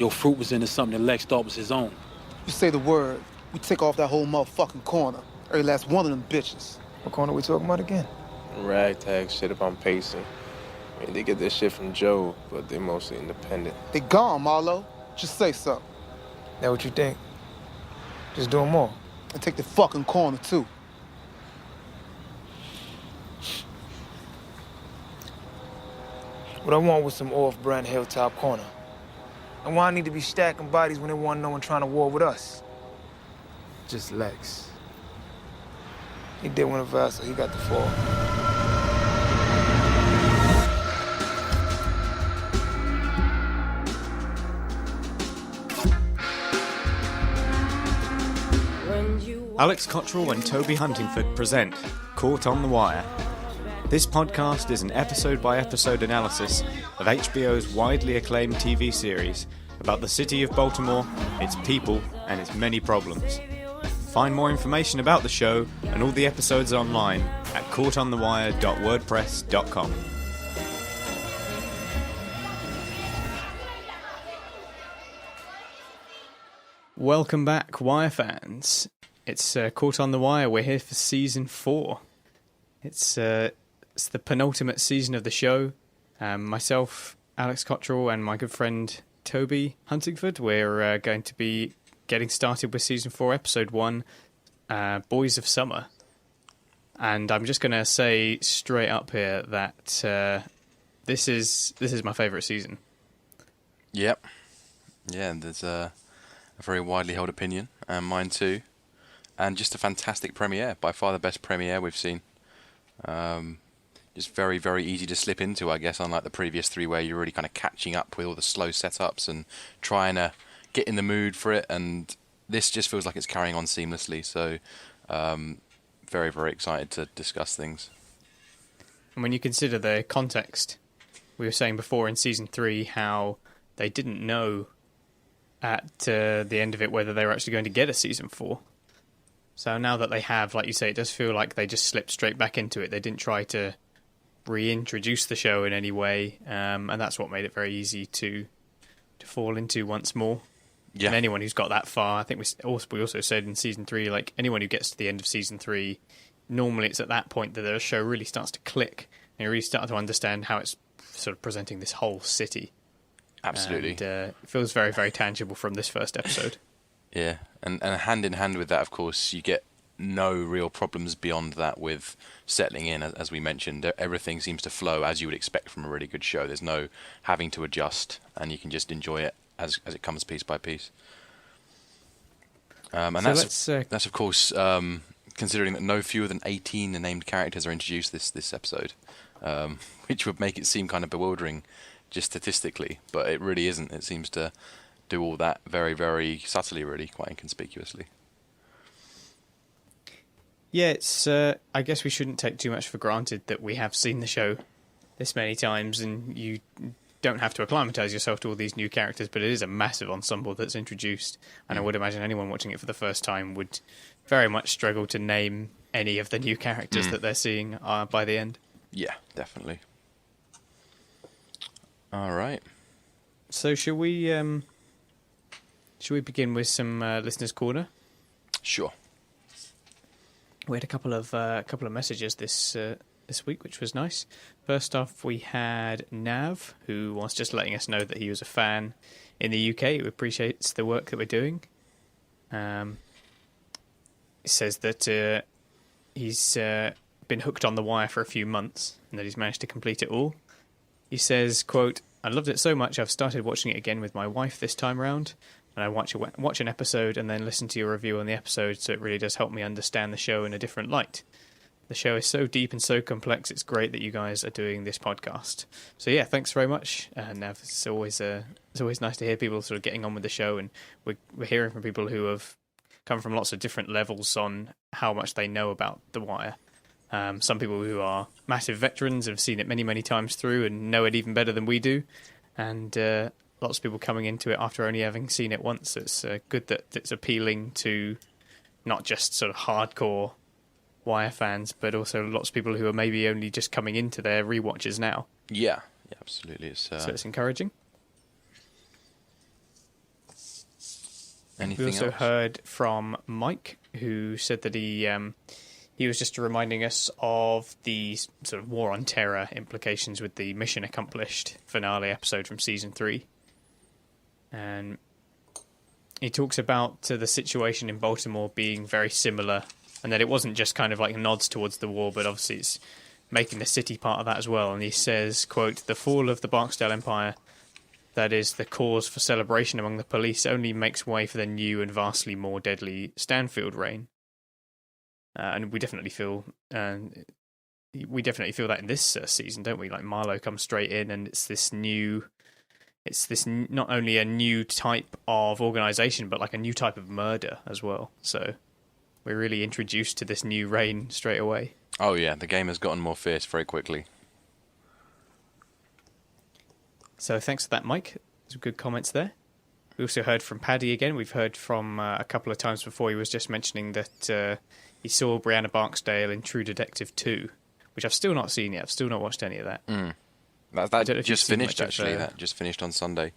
Your fruit was into something that Lex thought was his own. You say the word, we take off that whole motherfucking corner. Every last one of them bitches. What corner we talking about again? Ragtag shit up on pacing. I mean, they get this shit from Joe, but they're mostly independent. They gone, Marlo. Just say something. That what you think? Just doing more. And take the fucking corner, too. What I want was some off-brand hilltop corner. And why I need to be stacking bodies when there wasn't no one trying to war with us? Just Lex. He did one of us, so he got the fall. Alex Cottrell and Toby Huntingford present Caught on the Wire. This podcast is an episode-by-episode analysis of HBO's widely acclaimed TV series about the city of Baltimore, its people, and its many problems. Find more information about the show and all the episodes online at caughtonthewire.wordpress.com. Welcome back, Wire fans. It's Caught on the Wire. We're here for Season 4. It's the penultimate season of the show. Myself, Alex Cottrell, and my good friend Toby Huntingford, we're going to be getting started with Season 4, Episode 1, Boys of Summer. And I'm just going to say straight up here that this is my favourite season. Yep. Yeah, there's a very widely held opinion, and mine too. And just a fantastic premiere, by far the best premiere we've seen. Just very, very easy to slip into, I guess, unlike the previous three where you're really kind of catching up with all the slow setups and trying to get in the mood for it. And this just feels like it's carrying on seamlessly. So very, very excited to discuss things. And when you consider the context, we were saying before in Season 3 how they didn't know at the end of it whether they were actually going to get a Season 4. So now that they have, like you say, it does feel like they just slipped straight back into it. They didn't try to reintroduce the show in any way, and that's what made it very easy to fall into once more. Yeah. And anyone who's got that far, I think we also said in Season 3, like anyone who gets to the end of Season 3, normally it's at that point that the show really starts to click, and you really start to understand how it's sort of presenting this whole city. Absolutely. And it feels very, very tangible from this first episode. Yeah, and hand in hand with that, of course, you get no real problems beyond that with settling in. As we mentioned, everything seems to flow as you would expect from a really good show. There's no having to adjust, and you can just enjoy it as it comes piece by piece. And so that's of course considering that no fewer than 18 named characters are introduced this episode, which would make it seem kind of bewildering just statistically, but it really isn't. It seems to do all that very, very subtly, really, quite inconspicuously. Yeah, it's. I guess we shouldn't take too much for granted that we have seen the show this many times, and you don't have to acclimatise yourself to all these new characters, but it is a massive ensemble that's introduced, and I would imagine anyone watching it for the first time would very much struggle to name any of the new characters that they're seeing by the end. Yeah, definitely. All right. So should we begin with some listeners' corner? Sure. We had a couple of messages this week, which was nice. First off, we had Nav, who was just letting us know that he was a fan in the UK, who appreciates the work that we're doing. He says that he's been hooked on The Wire for a few months and that he's managed to complete it all. He says, quote, "I loved it so much I've started watching it again with my wife this time round. And I watch an episode and then listen to your review on the episode, so it really does help me understand the show in a different light. The show is so deep and so complex, it's great that you guys are doing this podcast." So yeah, thanks very much, Nav. It's always nice to hear people sort of getting on with the show, and we're hearing from people who have come from lots of different levels on how much they know about The Wire. Some people who are massive veterans have seen it many, many times through and know it even better than we do, and lots of people coming into it after only having seen it once. It's good that it's appealing to not just sort of hardcore Wire fans, but also lots of people who are maybe only just coming into their rewatches now. Yeah, absolutely. So it's encouraging. Anything We also else? heard from Mike, who said that he was just reminding us of the sort of war on terror implications with the mission accomplished finale episode from season 3. And he talks about the situation in Baltimore being very similar, and that it wasn't just kind of like nods towards the war, but obviously it's making the city part of that as well. And he says, quote, "The fall of the Barksdale Empire, that is the cause for celebration among the police, only makes way for the new and vastly more deadly Stanfield reign." And we definitely feel that in this season, don't we? Like Marlo comes straight in, and it's this not only a new type of organization, but like a new type of murder as well. So we're really introduced to this new reign straight away. Oh yeah, the game has gotten more fierce very quickly. So thanks for that, Mike. Some good comments there. We also heard from Paddy again. We've heard from a couple of times before. He was just mentioning that he saw Brianna Barksdale in True Detective 2, which I've still not seen yet. I've still not watched any of that. That just finished, actually. That just finished on Sunday.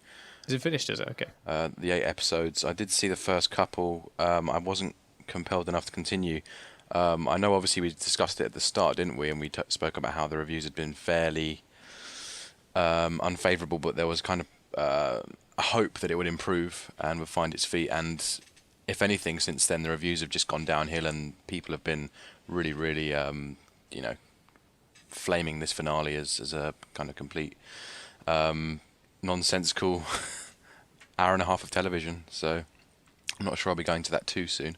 Is it finished, is it? Okay. The 8 episodes. I did see the first couple. I wasn't compelled enough to continue. I know, obviously, we discussed it at the start, didn't we? And we spoke about how the reviews had been fairly unfavourable, but there was kind of a hope that it would improve and would find its feet. And if anything, since then, the reviews have just gone downhill, and people have been really, really, flaming this finale as a kind of complete nonsensical hour and a half of television. So I'm not sure I'll be going to that too soon.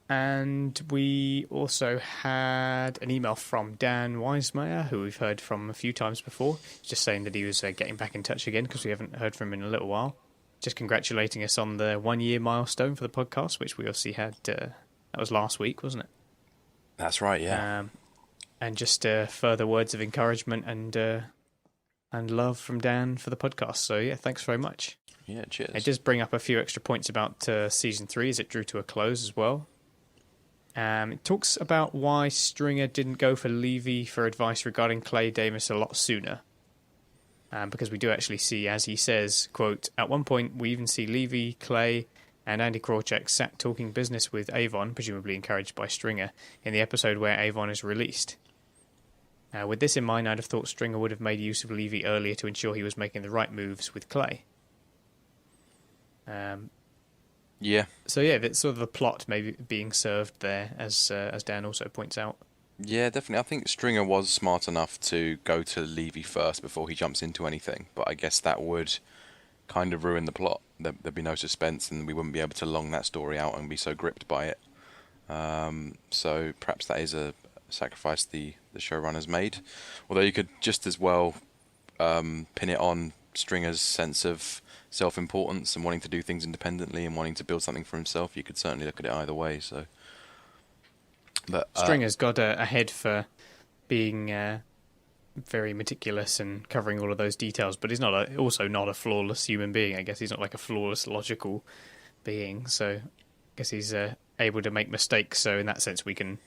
And we also had an email from Dan Weismeyer, who we've heard from a few times before, just saying that he was getting back in touch again because we haven't heard from him in a little while. Just congratulating us on the 1-year milestone for the podcast, which we obviously had, that was last week, wasn't it? That's right, yeah. And just further words of encouragement and love from Dan for the podcast. So yeah, thanks very much. Yeah, cheers. It does bring up a few extra points about season 3 as it drew to a close as well. It talks about why Stringer didn't go for Levy for advice regarding Clay Davis a lot sooner. Because we do actually see, as he says, quote, "At one point we even see Levy, Clay, and Andy Krawcheck sat talking business with Avon, presumably encouraged by Stringer, in the episode where Avon is released. With this in mind, I'd have thought Stringer would have made use of Levy earlier to ensure he was making the right moves with Clay." Yeah. So yeah, that's sort of the plot maybe being served there, as Dan also points out. Yeah, definitely. I think Stringer was smart enough to go to Levy first before he jumps into anything, but I guess that would kind of ruin the plot. There'd be no suspense, and we wouldn't be able to long that story out and be so gripped by it. So perhaps that is a sacrifice the showrunners made. Although you could just as well pin it on Stringer's sense of self-importance and wanting to do things independently and wanting to build something for himself. You could certainly look at it either way. So, but Stringer's got a head for being very meticulous and covering all of those details, but he's also not a flawless human being. I guess he's not like a flawless logical being. So, I guess he's able to make mistakes. So, in that sense, we can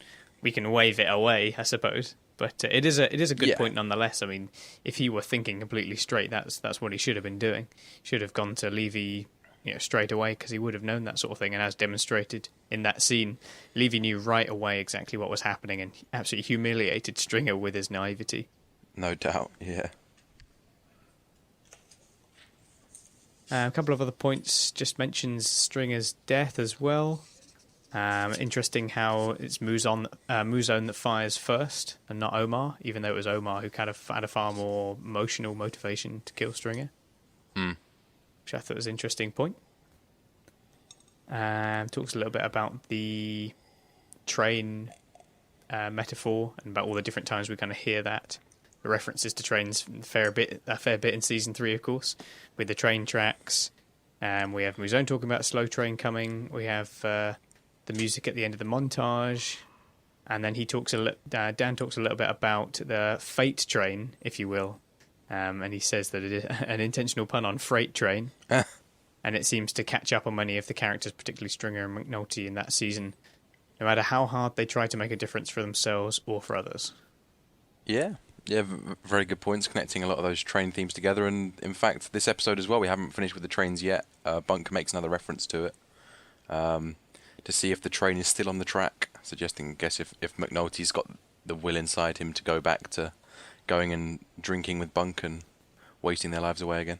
wave it away, I suppose. But it is a good point nonetheless. I mean, if he were thinking completely straight, that's what he should have been doing. Should have gone to Levy, straight away, because he would have known that sort of thing. And as demonstrated in that scene, Levy knew right away exactly what was happening and absolutely humiliated Stringer with his naivety. No doubt, yeah. A couple of other points. Just mentions Stringer's death as well. Interesting how it's Muzon that fires first and not Omar, even though it was Omar who kind of had a far more emotional motivation to kill Stringer. Which I thought was an interesting point. Talks a little bit about the train metaphor and about all the different times we kind of hear that. The references to trains a fair bit in season 3, of course, with the train tracks. We have Muzon talking about a slow train coming. We have the music at the end of the montage, and then Dan talks a little bit about the fate train, if you will, and he says that it is an intentional pun on freight train, and it seems to catch up on many of the characters, particularly Stringer and McNulty in that season, no matter how hard they try to make a difference for themselves or for others. Yeah, Yeah, very good points, connecting a lot of those train themes together. And in fact, this episode as well, we haven't finished with the trains yet. Bunker makes another reference to it to see if the train is still on the track, suggesting, I guess, if McNulty's got the will inside him to go back to going and drinking with Bunk and wasting their lives away again.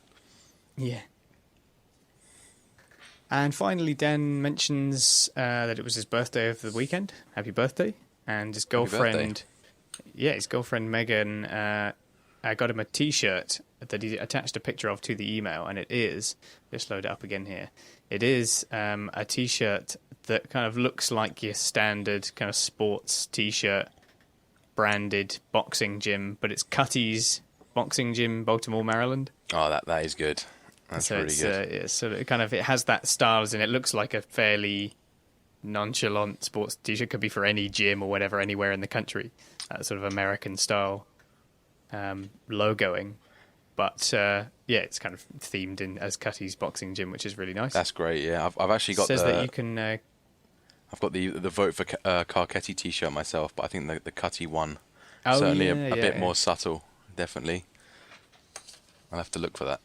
Yeah. And finally, Dan mentions that it was his birthday over the weekend. Happy birthday. And his girlfriend... Yeah, his girlfriend Megan got him a T-shirt that he attached a picture of to the email, and it is, just load it up again here, it is a T-shirt that kind of looks like your standard kind of sports T-shirt, branded boxing gym, but it's Cutty's Boxing Gym, Baltimore, Maryland. Oh, that is good. That's so really good. Yeah, so it has that styles, and it looks like a fairly nonchalant sports T-shirt. Could be for any gym or whatever, anywhere in the country. Sort of American style logoing, but yeah, it's kind of themed in as Cutty's Boxing Gym, which is really nice. That's great. Yeah, I've actually got that you can. I've got the vote for Carcetti T-shirt myself, but I think the Cutty one Oh, certainly yeah, a bit more subtle. Definitely, I'll have to look for that.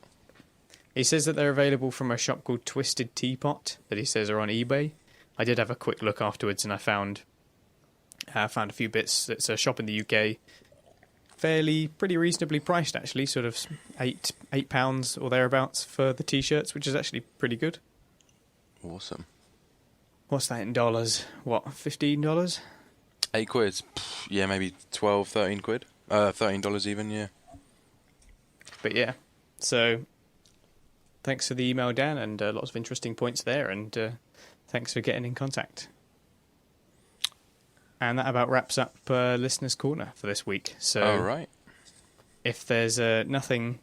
He says that they're available from a shop called Twisted Teapot that he says are on eBay. I did have a quick look afterwards, and I found a few bits. It's a shop in the UK, pretty reasonably priced actually, sort of £8 or thereabouts for the T-shirts, which is actually pretty good. Awesome. What's that in dollars? What, $15? £8. Yeah, maybe 12, 13 quid. $13 even. Yeah. But yeah, so thanks for the email, Dan, and lots of interesting points there, and thanks for getting in contact. And that about wraps up Listener's Corner for this week. So, all right. If there's nothing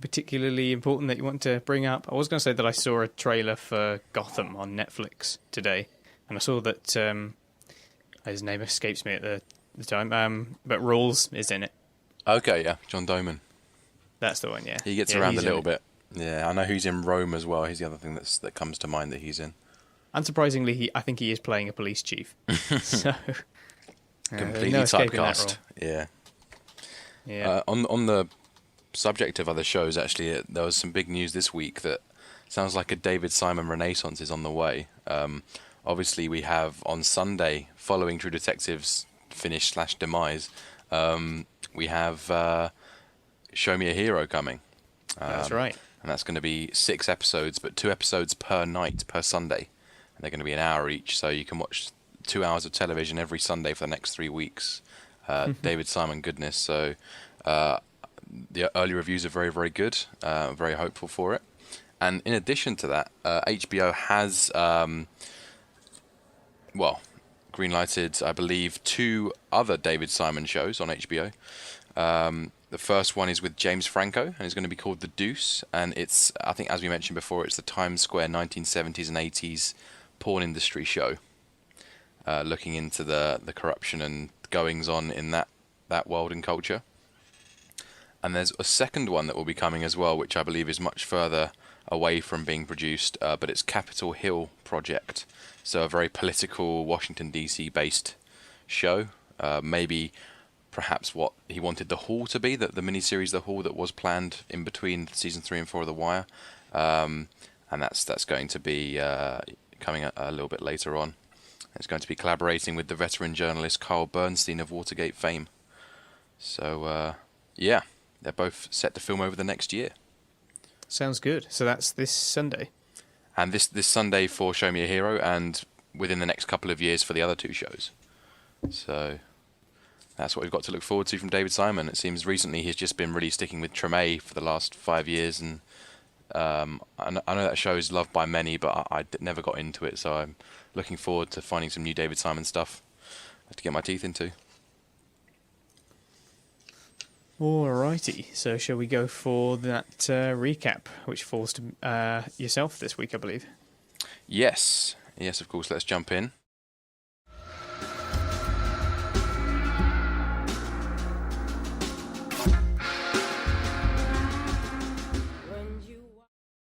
particularly important that you want to bring up, I was going to say that I saw a trailer for Gotham on Netflix today, and I saw that his name escapes me at the time, but Rawls is in it. Okay, yeah, John Doman. That's the one, yeah. He gets around a little bit. Yeah, I know he's in Rome as well. He's the other thing that comes to mind that he's in. Unsurprisingly, I think he is playing a police chief. So completely no escaping that typecast. role. Yeah. On the subject of other shows, actually, there was some big news this week that sounds like a David Simon renaissance is on the way. Obviously, we have on Sunday, following True Detective's finish/demise, we have Show Me a Hero coming. That's right. And that's going to be 6 episodes, but 2 episodes per night, per Sunday. And they're going to be an hour each, so you can watch 2 hours of television every Sunday for the next 3 weeks. David Simon goodness. So the early reviews are very, very good. Very hopeful for it. And in addition to that, HBO has, greenlighted, I believe, 2 other David Simon shows on HBO. The first one is with James Franco, and it's going to be called The Deuce. And it's, I think, as we mentioned before, it's the Times Square 1970s and 80s porn industry show, looking into the corruption and goings on in that world and culture. And there's a second one that will be coming as well, which I believe is much further away from being produced, but it's Capitol Hill Project, so a very political Washington DC based show, maybe perhaps what he wanted The Hall to be, the miniseries The Hall that was planned in between season 3 and 4 of The Wire, and that's going to be coming a little bit later on. It's going to be collaborating with the veteran journalist Carl Bernstein of Watergate fame. So, yeah, they're both set to film over the next year. Sounds good. So that's this Sunday. And this Sunday for Show Me a Hero, and within the next couple of years for the other 2 shows. So that's what we've got to look forward to from David Simon. It seems recently he's just been really sticking with Treme for the last 5 years, and I know that show is loved by many, but I never got into it, so I'm looking forward to finding some new David Simon stuff to get my teeth into. Alrighty, so shall we go for that recap, which falls to yourself this week, I believe? Yes, of course, let's jump in.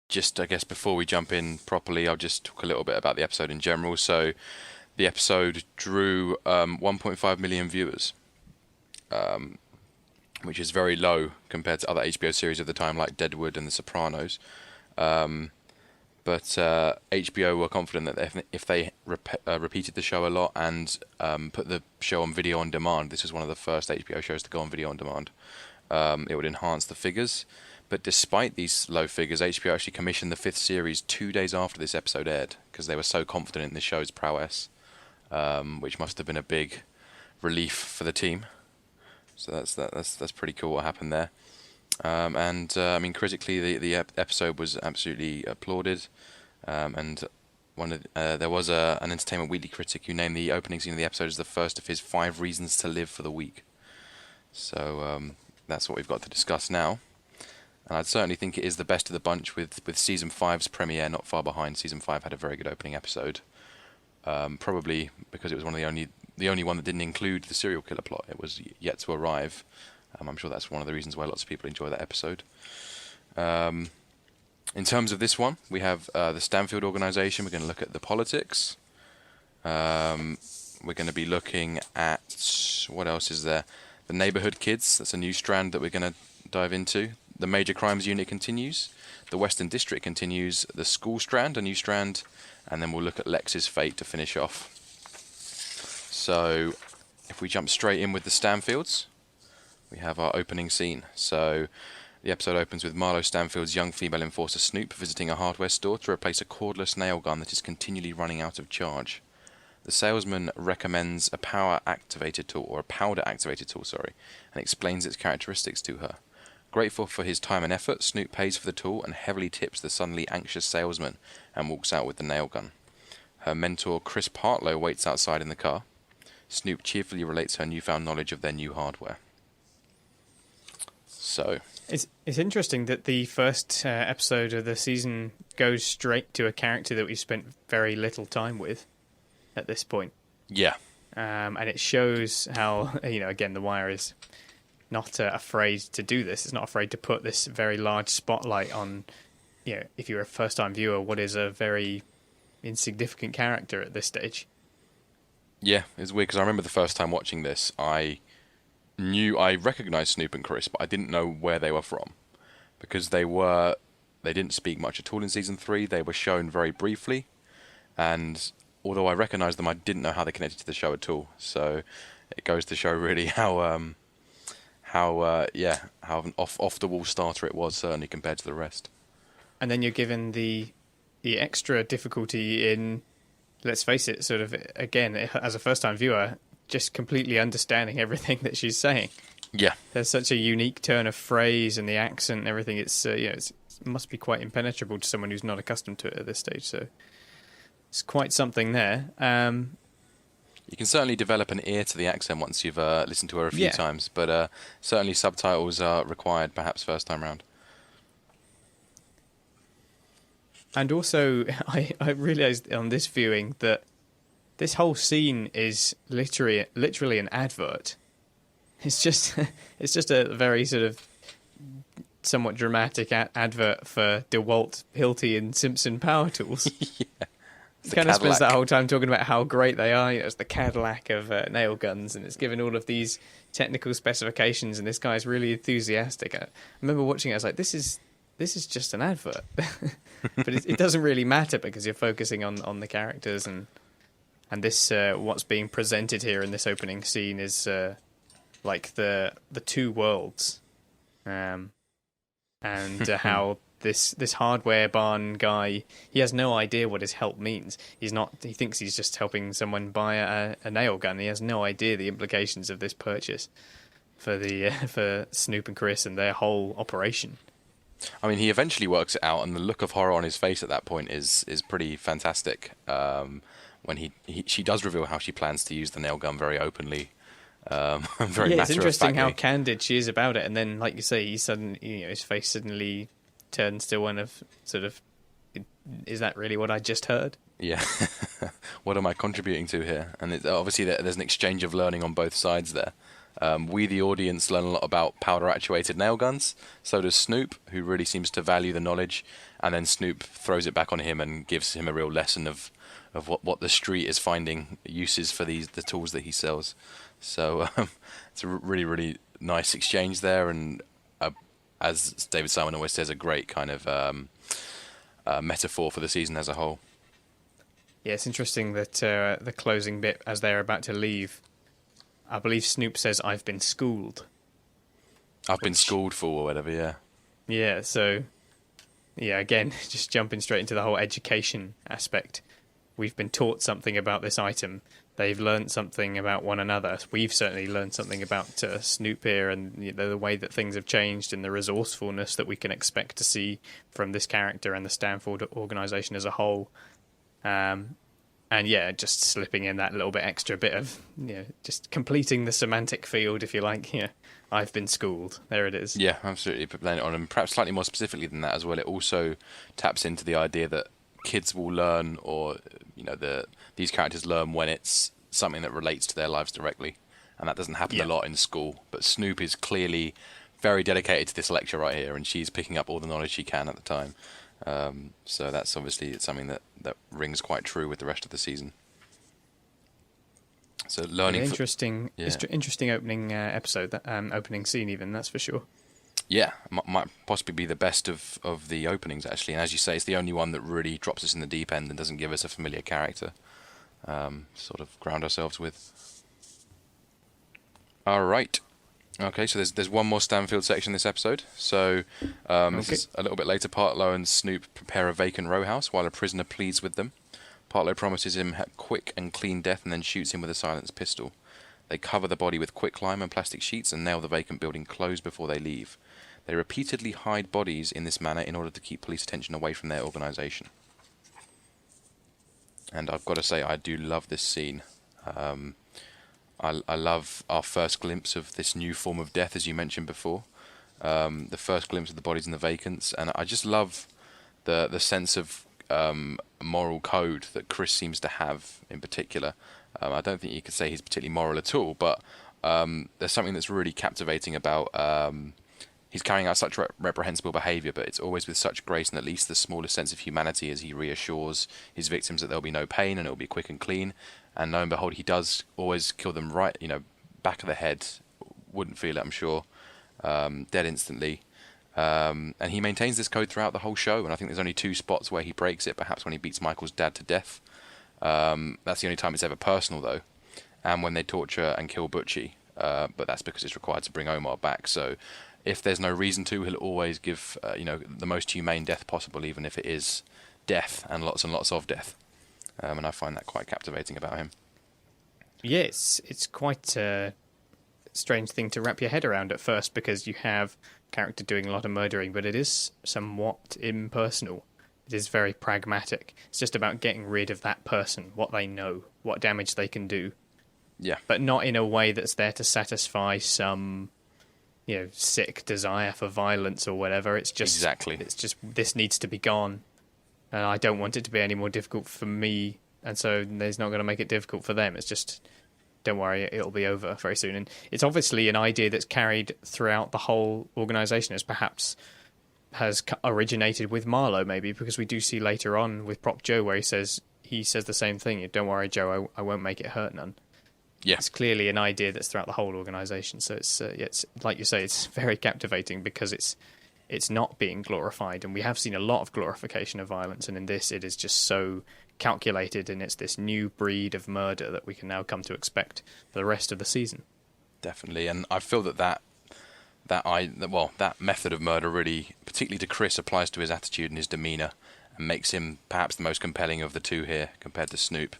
Just, I guess, before we jump in properly, I'll just talk a little bit about the episode in general. So, the episode drew 1.5 million viewers. which is very low compared to other HBO series of the time, like Deadwood and The Sopranos. But HBO were confident that if they repeated the show a lot and put the show on video on demand, this was one of the first HBO shows to go on video on demand, it would enhance the figures. But despite these low figures, HBO actually commissioned the 5th series 2 days after this episode aired, because they were so confident in the show's prowess, which must have been a big relief for the team. So that's pretty cool what happened there. I mean, critically, the episode was absolutely applauded. And there was an Entertainment Weekly critic who named the opening scene of the episode as the first of his 5 reasons to live for the week. So that's what we've got to discuss now. And I'd certainly think it is the best of the bunch, with Season 5's premiere not far behind. Season 5 had a very good opening episode. Probably because it was one of the only one that didn't include the serial killer plot. It was yet to arrive. I'm sure that's one of the reasons why lots of people enjoy that episode. In terms of this one, we have the Stanfield organization. We're going to look at the politics. We're going to be looking at, what else is there? The neighborhood kids. That's a new strand that we're going to dive into. The major crimes unit continues. The Western District continues. The school strand, a new strand. And then we'll look at Lex's fate to finish off. So, if we jump straight in with the Stanfields, we have our opening scene. So, the episode opens with Marlo Stanfield's young female enforcer Snoop visiting a hardware store to replace a cordless nail gun that is continually running out of charge. The salesman recommends a powder-activated tool, and explains its characteristics to her. Grateful for his time and effort, Snoop pays for the tool and heavily tips the suddenly anxious salesman and walks out with the nail gun. Her mentor, Chris Partlow, waits outside in the car. Snoop cheerfully relates her newfound knowledge of their new hardware. So, it's interesting that the first episode of the season goes straight to a character that we spent very little time with at this point. Yeah. And it shows how, again, The Wire is not afraid to do this. It's not afraid to put this very large spotlight on, if you're a first-time viewer, what is a very insignificant character at this stage. Yeah, it's weird, because I remember the first time watching this, I recognised Snoop and Chris, but I didn't know where they were from, because they didn't speak much at all in Season 3. They were shown very briefly, and although I recognised them, I didn't know how they connected to the show at all. So it goes to show really how an off the wall starter it was, certainly compared to the rest. And then you're given the extra difficulty in, let's face it, sort of again as a first time viewer, just completely understanding everything that she's saying. Yeah, there's such a unique turn of phrase and the accent and everything. It must be quite impenetrable to someone who's not accustomed to it at this stage. So it's quite something there. You can certainly develop an ear to the accent once you've listened to her a few times, but certainly subtitles are required, perhaps first time round. And also, I realised on this viewing that this whole scene is literally an advert. It's just a very sort of somewhat dramatic advert for DeWalt, Hilti, and Simpson power tools. Yeah. It kind of spends that whole time talking about how great they are. It's the Cadillac of nail guns, and it's given all of these technical specifications, and this guy's really enthusiastic. I remember watching it, I was like, this is just an advert. But it doesn't really matter, because you're focusing on the characters, and this what's being presented here in this opening scene is like the two worlds, and how this hardware barn guy, he has no idea what his help means. He thinks he's just helping someone buy a nail gun. He has no idea the implications of this purchase for Snoop and Chris and their whole operation. I mean, he eventually works it out, and the look of horror on his face at that point is pretty fantastic. When she does reveal how she plans to use the nail gun very openly, very matter-of-factly. It's interesting how candid she is about it, and then, like you say, his face suddenly turns to one of sort of, is that really what I just heard? Yeah. What am I contributing to here? And obviously there's an exchange of learning on both sides there. We, the audience, learn a lot about powder-actuated nail guns. So does Snoop, who really seems to value the knowledge. And then Snoop throws it back on him and gives him a real lesson of what the street is finding uses for the tools that he sells. So it's a really, really nice exchange there, and as David Simon always says, a great kind of metaphor for the season as a whole. Yeah, it's interesting that the closing bit, as they're about to leave, I believe Snoop says, "I've been schooled." I've been schooled for, or whatever, yeah. Yeah, so, yeah, again, just jumping straight into the whole education aspect. We've been taught something about this item. They've learned something about one another. We've certainly learned something about Snoop here, and the way that things have changed and the resourcefulness that we can expect to see from this character and the Stanford organisation as a whole. And yeah, just slipping in that little bit extra bit of, just completing the semantic field, if you like. Yeah, I've been schooled. There it is. Yeah, absolutely. Playing it on, and perhaps slightly more specifically than that as well, it also taps into the idea that kids will learn, or these characters learn when it's something that relates to their lives directly, and that doesn't happen a lot in school. But Snoop is clearly very dedicated to this lecture right here, and she's picking up all the knowledge she can at the time. So that's obviously something that rings quite true with the rest of the season. So learning, interesting opening episode, that opening scene even, that's for sure. Yeah, might possibly be the best of the openings actually, and as you say, it's the only one that really drops us in the deep end and doesn't give us a familiar character, sort of ground ourselves with. All right. Okay, so there's one more Stanfield section this episode. So this is a little bit later. Partlow and Snoop prepare a vacant row house while a prisoner pleads with them. Partlow promises him a quick and clean death and then shoots him with a silenced pistol. They cover the body with quicklime and plastic sheets and nail the vacant building closed before they leave. They repeatedly hide bodies in this manner in order to keep police attention away from their organisation. And I've got to say, I do love this scene. I love our first glimpse of this new form of death, as you mentioned before. The first glimpse of the bodies in the vacants, and I just love the sense of moral code that Chris seems to have in particular. I don't think you could say he's particularly moral at all, but there's something that's really captivating about he's carrying out such reprehensible behaviour, but it's always with such grace and at least the smallest sense of humanity, as he reassures his victims that there'll be no pain and it'll be quick and clean. And lo and behold, he does always kill them right, back of the head. Wouldn't feel it, I'm sure. Dead instantly. And he maintains this code throughout the whole show, and I think there's only 2 spots where he breaks it, perhaps when he beats Michael's dad to death. That's the only time it's ever personal, though, and when they torture and kill Butchie. But that's because it's required to bring Omar back. So if there's no reason to, he'll always give the most humane death possible, even if it is death and lots of death. And I find that quite captivating about him. Yeah, it's quite a strange thing to wrap your head around at first, because you have a character doing a lot of murdering, but it is somewhat impersonal. It is very pragmatic. It's just about getting rid of that person, what they know, what damage they can do. Yeah. But not in a way that's there to satisfy some, sick desire for violence or whatever. It's just exactly. It's just, this needs to be gone, and I don't want it to be any more difficult for me, and so he's not going to make it difficult for them. It's just, don't worry, it'll be over very soon. And it's obviously an idea that's carried throughout the whole organisation, as perhaps has originated with Marlo, maybe, because we do see later on with Prop Joe where he says the same thing. Don't worry, Joe, I won't make it hurt none. Yeah. It's clearly an idea that's throughout the whole organisation. So it's like you say, it's very captivating because it's not being glorified, and we have seen a lot of glorification of violence, and in this it is just so calculated, and it's this new breed of murder that we can now come to expect for the rest of the season. Definitely, and I feel that method of murder really, particularly to Chris, applies to his attitude and his demeanour, and makes him perhaps the most compelling of the two here compared to Snoop,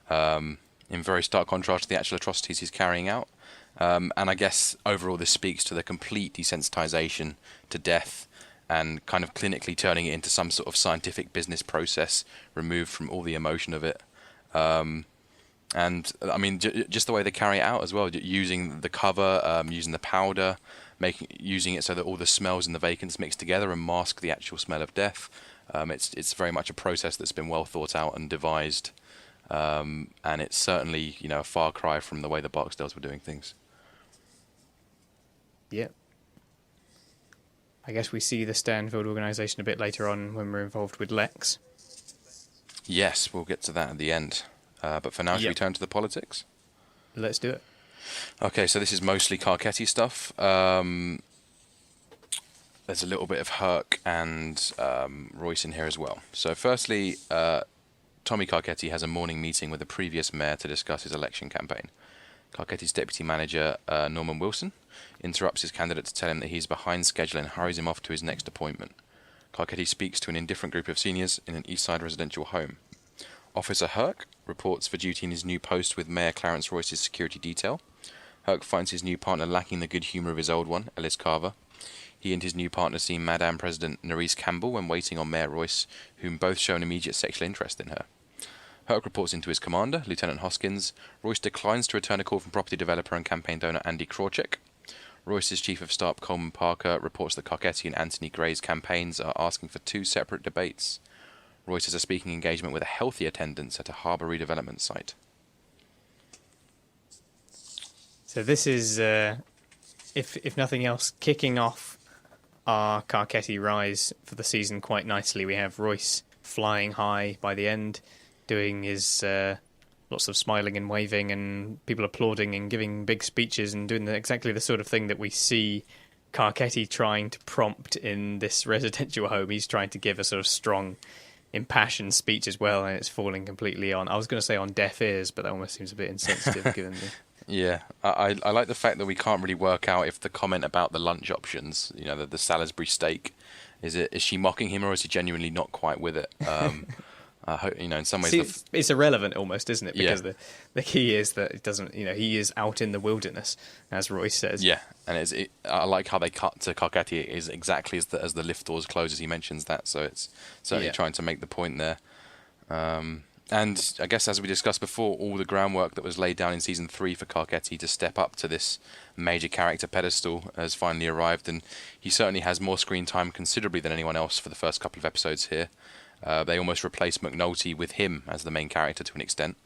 in very stark contrast to the actual atrocities he's carrying out. And I guess overall this speaks to the complete desensitization to death and kind of clinically turning it into some sort of scientific business process removed from all the emotion of it. And I mean, just the way they carry it out as well, using the cover, using the powder, using it so that all the smells in the vacants mix together and mask the actual smell of death. It's very much a process that's been well thought out and devised. And it's certainly, a far cry from the way the Barksdales were doing things. Yeah. I guess we see the Stanfield organisation a bit later on when we're involved with Lex. Yes, we'll get to that at the end. But for now, should we turn to the politics? Let's do it. Okay, so this is mostly Carcetti stuff. There's a little bit of Herc and Royce in here as well. So firstly, Tommy Carcetti has a morning meeting with the previous mayor to discuss his election campaign. Carcetti's deputy manager, Norman Wilson, interrupts his candidate to tell him that he's behind schedule and hurries him off to his next appointment. Carcetti speaks to an indifferent group of seniors in an East Side residential home. Officer Herc reports for duty in his new post with Mayor Clarence Royce's security detail. Herc finds his new partner lacking the good humour of his old one, Ellis Carver. He and his new partner see Madame President Nerese Campbell when waiting on Mayor Royce, whom both show an immediate sexual interest in her. Herc reports into his commander, Lieutenant Hoskins. Royce declines to return a call from property developer and campaign donor Andy Krawczyk. Royce's chief of staff, Coleman Parker, reports that Carcetti and Anthony Gray's campaigns are asking for 2 separate debates. Royce has a speaking engagement with a healthy attendance at a harbour redevelopment site. So this is, if nothing else, kicking off our Carcetti rise for the season quite nicely. We have Royce flying high by the end, doing his lots of smiling and waving and people applauding and giving big speeches and doing exactly the sort of thing that we see Carcetti trying to prompt in this residential home. He's trying to give a sort of strong, impassioned speech as well, and it's falling completely on, I was going to say on deaf ears, but that almost seems a bit insensitive given the... Yeah, I like the fact that we can't really work out if the comment about the lunch options, you know, the Salisbury steak, is she mocking him or is he genuinely not quite with it? I hope, you know, in some ways... See, it's irrelevant almost, isn't it? Because Yeah. the key is that it doesn't, you know, he is out in the wilderness, as Royce says. Yeah, and I like how they cut to Carcetti is exactly as the lift doors close as he mentions that, so it's certainly trying to make the point there. And I guess as we discussed before, all the groundwork that was laid down in Season 3 for Carcetti to step up to this major character pedestal has finally arrived, and he certainly has more screen time considerably than anyone else for the first couple of episodes here. They almost replaced McNulty with him as the main character to an extent.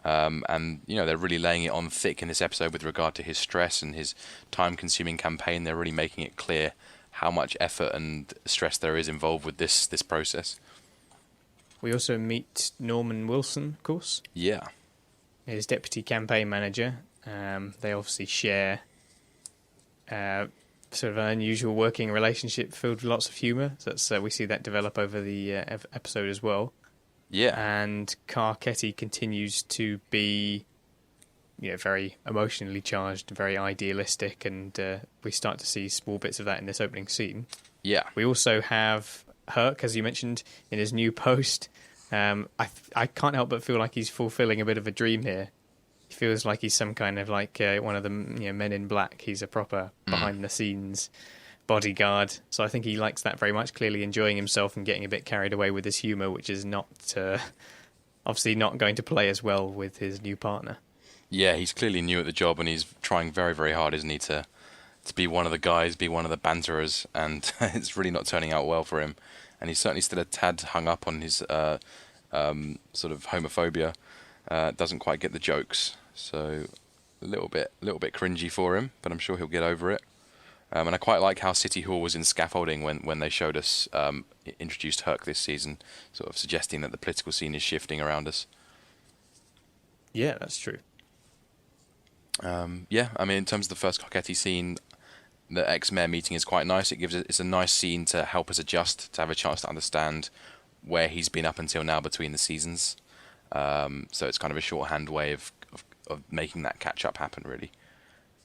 And, you know, they're really laying it on thick in this episode with regard to his stress and his time-consuming campaign. They're really making it clear how much effort and stress there is involved with this process. We also meet Norman Wilson, of course. Yeah. His deputy campaign manager. They obviously share sort of an unusual working relationship filled with lots of humour. So that's, we see that develop over the episode as well. Yeah. And Carcetti continues to be, you know, very emotionally charged, very idealistic, and we start to see small bits of that in this opening scene. Yeah. We also have Herc, as you mentioned, in his new post. I can't help but feel like he's fulfilling a bit of a dream here. He feels like he's some kind of like one of the men in black. He's a proper behind-the-scenes bodyguard. So I think he likes that very much, clearly enjoying himself and getting a bit carried away with his humour, which is not obviously not going to play as well with his new partner. Yeah, he's clearly new at the job and he's trying very, very hard, isn't he, to be one of the guys, be one of the banterers, and it's really not turning out well for him. And he's certainly still a tad hung up on his sort of homophobia. Doesn't quite get the jokes, so a little bit cringy for him, but I'm sure he'll get over it. And I quite like how City Hall was in scaffolding when they showed us, introduced Herc this season, sort of suggesting that the political scene is shifting around us. Yeah, that's true. Yeah, I mean, in terms of the first Carcetti scene, the ex-mayor meeting is quite nice. It's a nice scene to help us adjust, to have a chance to understand where he's been up until now between the seasons. So it's kind of a shorthand way of making that catch-up happen, really.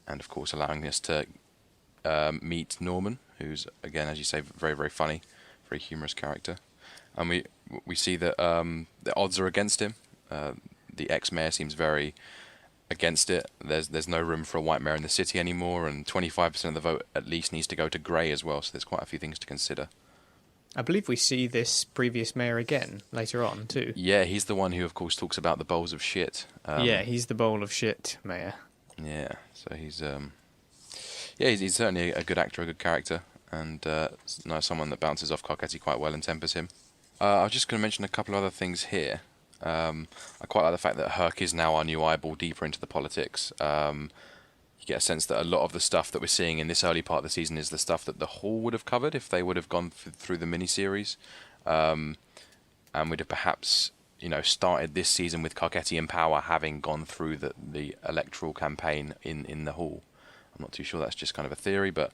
And, of course, allowing us to meet Norman, who's, again, as you say, very, very funny, very humorous character. And we see that the odds are against him. The ex-mayor seems very against it. There's no room for a white mayor in the city anymore, and 25% of the vote at least needs to go to Grey as well, so there's quite a few things to consider. I believe we see this previous mayor again later on, too. Yeah, he's the one who, of course, talks about the bowls of shit. Yeah, he's the bowl of shit mayor. Yeah, so he's certainly a good actor, a good character, and someone that bounces off Carcetti quite well and tempers him. I was just going to mention a couple of other things here. I quite like the fact that Herc is now our new eyeball deeper into the politics. You get a sense that a lot of the stuff that we're seeing in this early part of the season is the stuff that the Hall would have covered if they would have gone through the miniseries. And we'd have perhaps started this season with Carcetti in power, having gone through the electoral campaign in the hall. I'm not too sure, that's just kind of a theory, but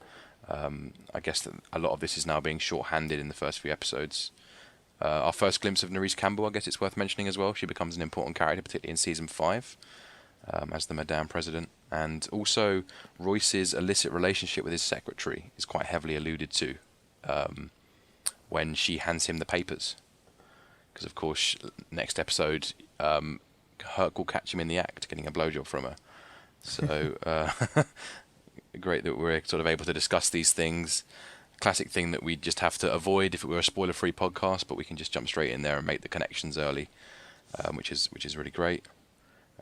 I guess that a lot of this is now being short-handed in the first few episodes. Our first glimpse of Nerys Campbell, I guess it's worth mentioning as well. She becomes an important character, particularly in Season 5, as the Madame President. And also, Royce's illicit relationship with his secretary is quite heavily alluded to when she hands him the papers. Because, of course, next episode, Herc will catch him in the act, getting a blowjob from her. So, great that we're sort of able to discuss these things. Classic thing that we just have to avoid if it were a spoiler-free podcast, but we can just jump straight in there and make the connections early, which is really great.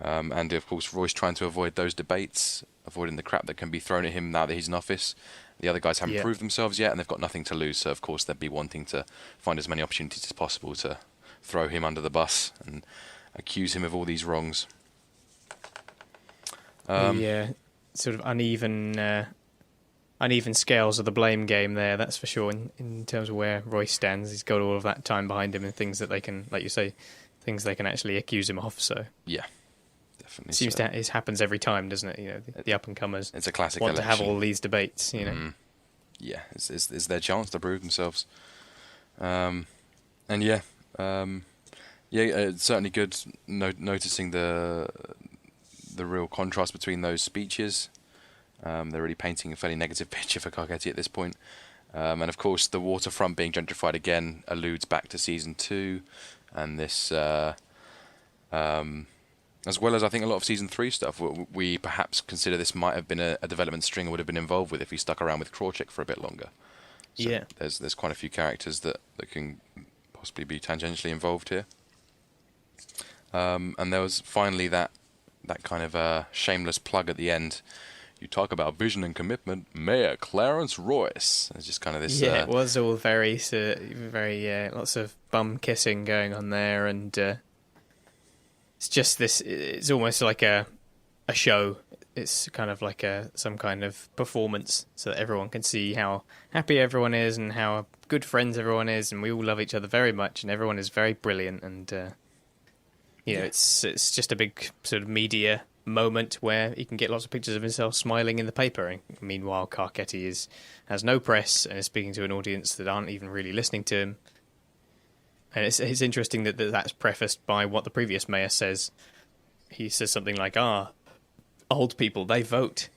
And, of course, Royce trying to avoid those debates, avoiding the crap that can be thrown at him now that he's in office. The other guys haven't proved themselves yet, and they've got nothing to lose, so, of course, they'd be wanting to find as many opportunities as possible to throw him under the bus and accuse him of all these wrongs. Sort of uneven scales of the blame game there, that's for sure, in terms of where Royce stands. He's got all of that time behind him and things that they can, like you say, things they can actually accuse him of, so... Yeah, definitely. Seems to it happens every time, doesn't it? The up-and-comers it's a classic want election. to have all these debates, Yeah, it's their chance to prove themselves. It's certainly good noticing the real contrast between those speeches. They're really painting a fairly negative picture for Carcetti at this point. And of course, the waterfront being gentrified again alludes back to Season 2, and this, as well as I think a lot of Season 3 stuff. We perhaps consider this might have been a development Stringer would have been involved with if he stuck around with Krawczyk for a bit longer. So there's quite a few characters that can possibly be tangentially involved here. And there was finally that kind of shameless plug at the end. You talk about vision and commitment, Mayor Clarence Royce. It's just kind of this... it was all very lots of bum kissing going on there, and it's just this... It's almost like a show. It's kind of like some kind of performance, so that everyone can see how happy everyone is and how good friends everyone is, and we all love each other very much, and everyone is very brilliant, and it's just a big sort of media moment where he can get lots of pictures of himself smiling in the paper, and meanwhile Carcetti has no press and is speaking to an audience that aren't even really listening to him. And it's interesting that that's prefaced by what the previous mayor says. He says something like, old people, they vote,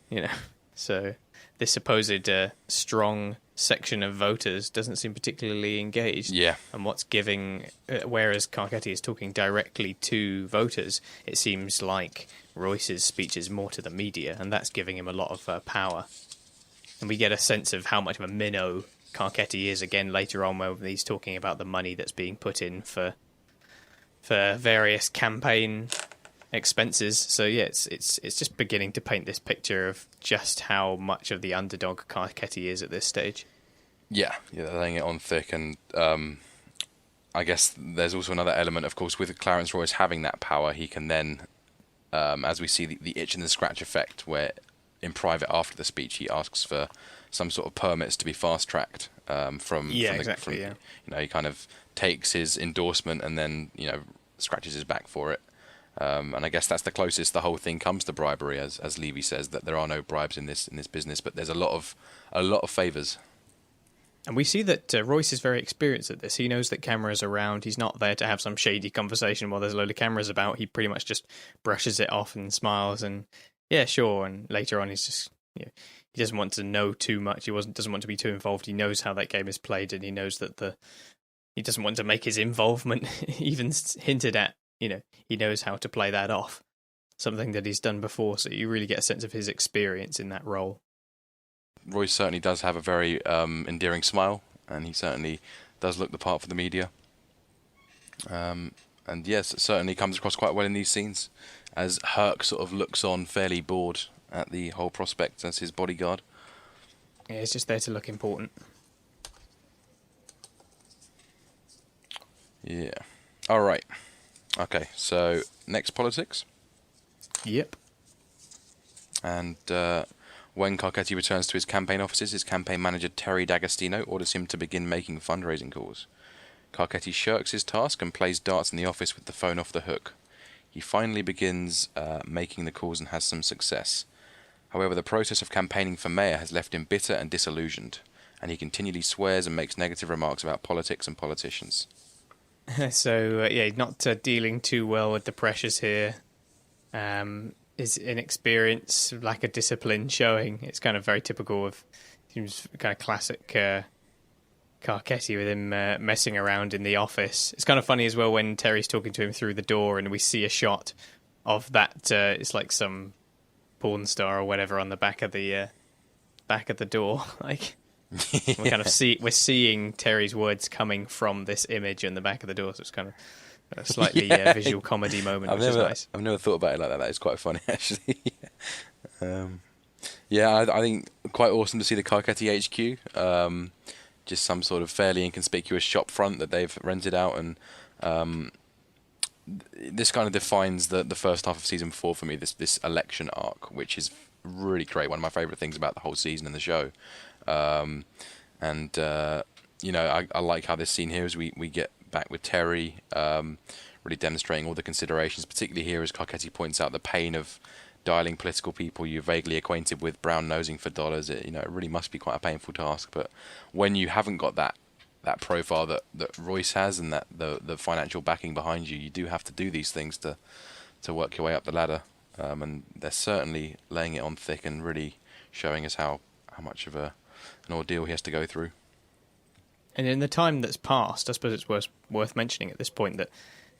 So this supposed strong section of voters doesn't seem particularly engaged. Yeah. And what's giving... whereas Carcetti is talking directly to voters, it seems like Royce's speech is more to the media, and that's giving him a lot of power. And we get a sense of how much of a minnow Carcetti is again later on, where he's talking about the money that's being put in for various campaign expenses. So yeah, it's just beginning to paint this picture of just how much of the underdog Carcetti is at this stage. Yeah, they're laying it on thick, and I guess there's also another element, of course, with Clarence Royce having that power, he can then, as we see the itch and the scratch effect, where in private after the speech he asks for some sort of permits to be fast-tracked from he kind of takes his endorsement and then scratches his back for it. And I guess that's the closest the whole thing comes to bribery, as Levy says, that there are no bribes in this business, but there's a lot of favours. And we see that Royce is very experienced at this. He knows that cameras are around. He's not there to have some shady conversation while there's a load of cameras about. He pretty much just brushes it off and smiles and, yeah, sure. And later on, he's just, he doesn't want to know too much. He doesn't want to be too involved. He knows how that game is played, and he knows that he doesn't want to make his involvement even hinted at. He knows how to play that off. Something that he's done before, so you really get a sense of his experience in that role. Royce certainly does have a very endearing smile, and he certainly does look the part for the media. And yes, it certainly comes across quite well in these scenes, as Herc sort of looks on fairly bored at the whole prospect as his bodyguard. Yeah, he's just there to look important. Yeah. All right. Okay, so next politics. Yep. And when Carcetti returns to his campaign offices, his campaign manager Terry D'Agostino orders him to begin making fundraising calls. Carcetti shirks his task and plays darts in the office with the phone off the hook. He finally begins making the calls and has some success. However, the process of campaigning for mayor has left him bitter and disillusioned, and he continually swears and makes negative remarks about politics and politicians. So, not dealing too well with the pressures here. His inexperience, lack of discipline showing. It's kind of very typical of, seems kind of classic Carcetti with him messing around in the office. It's kind of funny as well when Terry's talking to him through the door and we see a shot of that. It's like some porn star or whatever on the back of the door. Like we're seeing Terry's words coming from this image in the back of the door. So it's kind of a slightly visual comedy moment, which is nice. I've never thought about it like that. That is quite funny, actually. I think quite awesome to see the Carcetti HQ. Just some sort of fairly inconspicuous shop front that they've rented out, and this kind of defines the first half of season 4 for me. This election arc, which is really great. One of my favourite things about the whole season and the show. I like how this scene here is we get back with Terry, really demonstrating all the considerations, particularly here as Carcetti points out the pain of dialing political people you're vaguely acquainted with, brown nosing for dollars. It really must be quite a painful task. But when you haven't got that profile that Royce has and that the financial backing behind you, you do have to do these things to work your way up the ladder. And they're certainly laying it on thick and really showing us how much of an ordeal he has to go through. And in the time that's passed, I suppose it's worth mentioning at this point that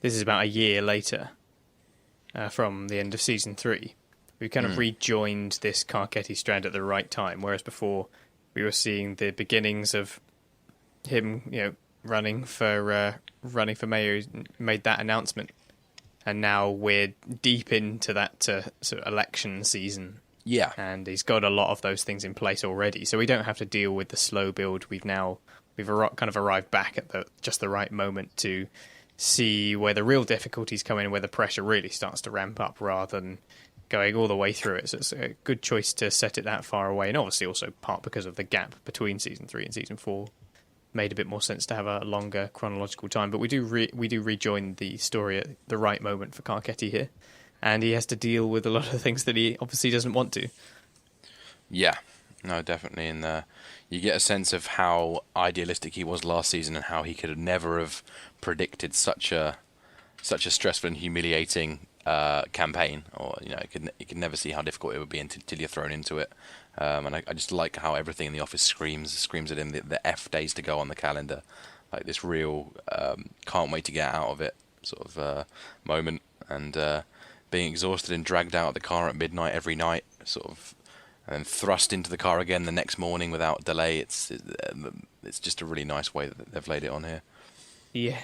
this is about a year later from the end of season 3. We kind of rejoined this Carcetti strand at the right time, whereas before we were seeing the beginnings of him, running for mayor. He made that announcement, and now we're deep into that sort of election season. Yeah, and he's got a lot of those things in place already, so we don't have to deal with the slow build. We've kind of arrived back at just the right moment to see where the real difficulties come in, where the pressure really starts to ramp up, rather than going all the way through it. So it's a good choice to set it that far away, and obviously also part because of the gap between season 3 and season 4 made a bit more sense to have a longer chronological time. But we do rejoin the story at the right moment for Carcetti here, and he has to deal with a lot of things that he obviously doesn't want to. Yeah, no, definitely, and you get a sense of how idealistic he was last season and how he could never have predicted such a stressful and humiliating campaign, or you could never see how difficult it would be until you're thrown into it. And I just like how everything in the office screams at him the F days to go on the calendar, like this real can't wait to get out of it sort of moment, and being exhausted and dragged out of the car at midnight every night, sort of, and then thrust into the car again the next morning without delay. It's just a really nice way that they've laid it on here. Yeah.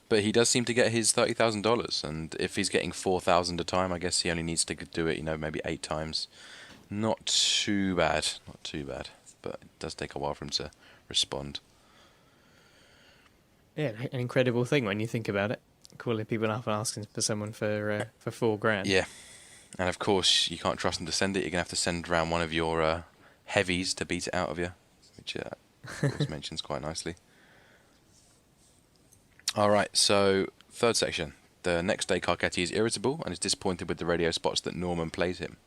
But he does seem to get his $30,000, and if he's getting 4,000 a time, I guess he only needs to do it, maybe 8 times. Not too bad, but it does take a while for him to respond. Yeah, an incredible thing when you think about it. Calling people up and asking for someone for $4,000. Yeah, and of course you can't trust them to send it. You're gonna have to send around one of your heavies to beat it out of you, which of course mentions quite nicely. Alright, so third section. The next day Carcetti is irritable and is disappointed with the radio spots that Norman plays him.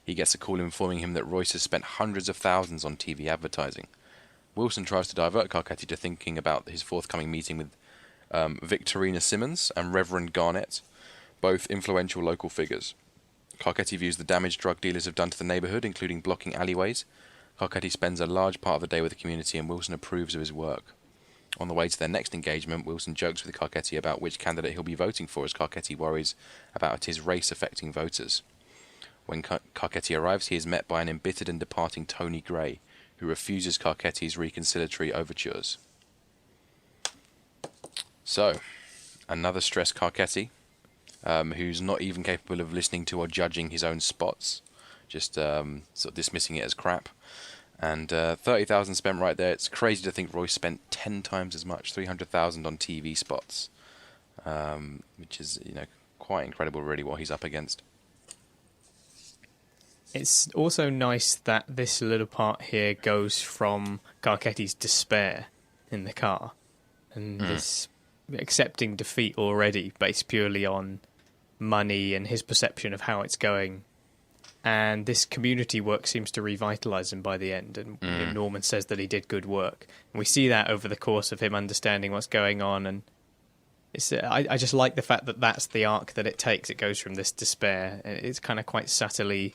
He gets a call informing him that Royce has spent hundreds of thousands on TV advertising. Wilson tries to divert Carcetti to thinking about his forthcoming meeting with Victorina Simmons and Reverend Garnett, both influential local figures. Carcetti views the damage drug dealers have done to the neighbourhood, including blocking alleyways. Carcetti spends a large part of the day with the community, and Wilson approves of his work. On the way to their next engagement, Wilson jokes with Carcetti about which candidate he'll be voting for, as Carcetti worries about his race affecting voters. When Carcetti arrives, he is met by an embittered and departing Tony Gray, who refuses Carcetti's reconciliatory overtures. So, another stressed Carcetti, who's not even capable of listening to or judging his own spots, just sort of dismissing it as crap. And 30,000 spent right there. It's crazy to think Royce spent 10 times as much, 300,000 on TV spots, which is quite incredible, really, what he's up against. It's also nice that this little part here goes from Carcetti's despair in the car, and this accepting defeat already based purely on money and his perception of how it's going. And this community work seems to revitalise him by the end. And you know, Norman says that he did good work. And we see that over the course of him understanding what's going on. And it's I just like the fact that that's the arc that it takes. It goes from this despair. It's kind of quite subtly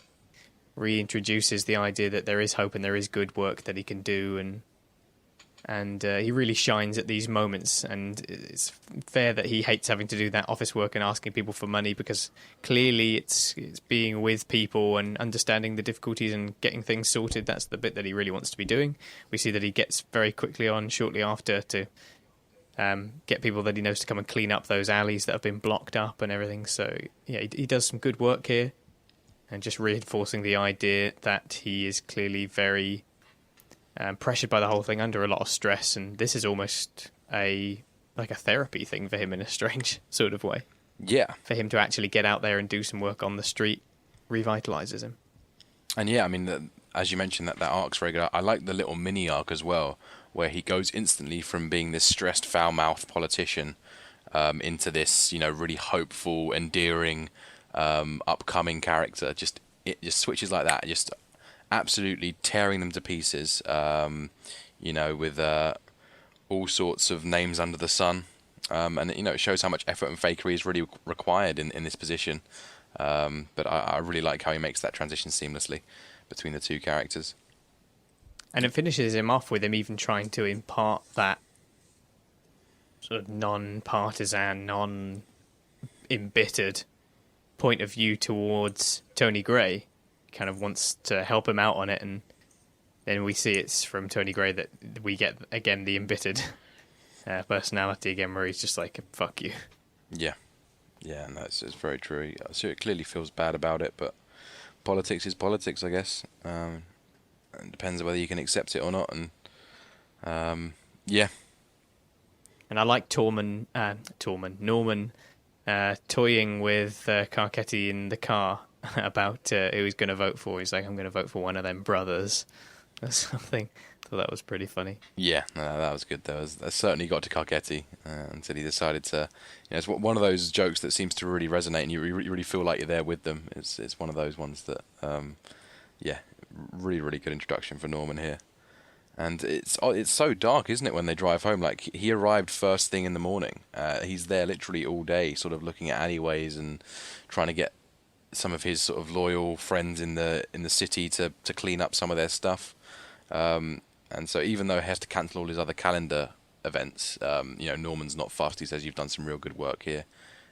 reintroduces the idea that there is hope and there is good work that he can do. And he really shines at these moments, and it's fair that he hates having to do that office work and asking people for money, because clearly it's being with people and understanding the difficulties and getting things sorted. That's the bit that he really wants to be doing. We see that he gets very quickly on shortly after to get people that he knows to come and clean up those alleys that have been blocked up and everything. So yeah, he does some good work here, and just reinforcing the idea that he is clearly very pressured by the whole thing, under a lot of stress, and this is almost a therapy thing for him in a strange sort of way. Yeah. For him to actually get out there and do some work on the street revitalizes him. And yeah, I mean, as you mentioned, that arc's very good. I like the little mini arc as well, where he goes instantly from being this stressed, foul-mouthed politician into this, you know, really hopeful, endearing, upcoming character. It just switches like that. Just absolutely tearing them to pieces, you know, with all sorts of names under the sun. And, you know, it shows how much effort and fakery is really required in this position. But I really like how he makes that transition seamlessly between the two characters. And it finishes him off with him even trying to impart that sort of non-partisan, non-embittered point of view towards Tony Gray. Kind of wants to help him out on it, and then we see it's from Tony Gray that we get again the embittered personality again, where he's just like, fuck you. Yeah, and it's very true. So it clearly feels bad about it, but politics is politics, I guess. It depends on whether you can accept it or not, and yeah. And I like Norman toying with Carcetti in the car about who he's going to vote for. He's like, I'm going to vote for one of them brothers or something. Thought that was pretty funny. Yeah, no, that was good. That certainly got to Carcetti until he decided to. You know, it's one of those jokes that seems to really resonate, and you really feel like you're there with them. It's one of those ones that, yeah, really good introduction for Norman here. And it's so dark, isn't it, when they drive home? Like, he arrived first thing in the morning. He's there literally all day, sort of looking at alleyways and trying to get some of his sort of loyal friends in the city to clean up some of their stuff. And so even though he has to cancel all his other calendar events, you know, Norman's not fussed. He says, you've done some real good work here.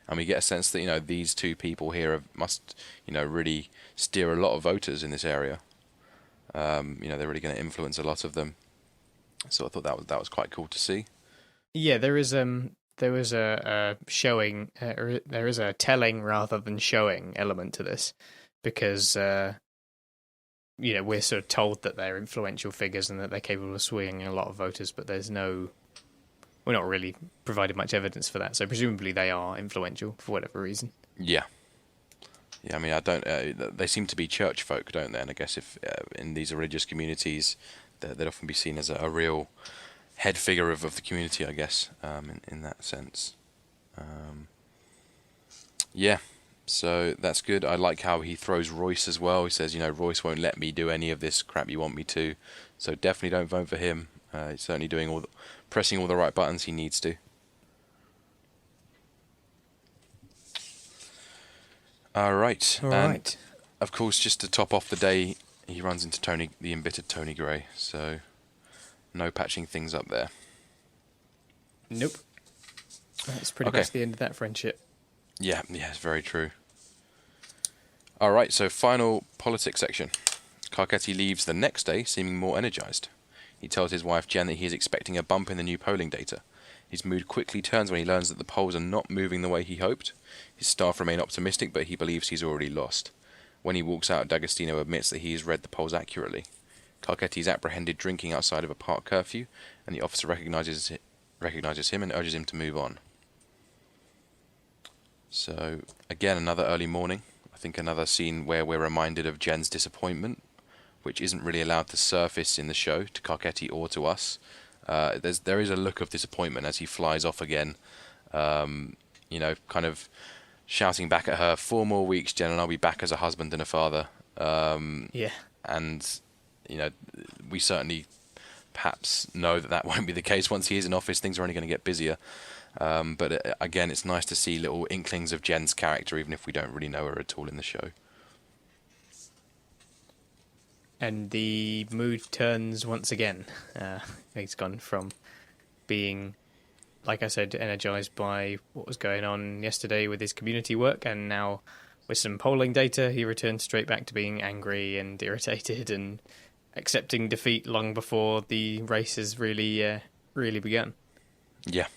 And we get a sense that, you know, these two people here must, you know, really steer a lot of voters in this area. You know, they're really going to influence a lot of them. So I thought that was quite cool to see. Yeah, there was a showing, there is a telling rather than showing element to this, because you know, we're sort of told that they're influential figures and that they're capable of swinging a lot of voters, but we're not really provided much evidence for that. So presumably they are influential for whatever reason. Yeah. Yeah, I mean, they seem to be church folk, don't they? And I guess if in these religious communities, they'd often be seen as a real head figure of the community, I guess, in that sense. Yeah, so that's good. I like how he throws Royce as well. He says, you know, Royce won't let me do any of this crap you want me to, so definitely don't vote for him. He's certainly doing pressing all the right buttons he needs to. All right. And of course, just to top off the day, he runs into the embittered Tony Gray. So no patching things up there. Nope. That's pretty much the end of that friendship. Yeah, it's very true. All right, so final politics section. Carcetti leaves the next day seeming more energized. He tells his wife Jen that he is expecting a bump in the new polling data. His mood quickly turns when he learns that the polls are not moving the way he hoped. His staff remain optimistic, but he believes he's already lost. When he walks out, D'Agostino admits that he has read the polls accurately. Carcetti is apprehended drinking outside of a park curfew, and the officer recognizes him and urges him to move on. So, again, another early morning. I think another scene where we're reminded of Jen's disappointment, which isn't really allowed to surface in the show, to Carcetti or to us. there is a look of disappointment as he flies off again. Kind of shouting back at her, 4 more weeks, Jen, and I'll be back as a husband and a father. Yeah. And, we certainly perhaps know that won't be the case once he is in office. Things are only going to get busier. But again, it's nice to see little inklings of Jen's character, even if we don't really know her at all in the show. And the mood turns once again. He's gone from being, like I said, energized by what was going on yesterday with his community work, and now with some polling data, he returned straight back to being angry and irritated and accepting defeat long before the race has really begun. Yeah,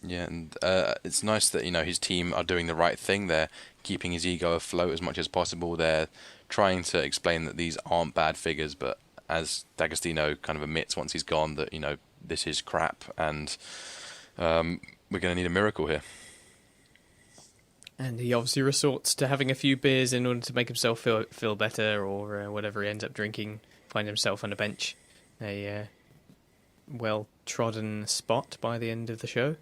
and it's nice that his team are doing the right thing. They're keeping his ego afloat as much as possible. They're trying to explain that these aren't bad figures, but as D'Agostino kind of admits once he's gone, that this is crap, and we're going to need a miracle here. And he obviously resorts to having a few beers in order to make himself feel better, or whatever he ends up drinking. Find himself on a bench, a well-trodden spot by the end of the show.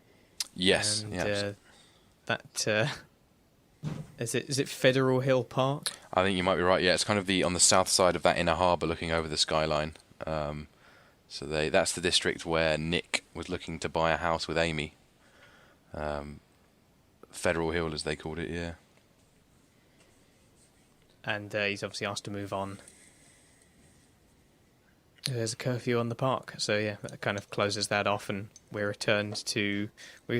Yes, and, yeah. Is it Federal Hill Park? I think you might be right. Yeah, it's kind of on the south side of that inner harbour, looking over the skyline. So that's the district where Nick was looking to buy a house with Amy. Federal Hill, as they called it. Yeah. And he's obviously asked to move on. There's a curfew on the park, so yeah, that kind of closes that off, and we've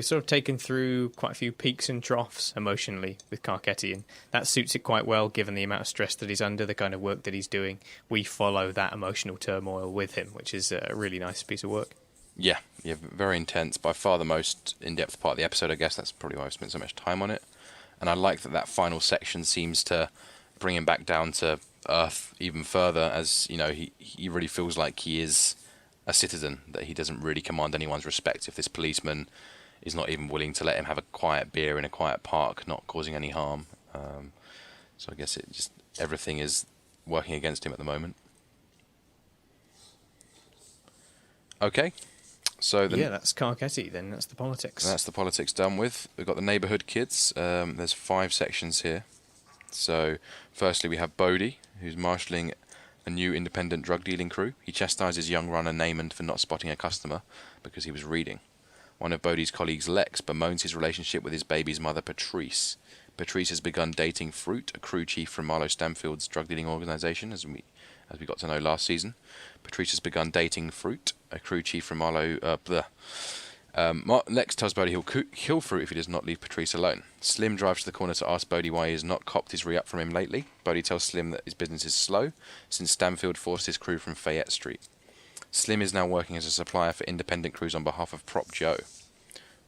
sort of taken through quite a few peaks and troughs emotionally with Carcetti, and that suits it quite well given the amount of stress that he's under, the kind of work that he's doing. We follow that emotional turmoil with him, which is a really nice piece of work. Yeah, very intense. By far the most in-depth part of the episode, I guess. That's probably why I've spent so much time on it. And I like that final section seems to bring him back down to earth even further, as he really feels like he is a citizen, that he doesn't really command anyone's respect if this policeman is not even willing to let him have a quiet beer in a quiet park, not causing any harm. So I guess everything is working against him at the moment. Okay, so that's Carcetti then. That's the politics. That's the politics done with. We've got the neighbourhood kids. There's 5 sections here. So, firstly, we have Bodie, who's marshalling a new independent drug dealing crew. He chastises young runner Naaman for not spotting a customer because he was reading. One of Bodie's colleagues, Lex, bemoans his relationship with his baby's mother, Patrice. Patrice has begun dating Fruit, a crew chief from Marlo Stamfield's drug dealing organisation, as we got to know last season. Patrice has begun dating Fruit, a crew chief from Marlo. Lex tells Bodie he'll kill Fruit if he does not leave Patrice alone. Slim drives to the corner to ask Bodie why he has not copped his re-up from him lately. Bodie tells Slim that his business is slow, since Stamfield forced his crew from Fayette Street. Slim is now working as a supplier for independent crews on behalf of Prop Joe.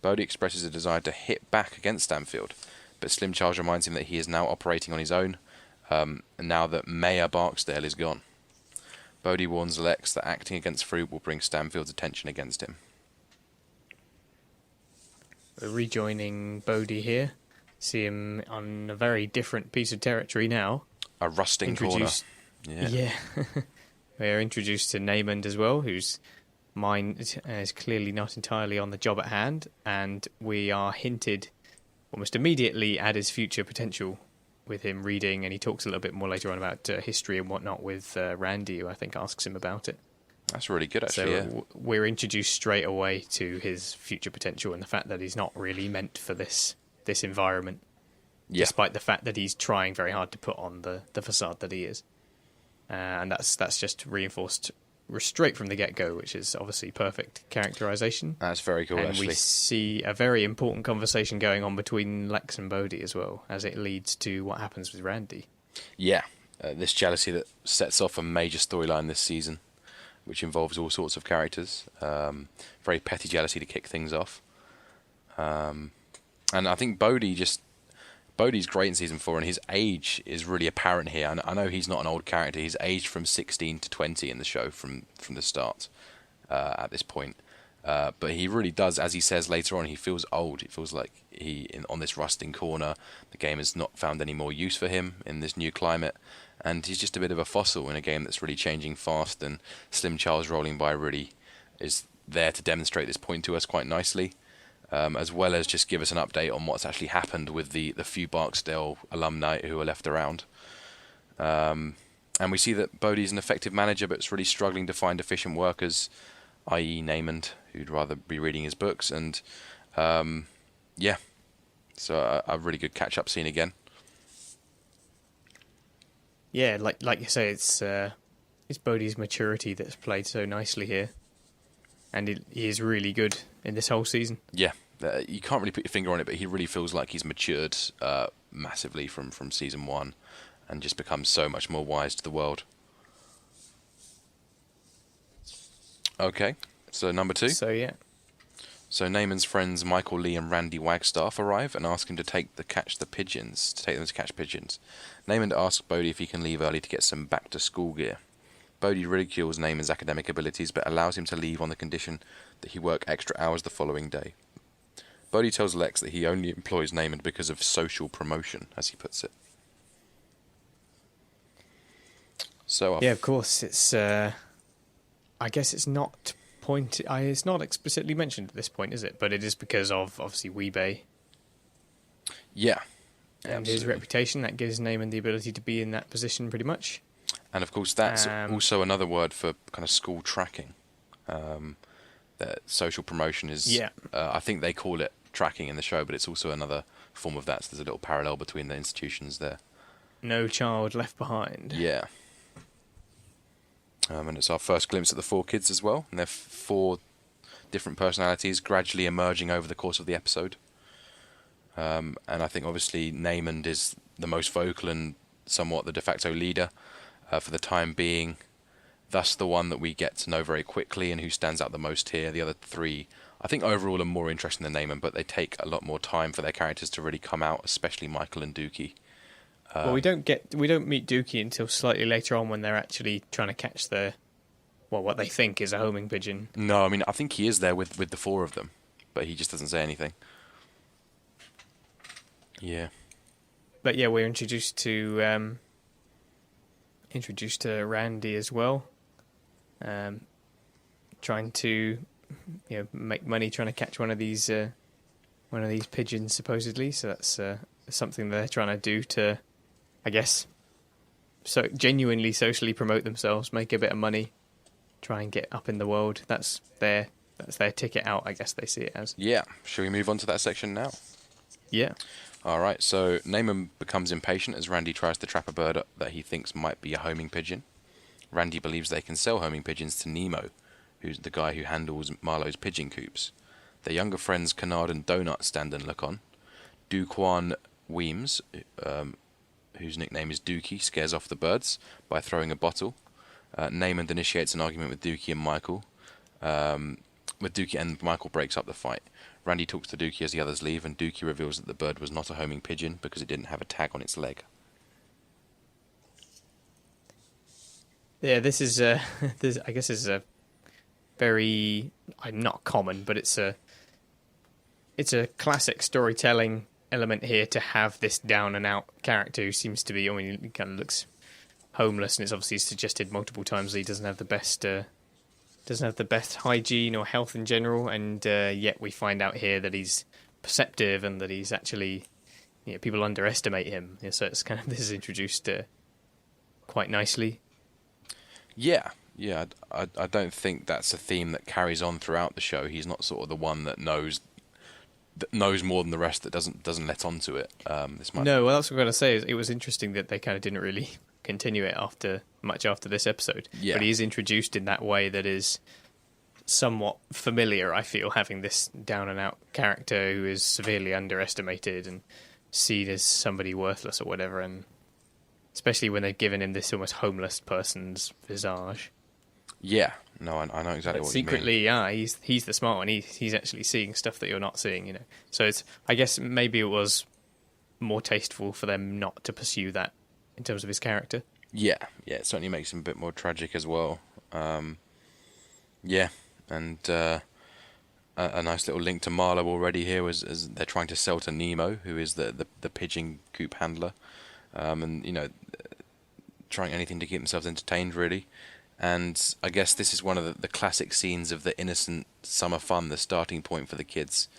Bodie expresses a desire to hit back against Stamfield, but Slim Charles reminds him that he is now operating on his own, now that Mayor Barksdale is gone. Bodie warns Lex that acting against Fruit will bring Stamfield's attention against him. We're rejoining Bodie here. See him on a very different piece of territory now. A rusting corner. Yeah. We're introduced to Naaman as well, whose mind is clearly not entirely on the job at hand, and we are hinted almost immediately at his future potential with him reading, and he talks a little bit more later on about history and whatnot with Randy, who I think asks him about it. That's really good, actually. So we're introduced straight away to his future potential and the fact that he's not really meant for this environment, despite the fact that he's trying very hard to put on the facade that he is. And that's just reinforced straight from the get-go, which is obviously perfect characterization. That's very cool, and actually. We see a very important conversation going on between Lex and Bodie as well, as it leads to what happens with Randy. Yeah, this jealousy that sets off a major storyline this season, which involves all sorts of characters. Very petty jealousy to kick things off. And I think Bodie's great in season 4, and his age is really apparent here. And I know he's not an old character. He's aged from 16 to 20 in the show from the start at this point. But he really does, as he says later on, he feels old. It feels like on this rusting corner, the game has not found any more use for him in this new climate. And he's just a bit of a fossil in a game that's really changing fast, and Slim Charles rolling by really is there to demonstrate this point to us quite nicely, as well as just give us an update on what's actually happened with the few Barksdale alumni who are left around. And we see that Bodhi's an effective manager, but it's really struggling to find efficient workers, i.e. Namond, who'd rather be reading his books. And so a really good catch-up scene again. Yeah, like you say, it's Bodhi's maturity that's played so nicely here, and he is really good in this whole season. Yeah, you can't really put your finger on it, but he really feels like he's matured massively from season 1, and just becomes so much more wise to the world. Okay, so number 2. So yeah. So Naaman's friends Michael Lee and Randy Wagstaff arrive and ask him to take them to catch pigeons. Naaman asks Bodhi if he can leave early to get some back-to-school gear. Bodhi ridicules Naaman's academic abilities, but allows him to leave on the condition that he work extra hours the following day. Bodhi tells Lex that he only employs Naaman because of social promotion, as he puts it. So yeah, of course, it's. I guess it's not it's not explicitly mentioned at this point, is it? But it is because of obviously Weebay. Yeah. And his reputation that gives Naaman the ability to be in that position, pretty much. And of course, that's also another word for kind of school tracking. That social promotion is. Yeah. I think they call it tracking in the show, but it's also another form of that. So there's a little parallel between the institutions there. No child left behind. Yeah. And it's our first glimpse at the 4 kids as well, and their 4 different personalities gradually emerging over the course of the episode. And I think obviously Naaman is the most vocal and somewhat the de facto leader for the time being, thus the one that we get to know very quickly and who stands out the most here. The other 3, I think overall are more interesting than Naaman, but they take a lot more time for their characters to really come out, especially Michael and Dookie. Well, we don't meet Dookie until slightly later on when they're actually trying to catch what they think is a homing pigeon. No, I mean I think he is there with the 4 of them, but he just doesn't say anything. Yeah. But yeah, we're introduced to Randy as well, trying to make money trying to catch one of these pigeons supposedly. So that's something they're trying to do to, I guess, so genuinely socially promote themselves, make a bit of money, try and get up in the world. That's their ticket out, I guess they see it as. Yeah. Shall we move on to that section now? Yeah. All right. So Naaman becomes impatient as Randy tries to trap a bird that he thinks might be a homing pigeon. Randy believes they can sell homing pigeons to Nemo, who's the guy who handles Marlo's pigeon coops. Their younger friends Kennard and Donut stand and look on. Duquan Weems, whose nickname is Dookie, scares off the birds by throwing a bottle. Naaman initiates an argument with Dookie and Michael. Michael breaks up the fight. Randy talks to Dookie as the others leave, and Dookie reveals that the bird was not a homing pigeon because it didn't have a tag on its leg. Yeah, this is I guess is a very not common, but it's a classic storytelling element here to have this down and out character who seems to be, I mean, he kind of looks homeless, and it's obviously suggested multiple times that he doesn't have the best hygiene or health in general, and yet we find out here that he's perceptive and that he's actually, people underestimate him. So it's kind of, this is introduced quite nicely. Yeah, I don't think that's a theme that carries on throughout the show. He's not sort of the one that knows more than the rest, that doesn't let on to it. Well, that's what I'm going to say. Is it was interesting that they kind of didn't really continue it after this episode. Yeah. But he is introduced in that way that is somewhat familiar, I feel, having this down and out character who is severely underestimated and seen as somebody worthless or whatever, and especially when they've given him this almost homeless person's visage. Yeah, no, I know exactly what secretly, you mean. he's the smart one. He's actually seeing stuff that you're not seeing, So it's, I guess maybe it was more tasteful for them not to pursue that in terms of his character. Yeah, it certainly makes him a bit more tragic as well. And a nice little link to Marlo already here as they're trying to sell to Nemo, who is the pigeon coop handler, and trying anything to keep themselves entertained really. And I guess this is one of the classic scenes of the innocent summer fun, the starting point for the kids.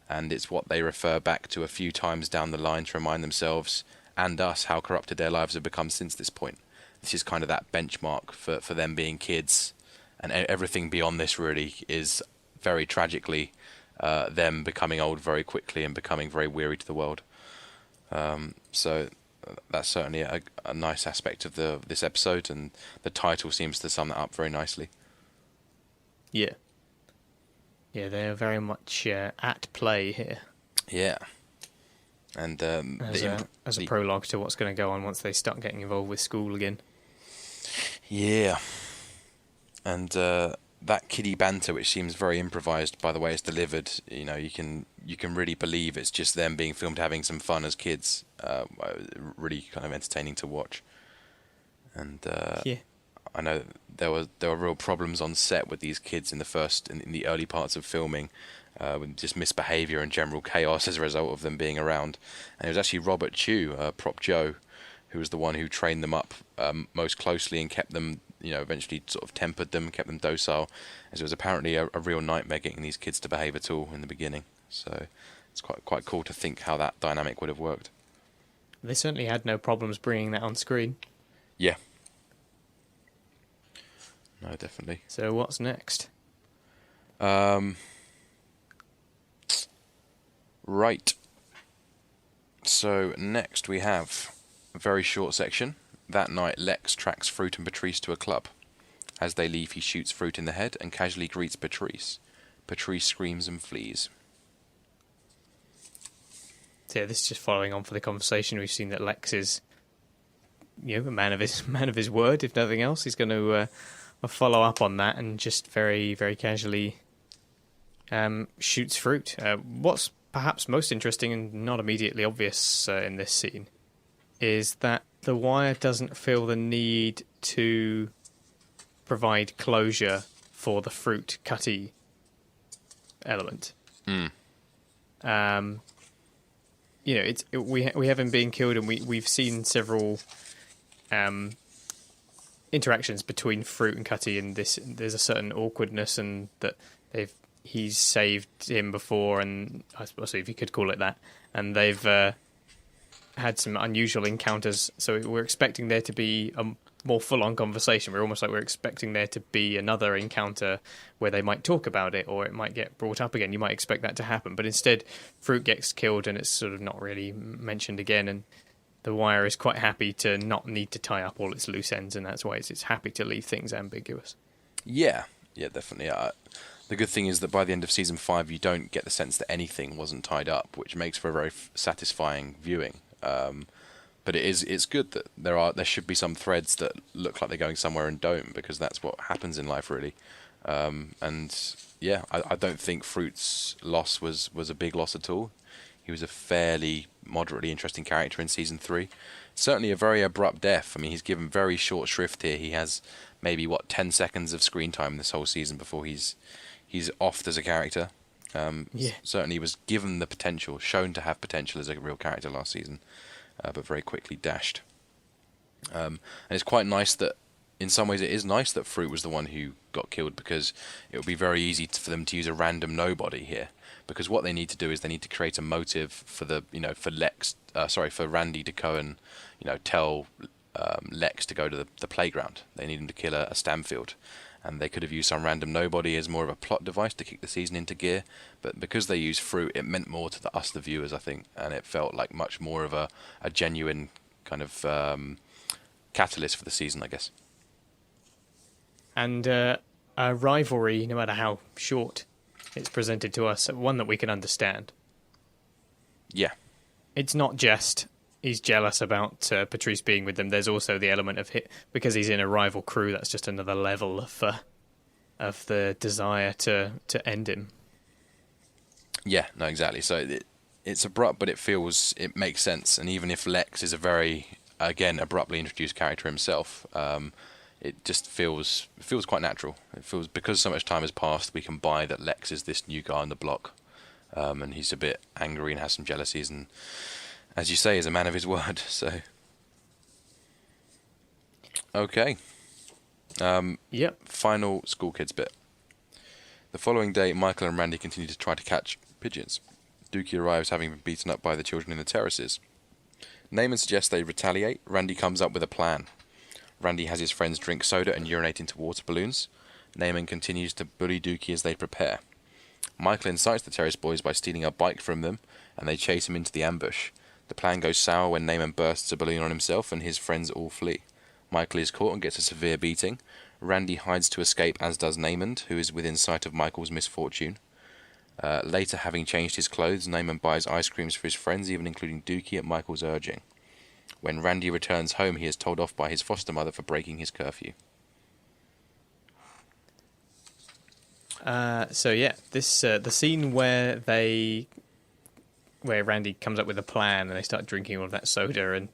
And it's what they refer back to a few times down the line to remind themselves and us how corrupted their lives have become since this point. This is kind of that benchmark for them being kids. And everything beyond this really is very tragically them becoming old very quickly and becoming very weary to the world. So that's certainly a nice aspect of this episode, and the title seems to sum that up very nicely. Yeah, they're very much at play here. Yeah, and as a prologue to what's going to go on once they start getting involved with school again. Yeah, and that kiddie banter, which seems very improvised by the way it's delivered, you can really believe it's just them being filmed having some fun as kids. Really kind of entertaining to watch. And I know there were real problems on set with these kids in the early parts of filming, with just misbehaviour and general chaos as a result of them being around. And it was actually Robert Chu, Prop Joe, who was the one who trained them up most closely and kept them, eventually sort of tempered them, kept them docile, as it was apparently a real nightmare getting these kids to behave at all in the beginning. So it's quite cool to think how that dynamic would have worked. They certainly had no problems bringing that on screen. Yeah. No, definitely. So what's next? Right. So next we have a very short section. That night, Lex tracks Fruit and Patrice to a club. As they leave, he shoots Fruit in the head and casually greets Patrice. Patrice screams and flees. So yeah, this is just following on for the conversation. We've seen that Lex is, a man of his word. If nothing else, he's going to follow up on that and just very, very casually shoots Fruit. What's perhaps most interesting and not immediately obvious in this scene is that The Wire doesn't feel the need to provide closure for the Fruit Cutty element. We have him being killed, and we've seen several interactions between Fruit and Cutty, and there's a certain awkwardness, and that he's saved him before, and I suppose if you could call it that, and they've had some unusual encounters. So we're expecting there to be a more full-on conversation. We're almost like we're expecting there to be another encounter where they might talk about it, or it might get brought up again. You might expect that to happen, but instead Fruit gets killed and it's sort of not really mentioned again, and The Wire is quite happy to not need to tie up all its loose ends, and that's why it's happy to leave things ambiguous. Yeah, definitely. The good thing is that by the end of season 5 you don't get the sense that anything wasn't tied up, which makes for a very satisfying viewing. But it's good that there should be some threads that look like they're going somewhere and don't, because that's what happens in life, really. And yeah, I don't think Fruit's loss was a big loss at all. He was a fairly moderately interesting character in season 3. Certainly a very abrupt death. I mean, he's given very short shrift here. He has maybe 10 seconds of screen time this whole season before he's offed as a character. Certainly was given the potential, shown to have potential as a real character last season, but very quickly dashed. And it's quite nice that, in some ways, it is nice that Fruit was the one who got killed, because it would be very easy for them to use a random nobody here. Because what they need to do is they need to create a motive for for Randy to go and tell Lex to go to the playground. They need him to kill a Stanfield. And they could have used some random nobody as more of a plot device to kick the season into gear, but because they used Fruit, it meant more to us, the viewers, I think, and it felt like much more of a genuine kind of catalyst for the season, I guess. And a rivalry, no matter how short it's presented to us, one that we can understand. Yeah. It's not just he's jealous about Patrice being with them. There's also the element of because he's in a rival crew. That's just another level of the desire to end him. Yeah, no, exactly. So it's abrupt, but it makes sense. And even if Lex is a very, again, abruptly introduced character himself, it just feels quite natural. It feels, because so much time has passed, we can buy that Lex is this new guy on the block, and he's a bit angry and has some jealousies, and, as you say, is a man of his word. So, okay. Yep. Final school kids bit. The following day, Michael and Randy continue to try to catch pigeons. Dookie arrives having been beaten up by the children in the terraces. Naaman suggests they retaliate. Randy comes up with a plan. Randy has his friends drink soda and urinate into water balloons. Naaman continues to bully Dookie as they prepare. Michael incites the terrace boys by stealing a bike from them, and they chase him into the ambush. The plan goes sour when Naaman bursts a balloon on himself and his friends all flee. Michael is caught and gets a severe beating. Randy hides to escape, as does Naaman, who is within sight of Michael's misfortune. Later, having changed his clothes, Naaman buys ice creams for his friends, even including Dookie at Michael's urging. When Randy returns home, he is told off by his foster mother for breaking his curfew. This the scene where Randy comes up with a plan and they start drinking all of that soda and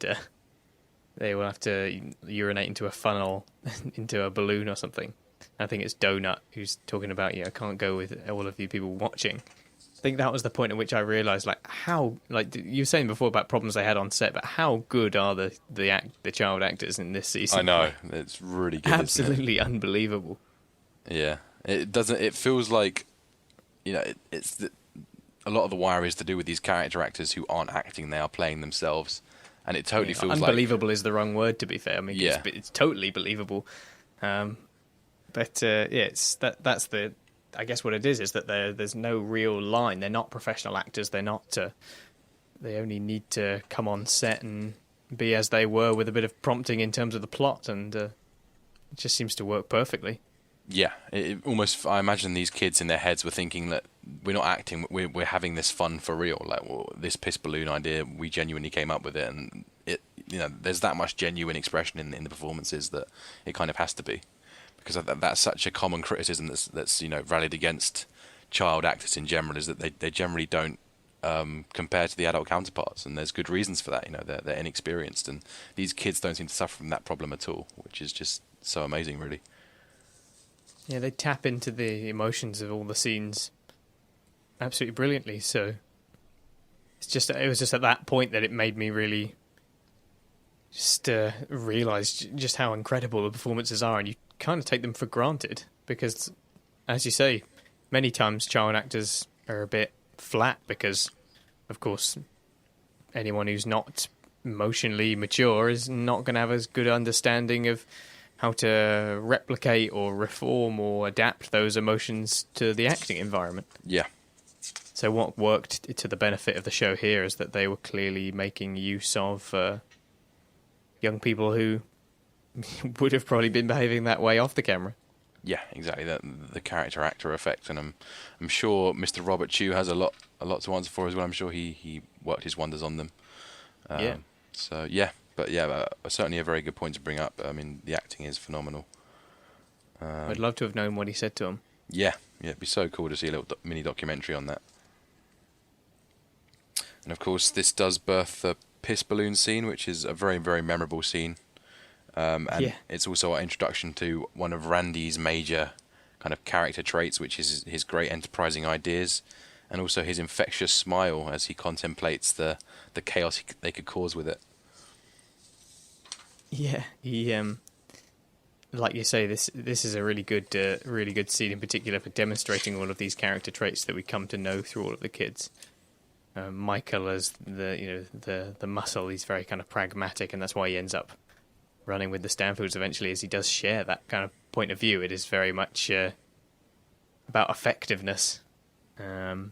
they will have to urinate into a funnel, into a balloon or something. I think it's Donut who's talking about, I can't go with all of you people watching. I think that was the point at which I realised, how you were saying before about problems they had on set, but how good are the child actors in this season? I know, it's really good. Absolutely unbelievable. Yeah, it doesn't. It feels like, a lot of The Wire is to do with these character actors who aren't acting; they are playing themselves, and it totally feels unbelievable is the wrong word, to be fair. I mean, it's totally believable. That's the. I guess what it is that there's no real line. They're not professional actors. They're not. They only need to come on set and be as they were with a bit of prompting in terms of the plot, and it just seems to work perfectly. Yeah, I imagine these kids in their heads were thinking that we're not acting, we're having this fun for real. This piss balloon idea, we genuinely came up with it, and there's that much genuine expression in the performances that it kind of has to be, because that's such a common criticism that's rallied against child actors in general, is that they generally don't compare to the adult counterparts, and there's good reasons for that. They're inexperienced, and these kids don't seem to suffer from that problem at all, which is just so amazing, really. Yeah, they tap into the emotions of all the scenes absolutely brilliantly. So it was just at that point that it made me really just realise just how incredible the performances are, and you kind of take them for granted because, as you say, many times child actors are a bit flat because, of course, anyone who's not emotionally mature is not going to have as good understanding of how to replicate or reform or adapt those emotions to the acting environment. Yeah. So what worked to the benefit of the show here is that they were clearly making use of young people who would have probably been behaving that way off the camera. Yeah, exactly. The character actor effect, and I'm sure Mr. Robert Chu has a lot to answer for as well. I'm sure he worked his wonders on them. So yeah. But certainly a very good point to bring up. I mean, the acting is phenomenal. I'd love to have known what he said to him. Yeah, it'd be so cool to see a little mini documentary on that. And of course, this does birth the piss balloon scene, which is a very, very memorable scene. It's also our introduction to one of Randy's major kind of character traits, which is his great enterprising ideas, and also his infectious smile as he contemplates the chaos they could cause with it. Yeah, he like you say, this is a really good scene in particular for demonstrating all of these character traits that we come to know through all of the kids. Michael as the muscle, he's very kind of pragmatic, and that's why he ends up running with the Stanfords eventually, as he does share that kind of point of view. It is very much about effectiveness, and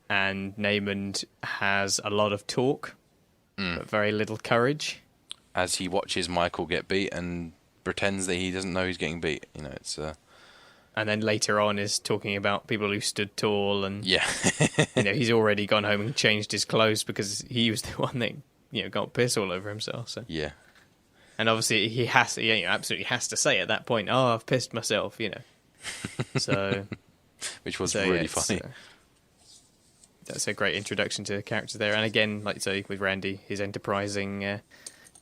Naaman has a lot of talk, but very little courage. As he watches Michael get beat and pretends that he doesn't know he's getting beat, it's. And then later on is talking about people who stood tall, and yeah, he's already gone home and changed his clothes because he was the one that got piss all over himself. So yeah, and obviously he absolutely has to say at that point, "Oh, I've pissed myself," So, which was really funny. That's a great introduction to the characters there, and again, like you say, with Randy, his enterprising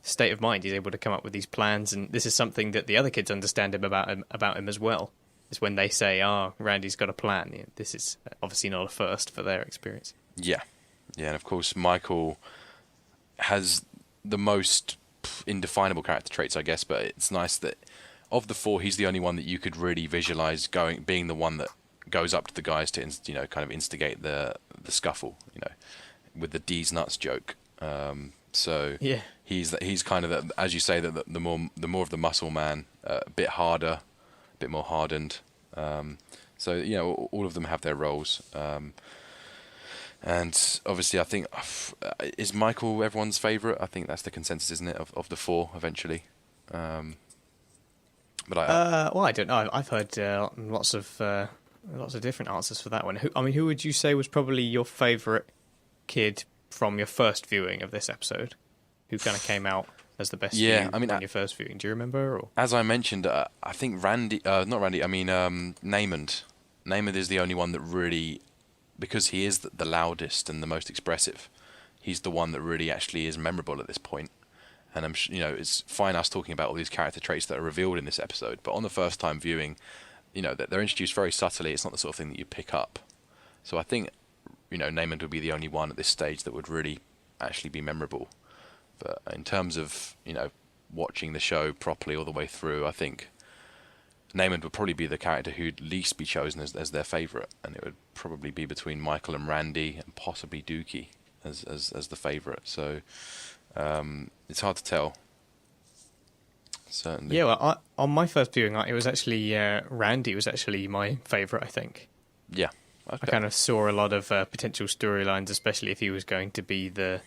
state of mind, he's able to come up with these plans, and this is something that the other kids understand about him as well. Is when they say, Randy's got a plan. This is obviously not a first for their experience. Yeah, and of course Michael has the most indefinable character traits, I guess, but it's nice that of the four, he's the only one that you could really visualize being the one that goes up to the guys to kind of instigate the scuffle, with the D's nuts joke. So Yeah. he's kind of as you say, that the more of the muscle man, a bit harder, a bit more hardened. So all of them have their roles. And obviously, I think is Michael everyone's favourite? I think that's the consensus, isn't it, of the four eventually? But well, I don't know. I've heard lots of different answers for that one. Who would you say was probably your favourite kid from your first viewing of this episode? Who kind of came out as the best? Yeah, on your first viewing. Do you remember? Or? As I mentioned, I think not Randy. I mean, Namond. Namond is the only one that really, because he is the loudest and the most expressive. He's the one that really actually is memorable at this point. And I'm, it's fine us talking about all these character traits that are revealed in this episode, but on the first time viewing, they're introduced very subtly. It's not the sort of thing that you pick up. So I think, Namond would be the only one at this stage that would really actually be memorable. But in terms of, watching the show properly all the way through, I think Namond would probably be the character who'd least be chosen as their favourite, and it would probably be between Michael and Randy, and possibly Dookie as the favourite. So it's hard to tell. Certainly. Yeah, well, on my first viewing, it was actually Randy was actually my favourite, I think. Yeah. Okay. I kind of saw a lot of potential storylines, especially if he was going to be the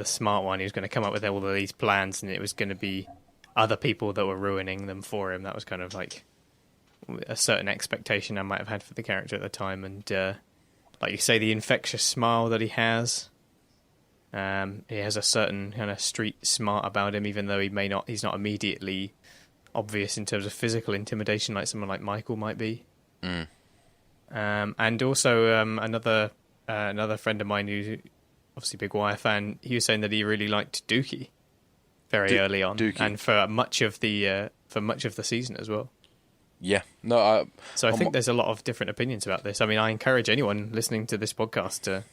smart one. He was going to come up with all of these plans, and it was going to be other people that were ruining them for him. That was kind of like a certain expectation I might have had for the character at the time. And like you say, the infectious smile that he has a certain kind of street smart about him, even though he's not immediately obvious in terms of physical intimidation like someone like Michael might be. And also another friend of mine who's obviously a big Wire fan, he was saying that he really liked Dookie very early on, Dookie. and for much of the season as well. Yeah. No. So I think there's a lot of different opinions about this. I mean, I encourage anyone listening to this podcast to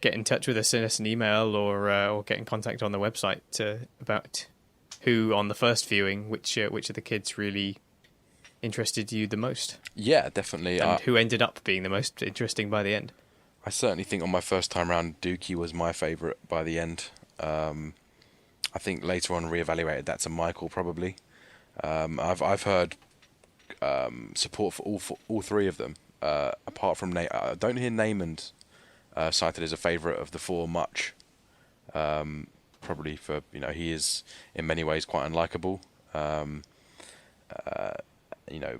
get in touch with us, send us an email, or get in contact on the website about who on the first viewing, which of the kids really interested you the most. Yeah, definitely. And who ended up being the most interesting by the end. I certainly think on my first time round, Dookie was my favourite by the end. I think later on reevaluated that to Michael probably. I've heard support for all three of them. Apart from I don't hear Namond cited as a favourite of the four much. Probably for he is in many ways quite unlikable.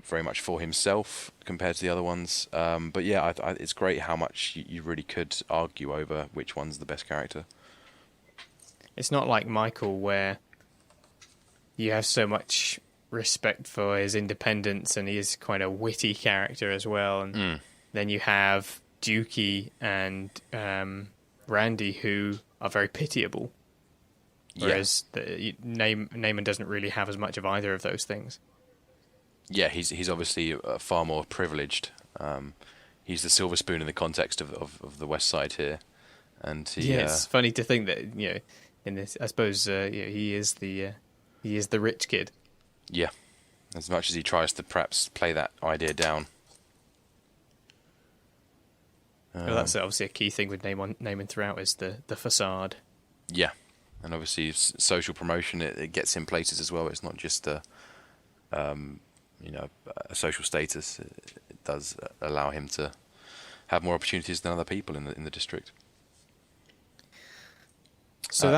Very much for himself compared to the other ones. But yeah, it's great how much you really could argue over which one's the best character. It's not like Michael, where you have so much respect for his independence, and he is quite a witty character as well. And then you have Dookie and Randy, who are very pitiable. Whereas Naaman doesn't really have as much of either of those things. Yeah, he's obviously far more privileged. He's the silver spoon in the context of the West Side here, and it's funny to think that in this, I suppose he is the rich kid. Yeah, as much as he tries to perhaps play that idea down. Well, that's obviously a key thing with Naaman throughout is the facade. Yeah, and obviously social promotion it gets him places as well. It's not just a social status. It does allow him to have more opportunities than other people in the district. So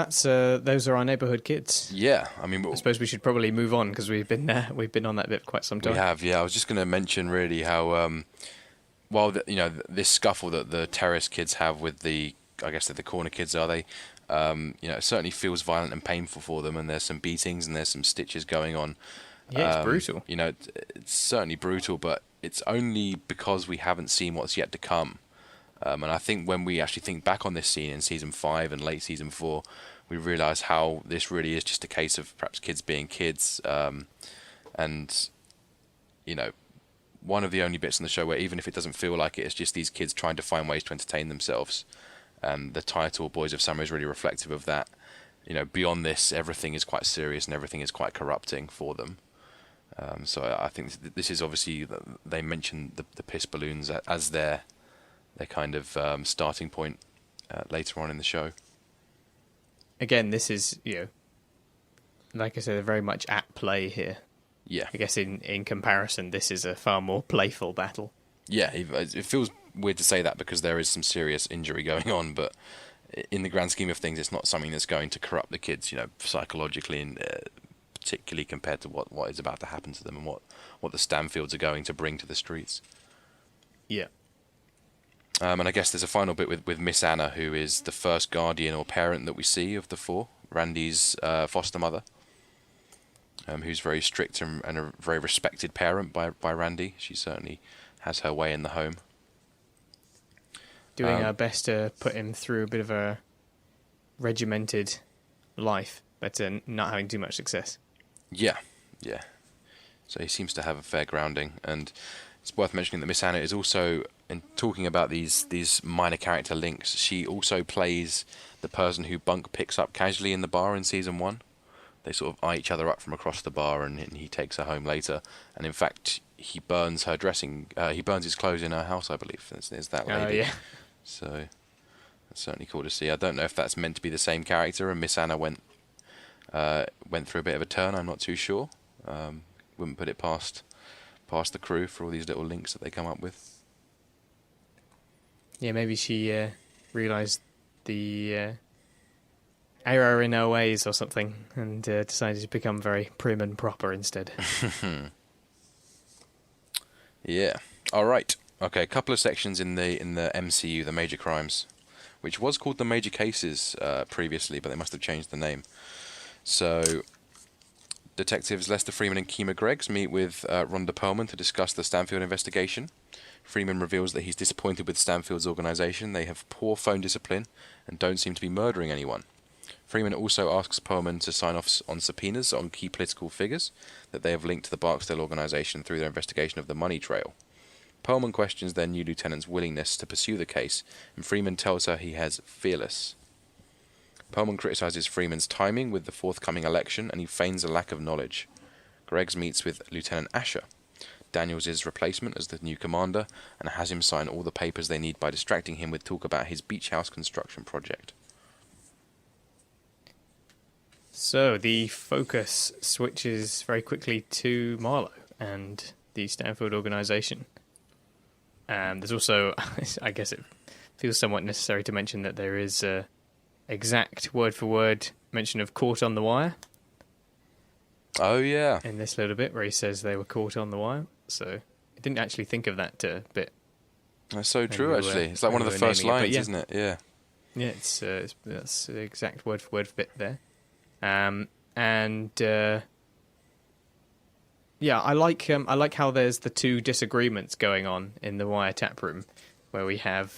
those are our neighbourhood kids. Yeah, I mean, I suppose we should probably move on because we've been on that bit for quite some time. We have, yeah. I was just going to mention really how this scuffle that the terrorist kids have with the corner kids, are they? It certainly feels violent and painful for them, and there's some beatings and there's some stitches going on. Yeah, it's brutal. It's certainly brutal, but it's only because we haven't seen what's yet to come. And I think when we actually think back on this scene in season 5 and late season 4, we realise how this really is just a case of perhaps kids being kids. And one of the only bits in the show where even if it doesn't feel like it, it's just these kids trying to find ways to entertain themselves. And the title, Boys of Summer, is really reflective of that. Beyond this, everything is quite serious and everything is quite corrupting for them. So I think this is obviously, they mentioned the piss balloons as their kind of starting point later on in the show. Again, this is, like I said, they're very much at play here. Yeah. I guess in comparison, this is a far more playful battle. Yeah, it feels weird to say that because there is some serious injury going on, but in the grand scheme of things, it's not something that's going to corrupt the kids, psychologically, and particularly compared to what is about to happen to them and what the Stanfields are going to bring to the streets. Yeah. And I guess there's a final bit with Miss Anna, who is the first guardian or parent that we see of the four, Randy's foster mother, who's very strict and a very respected parent by Randy. She certainly has her way in the home. Doing her best to put him through a bit of a regimented life, but not having too much success. Yeah. So he seems to have a fair grounding, and it's worth mentioning that Miss Anna is also, in talking about these minor character links, she also plays the person who Bunk picks up casually in the bar in season 1. They sort of eye each other up from across the bar, and he takes her home later. And in fact, he burns her he burns his clothes in her house, I believe. There's that lady. Oh, yeah. So that's certainly cool to see. I don't know if that's meant to be the same character, and Miss Anna went through a bit of a turn. I'm not too sure. Wouldn't put it past the crew for all these little links that they come up with. Yeah, maybe she realised the error in her ways or something, and decided to become very prim and proper instead. Yeah. All right. Okay. A couple of sections in the MCU, the Major Crimes, which was called the Major Cases previously, but they must have changed the name. So, detectives Lester Freeman and Kima Greggs meet with Rhonda Perlman to discuss the Stanfield investigation. Freeman reveals that he's disappointed with Stanfield's organisation. They have poor phone discipline and don't seem to be murdering anyone. Freeman also asks Perlman to sign off on subpoenas on key political figures that they have linked to the Barksdale organisation through their investigation of the money trail. Perlman questions their new lieutenant's willingness to pursue the case, and Freeman tells her he has fearless. Perlman criticises Freeman's timing with the forthcoming election, and he feigns a lack of knowledge. Greggs meets with Lieutenant Asher, Daniels' replacement as the new commander, and has him sign all the papers they need by distracting him with talk about his beach house construction project. So the focus switches very quickly to Marlo and the Stanfield organisation. There's also, I guess it feels somewhat necessary to mention that there is exact word-for-word mention of caught on the wire. Oh, yeah. In this little bit where he says they were caught on the wire. So I didn't actually think of that bit. That's so true, actually. It's like one of the first lines, isn't it? Yeah. Yeah, that's the exact word-for-word bit there. Yeah, I like how there's the two disagreements going on in the wire tap room, where we have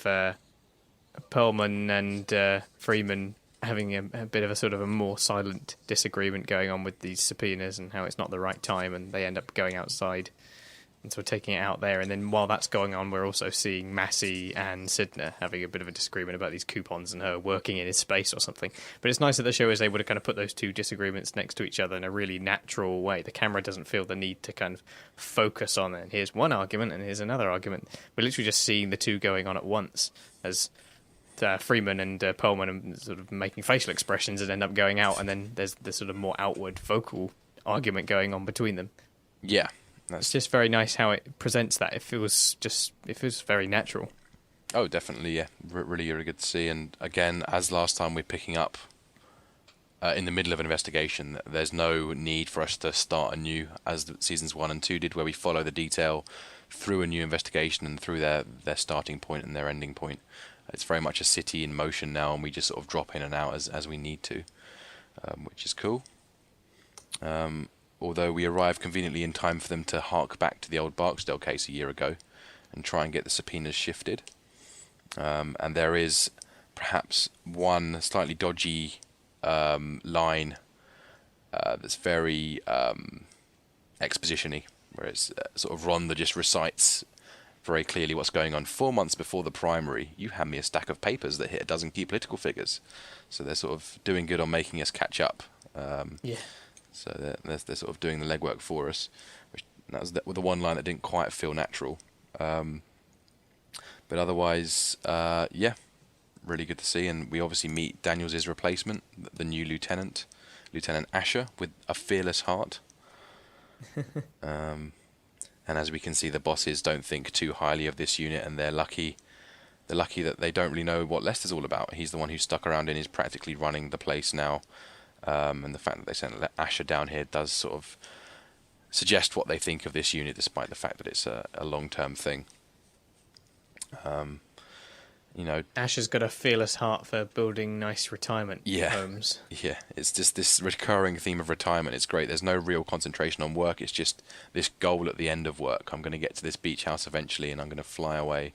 Perlman and Freeman having a bit of a sort of a more silent disagreement going on with these subpoenas and how it's not the right time, and they end up going outside and sort of taking it out there. And then while that's going on, we're also seeing Massey and Sidner having a bit of a disagreement about these coupons and her working in his space or something. But it's nice that the show is able to kind of put those two disagreements next to each other in a really natural way. The camera doesn't feel the need to kind of focus on it. And here's one argument and here's another argument. We're literally just seeing the two going on at once as Freeman and Perlman are sort of making facial expressions and end up going out, and then there's the sort of more outward vocal argument going on between them. Yeah. It's just very nice how it presents that. It feels very natural. Oh, definitely, yeah. Really, really good to see. And again, as last time, we're picking up in the middle of an investigation. There's no need for us to start anew, as the seasons 1 and 2 did, where we follow the detail through a new investigation and through their starting point and their ending point. It's very much a city in motion now, and we just sort of drop in and out as we need to, which is cool. Although we arrive conveniently in time for them to hark back to the old Barksdale case a year ago and try and get the subpoenas shifted. And there is perhaps one slightly dodgy line that's very exposition-y, where it's sort of Rhonda just recites very clearly what's going on. 4 months before the primary, you hand me a stack of papers that hit a dozen key political figures. So they're sort of doing good on making us catch up. Yeah. So they're sort of doing the legwork for us. That was the one line that didn't quite feel natural. But otherwise, yeah, really good to see. And we obviously meet Daniels' replacement, the new lieutenant, Lieutenant Asher, with a fearless heart. And as we can see, the bosses don't think too highly of this unit, and they're lucky. They're lucky that they don't really know what Lester's all about. He's the one who's stuck around and is practically running the place now. And the fact that they sent Asher down here does sort of suggest what they think of this unit, despite the fact that it's a long-term thing. You know, Asher's got a fearless heart for building nice retirement homes. Yeah, it's just this recurring theme of retirement. It's great. There's no real concentration on work. It's just this goal at the end of work. I'm going to get to this beach house eventually, and I'm going to fly away.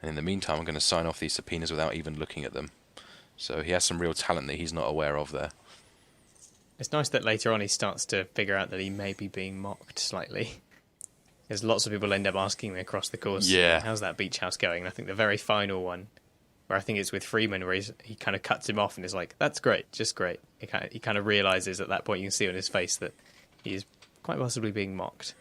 And in the meantime, I'm going to sign off these subpoenas without even looking at them. So he has some real talent that he's not aware of there. It's nice that later on he starts to figure out that he may be being mocked slightly. Because lots of people end up asking me across the course, how's that beach house going? And I think the very final one, where I think it's with Freeman, where he kind of cuts him off and is like, that's great, just great. He kind of realises at that point, you can see on his face that he is quite possibly being mocked.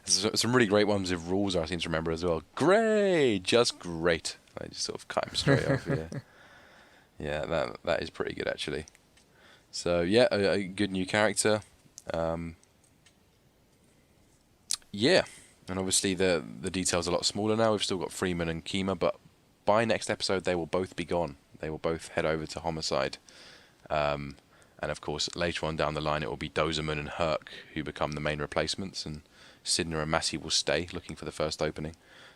Some really great ones with rules I seem to remember as well. Great, just great. I just sort of cut him straight off. Yeah, that is pretty good actually. So yeah, a good new character. Yeah, and obviously the details are a lot smaller now. We've still got Freeman and Kima, but by next episode they will both be gone. They will both head over to Homicide. And of course, later on down the line, it will be Dozerman and Herc who become the main replacements, and Sidner and Massey will stay, looking for the first opening.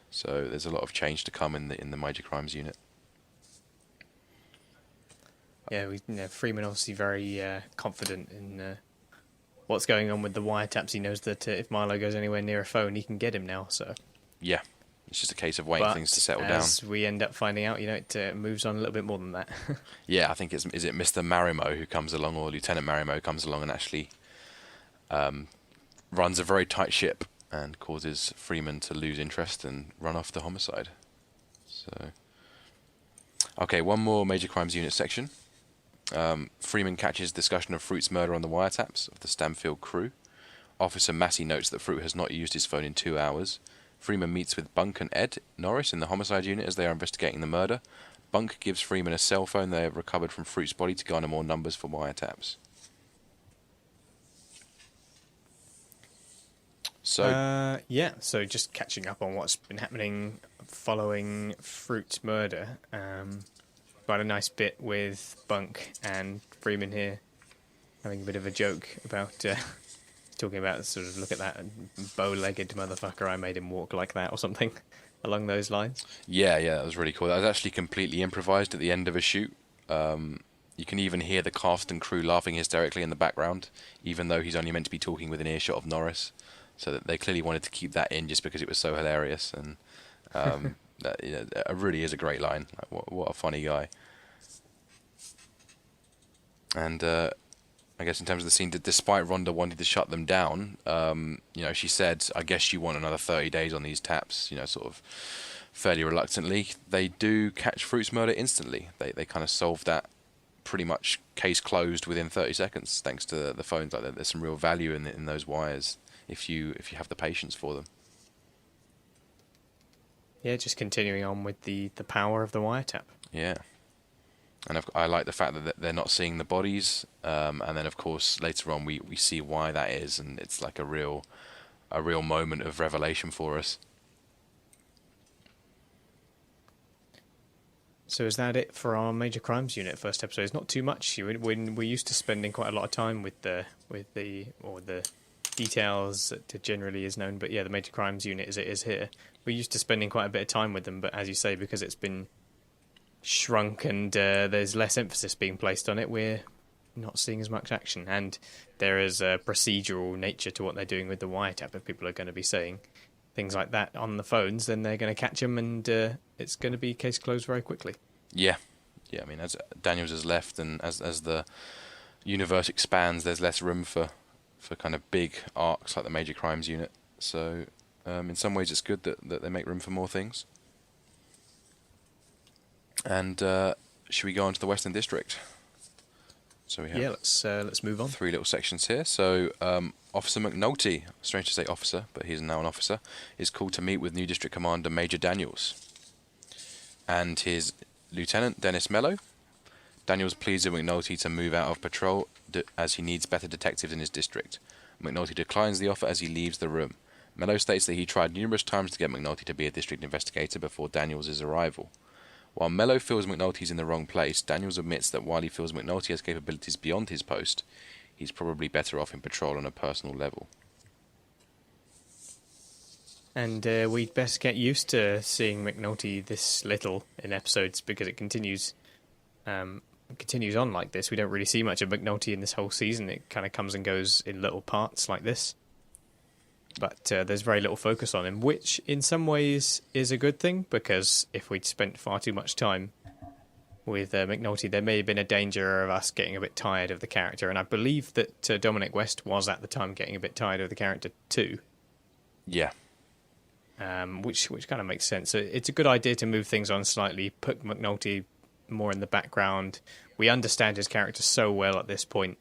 So there's a lot of change to come in the Major Crimes unit. Yeah, Freeman obviously very confident in what's going on with the wiretaps. He knows that if Marlo goes anywhere near a phone, he can get him now. So yeah, it's just a case of waiting things to settle down. As we end up finding out, it moves on a little bit more than that. Yeah, I think is it Mr. Marimo who comes along, or Lieutenant Marimo comes along and actually runs a very tight ship and causes Freeman to lose interest and run off to Homicide. So, okay, one more Major Crimes unit section. Freeman catches discussion of Fruit's murder on the wiretaps of the Stamfield crew. Officer Massey notes that Fruit has not used his phone in 2 hours. Freeman meets with Bunk and Ed Norris in the Homicide unit as they are investigating the murder. Bunk gives Freeman a cell phone they have recovered from Fruit's body to garner more numbers for wiretaps. So so just catching up on what's been happening following Fruit's murder. Quite a nice bit with Bunk and Freeman here, having a bit of a joke about talking about sort of, look at that bow-legged motherfucker, I made him walk like that or something along those lines. Yeah, that was really cool. That was actually completely improvised at the end of a shoot. You can even hear the cast and crew laughing hysterically in the background, even though he's only meant to be talking with an earshot of Norris. So that they clearly wanted to keep that in just because it was so hilarious. And it really is a great line. Like, what a funny guy. And I guess in terms of the scene, despite Rhonda wanting to shut them down, she said, I guess you want another 30 days on these taps, sort of fairly reluctantly. They do catch Fruit's murder instantly. They kind of solved that, pretty much case closed within 30 seconds, thanks to the phones. Like, there's some real value in those wires if you have the patience for them. Yeah, just continuing on with the power of the wiretap. Yeah. And I like the fact that they're not seeing the bodies, and then of course later on we see why that is, and it's like a real moment of revelation for us. So is that it for our Major Crimes unit first episode? It's not too much. We're used to spending quite a lot of time with the details that generally is known, but yeah, the Major Crimes unit as it is here, we're used to spending quite a bit of time with them, but as you say, because it's been shrunk and there's less emphasis being placed on it, we're not seeing as much action, and there is a procedural nature to what they're doing with the wiretap. If people are going to be saying things like that on the phones, then they're going to catch them, and it's going to be case closed very quickly. Yeah. I mean, as Daniels has left, and as the universe expands, there's less room for kind of big arcs like the Major Crimes unit. So in some ways, it's good that they make room for more things. And should we go on to the Western District? So we have Yeah, let's move on. 3 little sections here. So Officer McNulty, strange to say officer, but he's now an officer, is called to meet with new District Commander Major Daniels and his Lieutenant Dennis Mello. Daniels pleads with McNulty to move out of patrol as he needs better detectives in his district. McNulty declines the offer as he leaves the room. Mello states that he tried numerous times to get McNulty to be a district investigator before Daniels' arrival. While Mello feels McNulty's in the wrong place, Daniels admits that while he feels McNulty has capabilities beyond his post, he's probably better off in patrol on a personal level. And we'd best get used to seeing McNulty this little in episodes because it continues on like this. We don't really see much of McNulty in this whole season. It kind of comes and goes in little parts like this. But there's very little focus on him, which in some ways is a good thing, because if we'd spent far too much time with McNulty, there may have been a danger of us getting a bit tired of the character. And I believe that Dominic West was at the time getting a bit tired of the character too. Yeah. Which kind of makes sense. So it's a good idea to move things on slightly, put McNulty more in the background. We understand his character so well at this point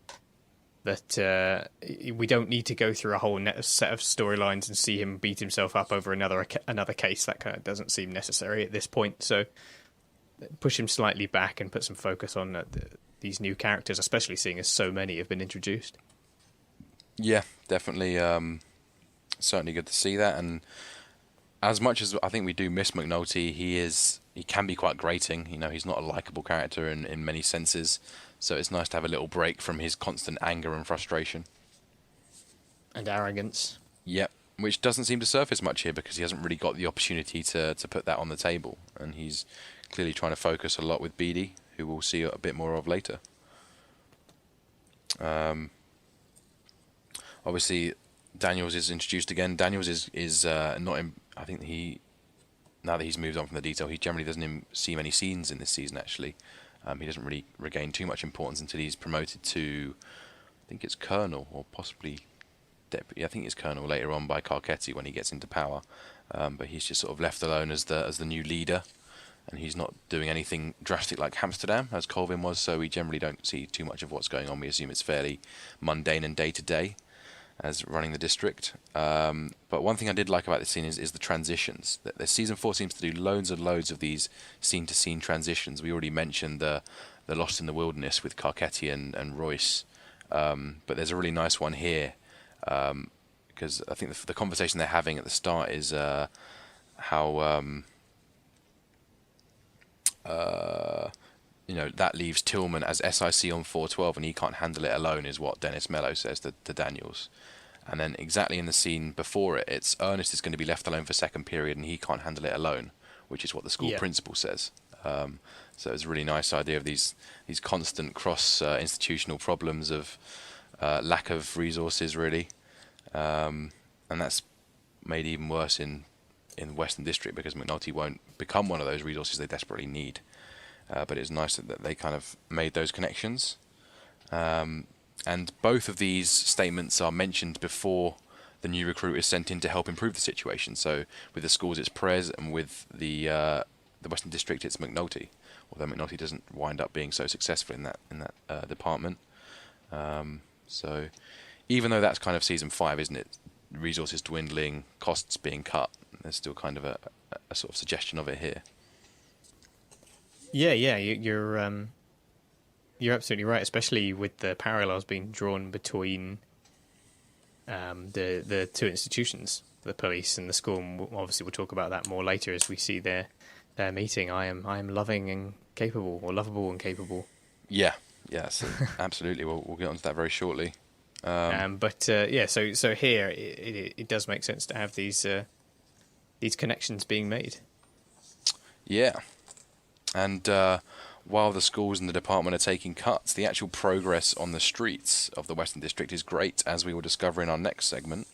that we don't need to go through a whole set of storylines and see him beat himself up over another case. That kind of doesn't seem necessary at this point. So push him slightly back and put some focus on these new characters, especially seeing as so many have been introduced. Yeah, definitely. Certainly good to see that. And as much as I think we do miss McNulty, he can be quite grating. You know, he's not a likable character in many senses. So it's nice to have a little break from his constant anger and frustration. And arrogance. Yep, which doesn't seem to surface much here because he hasn't really got the opportunity to put that on the table. And he's clearly trying to focus a lot with Beedie, who we'll see a bit more of later. Obviously, Daniels is introduced again. Daniels is not in... I think now that he's moved on from the detail, he generally doesn't see many scenes in this season, actually. He doesn't really regain too much importance until he's promoted to, I think it's Colonel, or possibly Deputy. I think it's Colonel later on by Carcetti when he gets into power. But he's just sort of left alone as the new leader, and he's not doing anything drastic like Amsterdam, as Colvin was, so we generally don't see too much of what's going on. We assume it's fairly mundane and day-to-day as running the district. But one thing I did like about this scene is the transitions. The season 4 seems to do loads and loads of these scene-to-scene transitions. We already mentioned the Lost in the Wilderness with Carcetti and Royce, but there's a really nice one here, because I think the conversation they're having at the start is how that leaves Tilghman as SIC on 412 and he can't handle it alone, is what Dennis Mello says to Daniels. And then exactly in the scene before it, it's Ernest is going to be left alone for second period and he can't handle it alone, which is what the school principal says. So it's a really nice idea of these constant cross-institutional problems of lack of resources, really. And that's made even worse in Western District because McNulty won't become one of those resources they desperately need. But it's nice that they kind of made those connections. And both of these statements are mentioned before the new recruit is sent in to help improve the situation. So with the schools, it's Perez, and with the Western District, it's McNulty. Although McNulty doesn't wind up being so successful in that department. So even though that's kind of season 5, isn't it? Resources dwindling, costs being cut. There's still kind of a sort of suggestion of it here. Yeah, you're absolutely right, especially with the parallels being drawn between the two institutions, the police and the school. And obviously, we'll talk about that more later as we see their meeting. I am loving and capable, or lovable and capable. Yeah, so absolutely. We'll get onto that very shortly. So here it does make sense to have these connections being made. Yeah, and while the schools and the department are taking cuts, the actual progress on the streets of the Western District is great, as we will discover in our next segment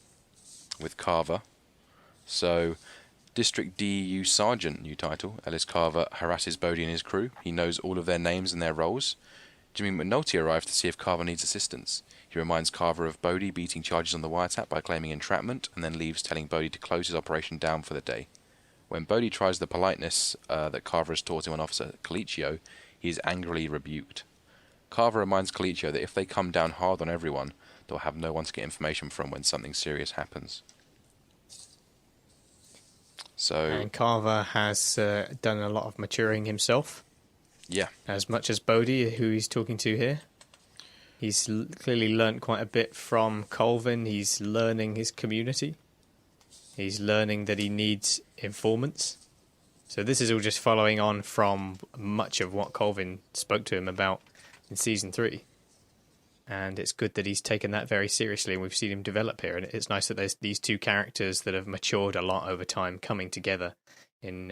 with Carver. So, District DEU Sergeant, new title, Ellis Carver harasses Bodie and his crew. He knows all of their names and their roles. Jimmy McNulty arrives to see if Carver needs assistance. He reminds Carver of Bodie beating charges on the wiretap by claiming entrapment, and then leaves, telling Bodie to close his operation down for the day. When Bodie tries the politeness that Carver has taught him on Officer Colicchio, he is angrily rebuked. Carver reminds Colicchio that if they come down hard on everyone, they'll have no one to get information from when something serious happens. So, And Carver has done a lot of maturing himself. yeah. As much as Bodhi, who he's talking to here. He's clearly learnt quite a bit from Colvin. He's learning his community. He's learning that he needs informants. So this is all just following on from much of what Colvin spoke to him about in Season 3. And it's good that he's taken that very seriously, and we've seen him develop here. And it's nice that there's these two characters that have matured a lot over time coming together in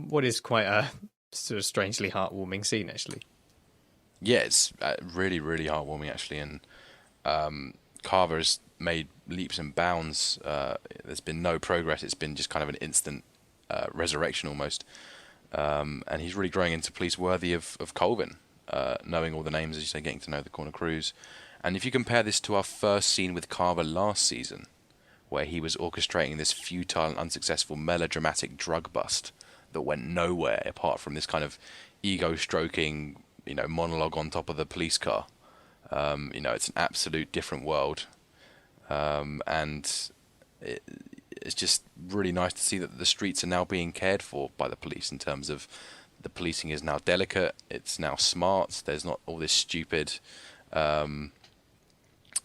what is quite a sort of strangely heartwarming scene, actually. Yeah, it's really, really heartwarming, actually. And Carver's made leaps and bounds. There's been no progress. It's been just kind of an instant resurrection almost. And he's really growing into police worthy of Colvin, knowing all the names, as you say, getting to know the corner crews. And if you compare this to our first scene with Carver last season, where he was orchestrating this futile and unsuccessful melodramatic drug bust that went nowhere apart from this kind of ego-stroking, monologue on top of the police car. It's an absolute different world. And it's just really nice to see that the streets are now being cared for by the police in terms of the policing is now delicate, it's now smart, there's not all this stupid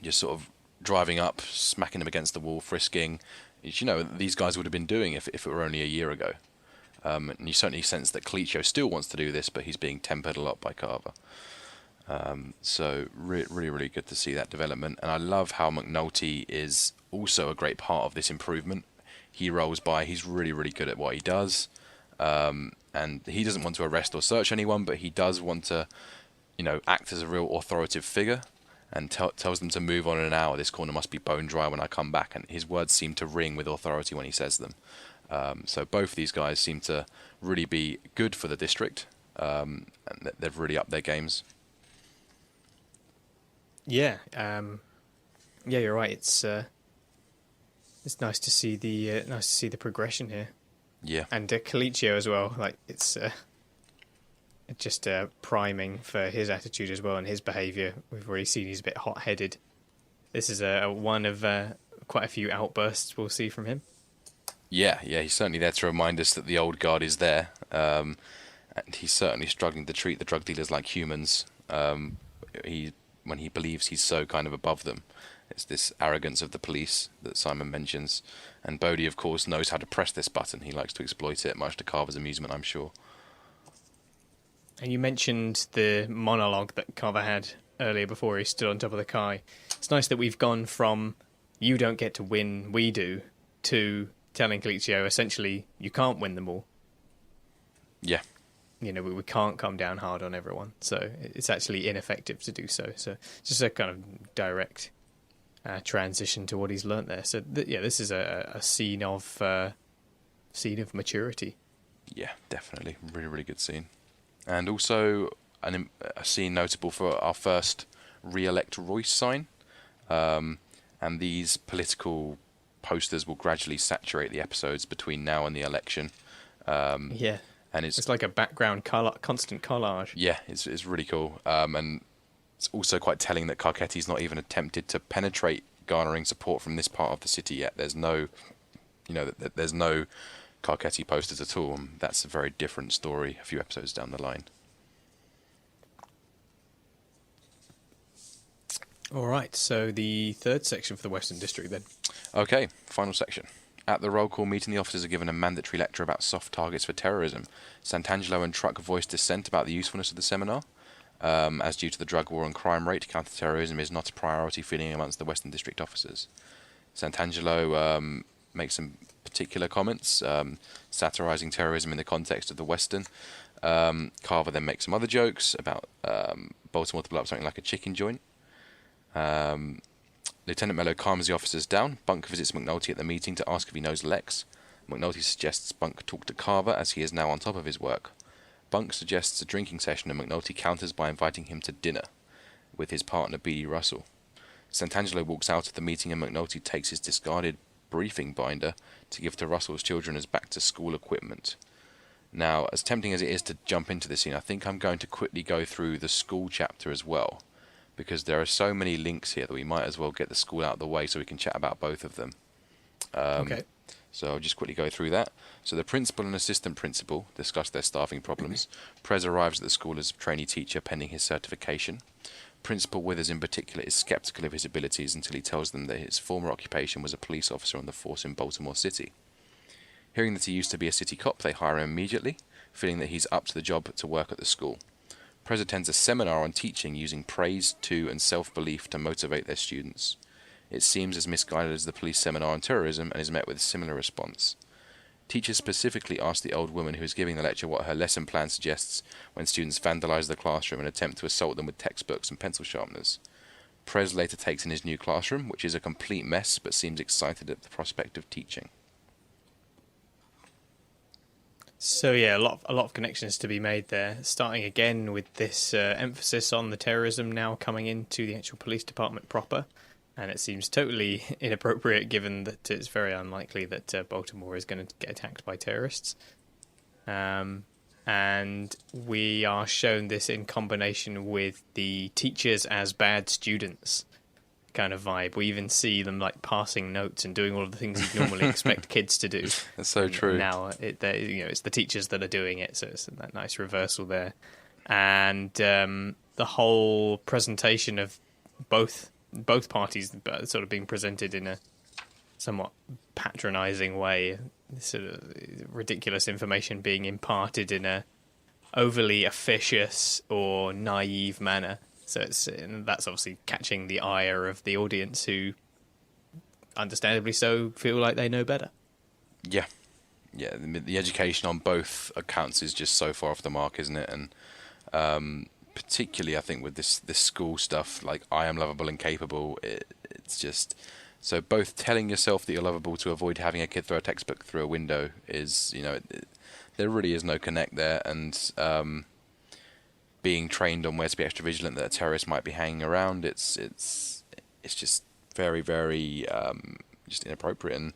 just sort of driving up, smacking them against the wall, frisking, which, these guys would have been doing if it were only a year ago. And you certainly sense that Colicchio still wants to do this, but he's being tempered a lot by Carver. So really, really good to see that development. And I love how McNulty is also a great part of this improvement. He rolls by, he's really, really good at what he does. And he doesn't want to arrest or search anyone, but he does want to, act as a real authoritative figure and tells them to move on in an hour. This corner must be bone dry when I come back. And his words seem to ring with authority when he says them. So both of these guys seem to really be good for the district, and they've really upped their games. Yeah, you're right. It's nice to see the progression here. Yeah, and Colicchio as well. Like it's just priming for his attitude as well and his behaviour. We've already seen he's a bit hot-headed. This is one of quite a few outbursts we'll see from him. Yeah, he's certainly there to remind us that the old guard is there, and he's certainly struggling to treat the drug dealers like humans. When he believes he's so kind of above them, it's this arrogance of the police that Simon mentions, and Bodhi, of course, knows how to press this button. He likes to exploit it, much to Carver's amusement, I'm sure. And you mentioned the monologue that Carver had earlier before he stood on top of the car. It's nice that we've gone from "you don't get to win, we do" to telling Colicchio, essentially, you can't win them all. Yeah. We can't come down hard on everyone. So it's actually ineffective to do so. So just a kind of direct transition to what he's learnt there. So this is a scene of maturity. Yeah, definitely. Really, really good scene. And also a scene notable for our first re-elect Royce sign. And these political posters will gradually saturate the episodes between now and the election. And it's like a background constant collage. Yeah, it's really cool. And it's also quite telling that Carcetti's not even attempted to penetrate garnering support from this part of the city yet. There's no, there's no Carcetti posters at all. And that's a very different story a few episodes down the line. All right, so the third section for the Western District then. Okay, final section. At the roll call meeting, the officers are given a mandatory lecture about soft targets for terrorism. Sant'Angelo and Truck voice dissent about the usefulness of the seminar. As due to the drug war and crime rate, counter-terrorism is not a priority feeling amongst the Western District officers. Sant'Angelo makes some particular comments, satirising terrorism in the context of the Western. Carver then makes some other jokes about Baltimore to blow up something like a chicken joint. Lieutenant Mello calms the officers down. Bunk visits McNulty at the meeting to ask if he knows Lex. McNulty suggests Bunk talk to Carver as he is now on top of his work. Bunk suggests a drinking session and McNulty counters by inviting him to dinner with his partner B.D. Russell. Sant'Angelo walks out of the meeting and McNulty takes his discarded briefing binder to give to Russell's children as back-to-school equipment. Now, as tempting as it is to jump into this scene, I think I'm going to quickly go through the school chapter as well, because there are so many links here that we might as well get the school out of the way so we can chat about both of them. Okay. So I'll just quickly go through that. So the principal and assistant principal discuss their staffing problems. Prez arrives at the school as trainee teacher pending his certification. Principal Withers in particular is sceptical of his abilities until he tells them that his former occupation was a police officer on the force in Baltimore City. Hearing that he used to be a city cop, they hire him immediately, feeling that he's up to the job to work at the school. Prez attends a seminar on teaching using praise to and self-belief to motivate their students. It seems as misguided as the police seminar on terrorism and is met with a similar response. Teachers specifically ask the old woman who is giving the lecture what her lesson plan suggests when students vandalise the classroom and attempt to assault them with textbooks and pencil sharpeners. Prez later takes in his new classroom, which is a complete mess, but seems excited at the prospect of teaching. So yeah, a lot of connections to be made there. Starting again with this emphasis on the terrorism now coming into the actual police department proper, and it seems totally inappropriate given that it's very unlikely that Baltimore is going to get attacked by terrorists. And we are shown this in combination with the teachers as bad students kind of vibe. We even see them like passing notes and doing all of the things you'd normally expect kids to do. That's so true. Now, it's the teachers that are doing it, so it's that nice reversal there. And the whole presentation of both parties sort of being presented in a somewhat patronising way, sort of ridiculous information being imparted in a overly officious or naive manner. So that's obviously catching the ire of the audience who, understandably so, feel like they know better. Yeah. The education on both accounts is just so far off the mark, isn't it? And particularly, I think with this school stuff, like I am lovable and capable. It's just so both telling yourself that you're lovable to avoid having a kid throw a textbook through a window is, there really is no connect there, and being trained on where to be extra vigilant that a terrorist might be hanging around, it's just very, very just inappropriate.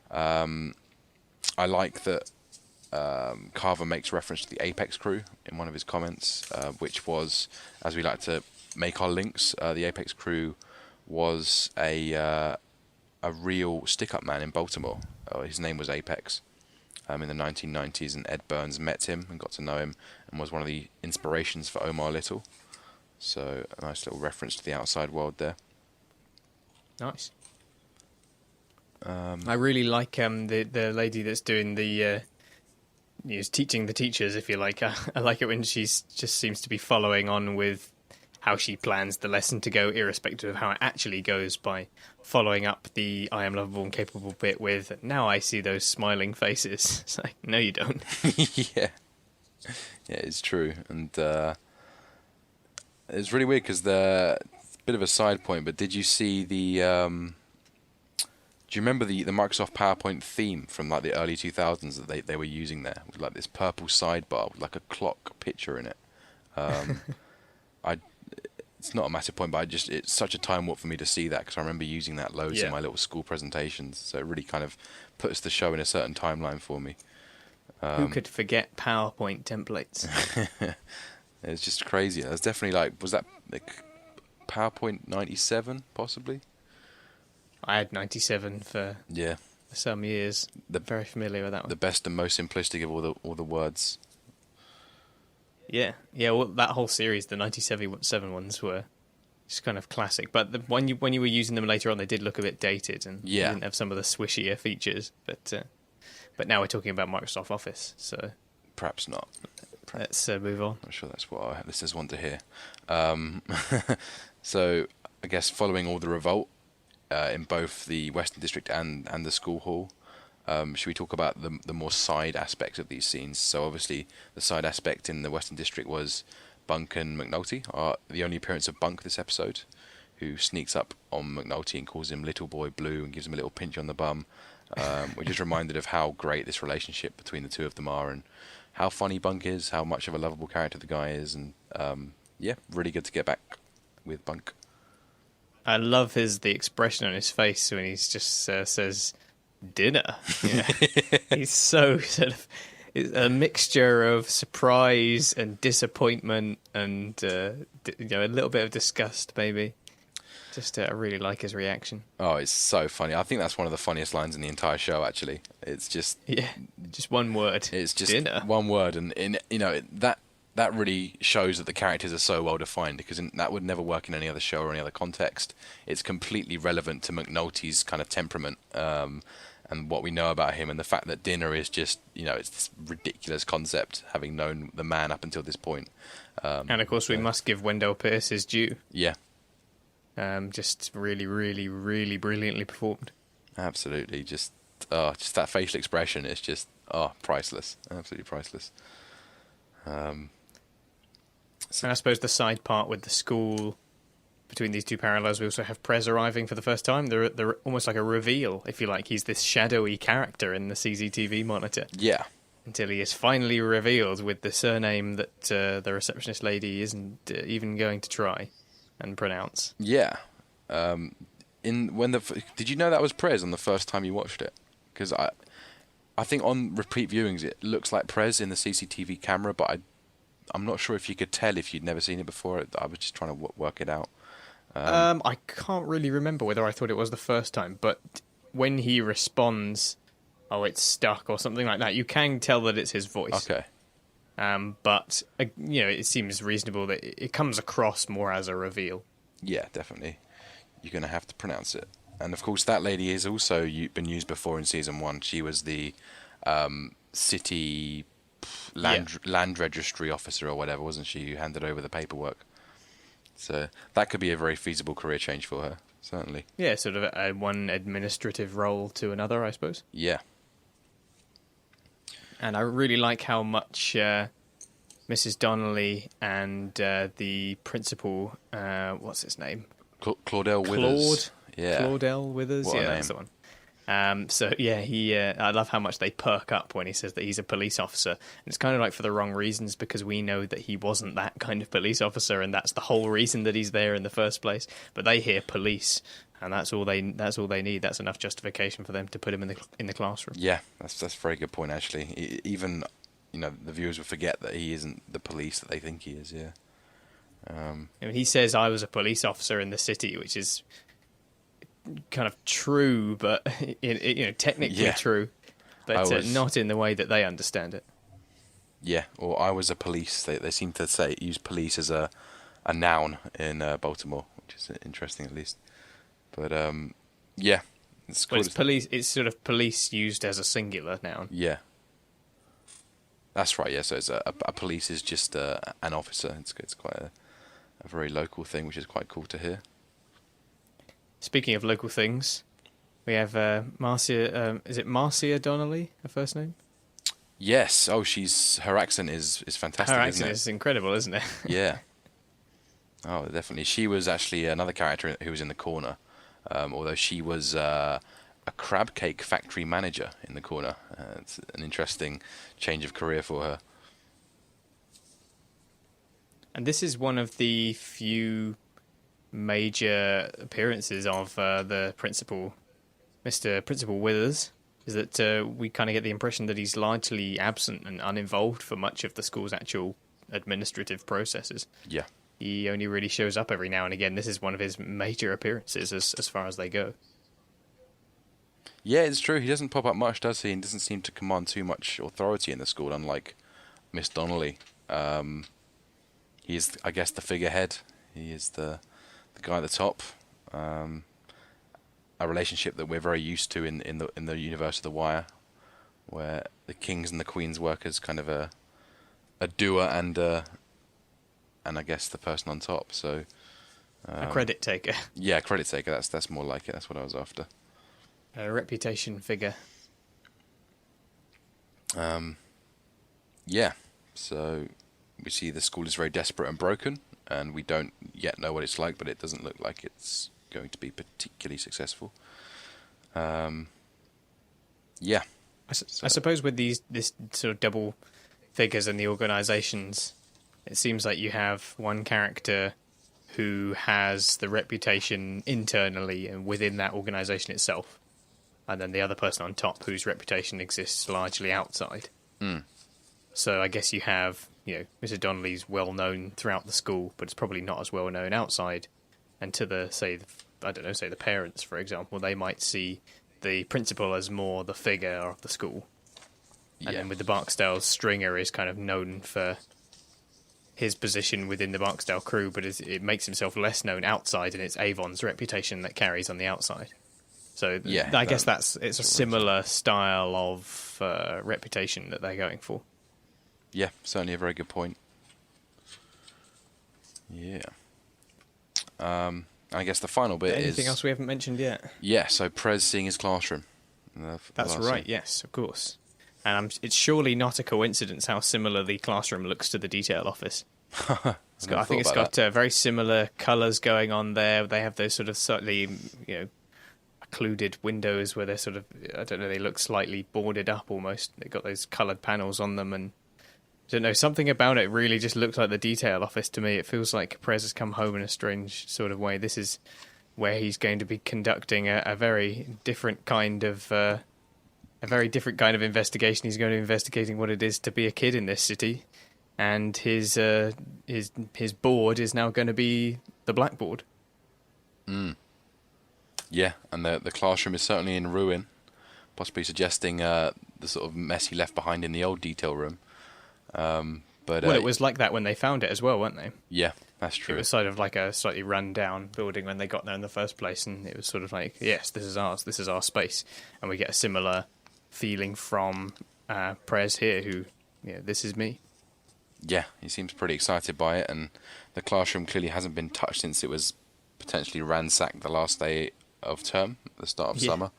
And I like that Carver makes reference to the Apex crew in one of his comments, which was, as we like to make our links, the Apex crew was a real stick-up man in Baltimore. His name was Apex. In the 1990s, and Ed Burns met him and got to know him and was one of the inspirations for Omar Little. So a nice little reference to the outside world there. Nice. I really like the lady that's doing the teaching the teachers, if you like. I like it when she just seems to be following on with how she plans the lesson to go, irrespective of how it actually goes, by following up the I am lovable and capable bit with, now I see those smiling faces. It's like, no, you don't. Yeah, it's true. And it's really weird because it's a bit of a side point, but did you see the... do you remember the Microsoft PowerPoint theme from like the early 2000s that they were using there? With like this purple sidebar with like a clock picture in it. It's not a massive point, but it's such a time warp for me to see that, because I remember using that loads in my little school presentations. So it really kind of puts the show in a certain timeline for me. Who could forget PowerPoint templates? It's just crazy. That's definitely was that like PowerPoint 97 possibly? I had 97 for some years. Very familiar with that one. The best and most simplistic of all the words. Yeah. Well, that whole series, the 97 ones were just kind of classic. But when you were using them later on, they did look a bit dated and they didn't have some of the swishier features. But now we're talking about Microsoft Office, so perhaps not. Let's move on. I'm sure that's what our listeners want to hear. So I guess following all the revolt in both the Western District and the school hall, should we talk about the more side aspects of these scenes? So obviously the side aspect in the Western District was Bunk and McNulty, the only appearance of Bunk this episode, who sneaks up on McNulty and calls him Little Boy Blue and gives him a little pinch on the bum. We're just reminded of how great this relationship between the two of them are, and how funny Bunk is, how much of a lovable character the guy is, and really good to get back with Bunk. I love the expression on his face when he's just says dinner. Yeah. He's so sort of, It's a mixture of surprise and disappointment and a little bit of disgust, maybe. Just I really like his reaction. Oh, it's so funny. I think that's one of the funniest lines in the entire show. Actually, it's just just one word. It's just dinner. one word, and that really shows that the characters are so well defined, because that would never work in any other show or any other context. It's completely relevant to McNulty's kind of temperament and what we know about him, and the fact that dinner is just, it's this ridiculous concept, having known the man up until this point. And of course, we must give Wendell Pierce his due. Yeah. Just really, really, really brilliantly performed. Absolutely. Just that facial expression is just, priceless. Absolutely priceless. And I suppose the side part with the school, between these two parallels, we also have Prez arriving for the first time. They're almost like a reveal, if you like. He's this shadowy character in the CCTV monitor. Yeah. Until he is finally revealed with the surname that the receptionist lady isn't even going to try and pronounce. Yeah. Did you know that was Prez on the first time you watched it? Because I think on repeat viewings it looks like Prez in the CCTV camera, but I'm not sure if you could tell if you'd never seen it before. I was just trying to work it out. I can't really remember whether I thought it was the first time, but when he responds, it's stuck or something like that, you can tell that it's his voice. Okay. But it seems reasonable that it comes across more as a reveal. Yeah, definitely. You're going to have to pronounce it. And of course, that lady has also been used before in season 1. She was the city land registry officer or whatever, wasn't she? Who handed over the paperwork. So that could be a very feasible career change for her, certainly. Yeah, sort of one administrative role to another, I suppose. Yeah. And I really like how much Mrs. Donnelly and the principal, what's his name? Claudel Withers. Claudel Withers. What a name. That's the one. I love how much they perk up when he says that he's a police officer. And it's kind of like for the wrong reasons, because we know that he wasn't that kind of police officer, and that's the whole reason that he's there in the first place. But they hear police, and that's all they need. That's enough justification for them to put him in the classroom. Yeah, that's a very good point, actually. Even the viewers will forget that he isn't the police that they think he is. Yeah. He says, "I was a police officer in the city," which is kind of true, but technically true, but not in the way that they understand it. Yeah, or I was a police. They seem to use police as a noun in Baltimore, which is interesting at least. But it's police. It's sort of police used as a singular noun. Yeah, that's right. Yeah, so it's a police is just an officer. It's quite a very local thing, which is quite cool to hear. Speaking of local things, we have Marcia. Is it Marcia Donnelly, her first name? Yes. Oh, her accent is fantastic. Her accent is incredible, isn't it? Yeah. Oh, definitely. She was actually another character who was in the corner, although she was a crab cake factory manager in the corner. It's an interesting change of career for her. And this is one of the few major appearances of the principal, Mr. Principal Withers, is that we kind of get the impression that he's largely absent and uninvolved for much of the school's actual administrative processes. Yeah. He only really shows up every now and again. This is one of his major appearances as far as they go. Yeah, it's true. He doesn't pop up much, does he? And doesn't seem to command too much authority in the school, unlike Miss Donnelly. He is, I guess, the figurehead. He is the guy at the top. A relationship that we're very used to in the universe of The Wire, where the kings and the queens work as kind of a doer and I guess the person on top. So a credit taker. Yeah, credit taker. That's more like it. That's what I was after. A reputation figure. Yeah. So we see the school is very desperate and broken, and we don't yet know what it's like, but it doesn't look like it's going to be particularly successful. Yeah. I suppose with this sort of double figures in the organisations, it seems like you have one character who has the reputation internally and within that organisation itself, and then the other person on top whose reputation exists largely outside. So I guess you have, Mr. Donnelly's well known throughout the school, but it's probably not as well known outside. And to the parents, for example, they might see the principal as more the figure of the school. And then with the Barksdale, Stringer is kind of known for his position within the Barksdale crew, but it makes himself less known outside, and it's Avon's reputation that carries on the outside. So I guess it's a similar style of reputation that they're going for. Yeah, certainly a very good point. Yeah. I guess the final bit is... Anything else we haven't mentioned yet? Yeah, so Prez seeing his classroom. That's right, yes, of course. And it's surely not a coincidence how similar the classroom looks to the detail office. I think it's got very similar colours going on there. They have those sort of slightly, occluded windows where they're sort of, I don't know, they look slightly boarded up almost. They've got those coloured panels on them, and I don't know, something about it really just looks like the detail office to me. It feels like Perez has come home in a strange sort of way. This is where he's going to be conducting a very different kind of investigation. He's going to be investigating what it is to be a kid in this city, and his board is now going to be the blackboard. Yeah, and the classroom is certainly in ruin, possibly suggesting the sort of mess he left behind in the old detail room. But it was like that when they found it as well, weren't they? Yeah, that's true. It was sort of like a slightly run-down building when they got there in the first place, and it was sort of like, yes, this is ours, this is our space. And we get a similar feeling from Prez here, who, this is me. Yeah, he seems pretty excited by it, and the classroom clearly hasn't been touched since it was potentially ransacked the last day of term, at the start of summer.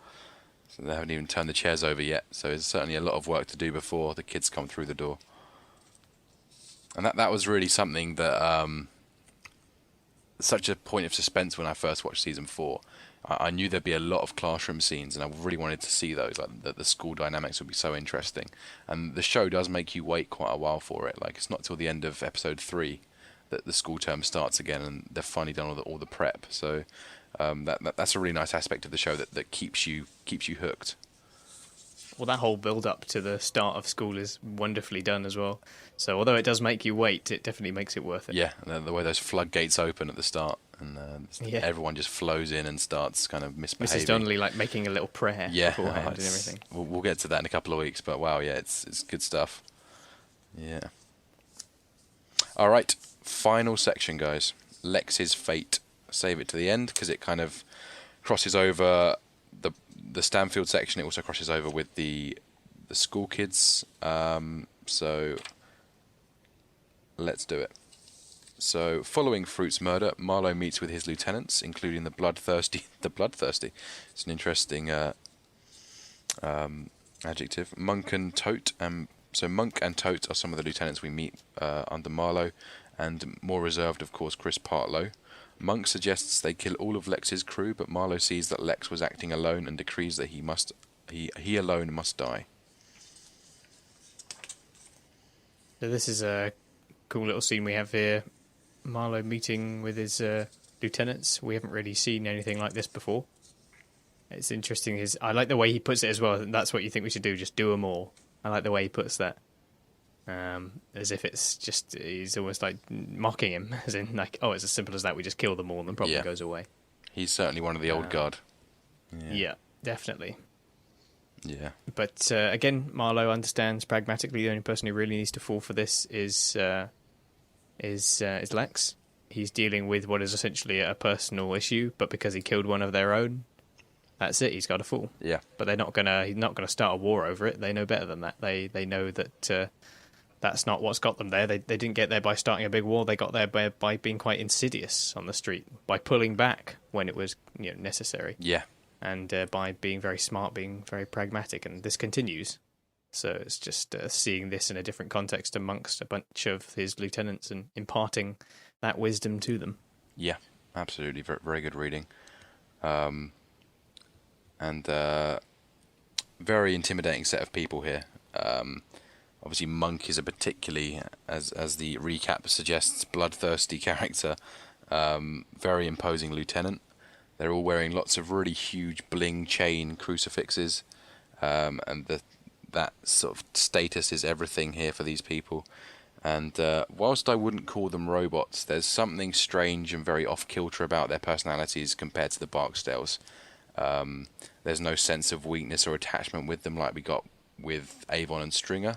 So they haven't even turned the chairs over yet, so there's certainly a lot of work to do before the kids come through the door. And that was really something that, such a point of suspense when I first watched season 4. I knew there'd be a lot of classroom scenes, and I really wanted to see those. Like the school dynamics would be so interesting, and the show does make you wait quite a while for it. Like it's not till the end of episode 3 that the school term starts again, and they've finally done all the prep. So that's a really nice aspect of the show that keeps you hooked. Well, that whole build-up to the start of school is wonderfully done as well. So although it does make you wait, it definitely makes it worth it. Yeah, the way those floodgates open at the start, and everyone just flows in and starts kind of misbehaving. Mrs. Donnelly making a little prayer beforehand and everything. We'll get to that in a couple of weeks, but wow, yeah, it's good stuff. Yeah. All right, final section, guys. Lex's fate. Save it to the end because it kind of crosses over the Stanfield section. It also crosses over with the school kids. So let's do it. So, following Fruit's murder, Marlo meets with his lieutenants, including the bloodthirsty. It's an interesting adjective. Monk and Tote. So Monk and Tote are some of the lieutenants we meet under Marlo, and more reserved, of course, Chris Partlow. Monk suggests they kill all of Lex's crew, but Marlo sees that Lex was acting alone and decrees that he alone must die. So this is a cool little scene we have here. Marlo meeting with his lieutenants. We haven't really seen anything like this before. It's interesting. I like the way he puts it as well. That's what you think we should do, just do them all. I like the way he puts that. As if it's just, he's almost like mocking him, as in like, oh, it's as simple as that, we just kill them all and the problem goes away. He's certainly one of the old guard. Yeah, definitely. Yeah. But again, Marlo understands pragmatically the only person who really needs to fall for this is Lex. He's dealing with what is essentially a personal issue, but because he killed one of their own, that's it. He's got to fall. Yeah. But he's not gonna start a war over it. They know better than that. They know that that's not what's got them there. They didn't get there by starting a big war. They got there by being quite insidious on the street, by pulling back when it was necessary. Yeah. And by being very smart, being very pragmatic, and this continues. So it's just seeing this in a different context amongst a bunch of his lieutenants and imparting that wisdom to them. Yeah, absolutely. Very, very good reading. And very intimidating set of people here. Obviously, Monk is a particularly, as the recap suggests, bloodthirsty character. Very imposing lieutenant. They're all wearing lots of really huge bling chain crucifixes, and that sort of status is everything here for these people. And whilst I wouldn't call them robots, there's something strange and very off-kilter about their personalities compared to the Barksdales. There's no sense of weakness or attachment with them like we got with Avon and Stringer.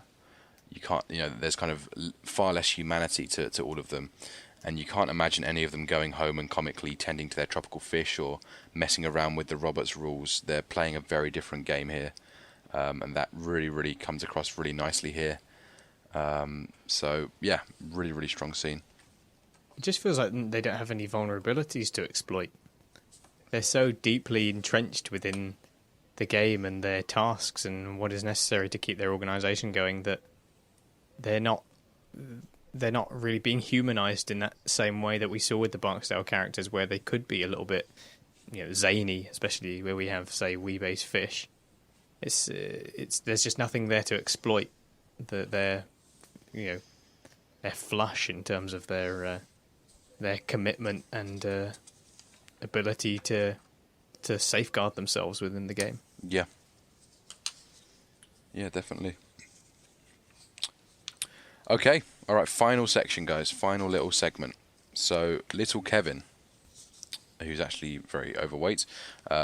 You can't, there's kind of far less humanity to all of them. And you can't imagine any of them going home and comically tending to their tropical fish or messing around with the Roberts rules. They're playing a very different game here. And that really, really comes across really nicely here. So, yeah, really, really strong scene. It just feels like they don't have any vulnerabilities to exploit. They're so deeply entrenched within the game and their tasks and what is necessary to keep their organisation going that they're not really being humanised in that same way that we saw with the Barksdale characters, where they could be a little bit, zany, especially where we have, say, Weebase Fish. There's just nothing there to exploit. They're flush in terms of their commitment and ability to safeguard themselves within the game. Yeah. Yeah, definitely. Okay, all right, final section, guys. Final little segment. So, little Kevin, who's actually very overweight,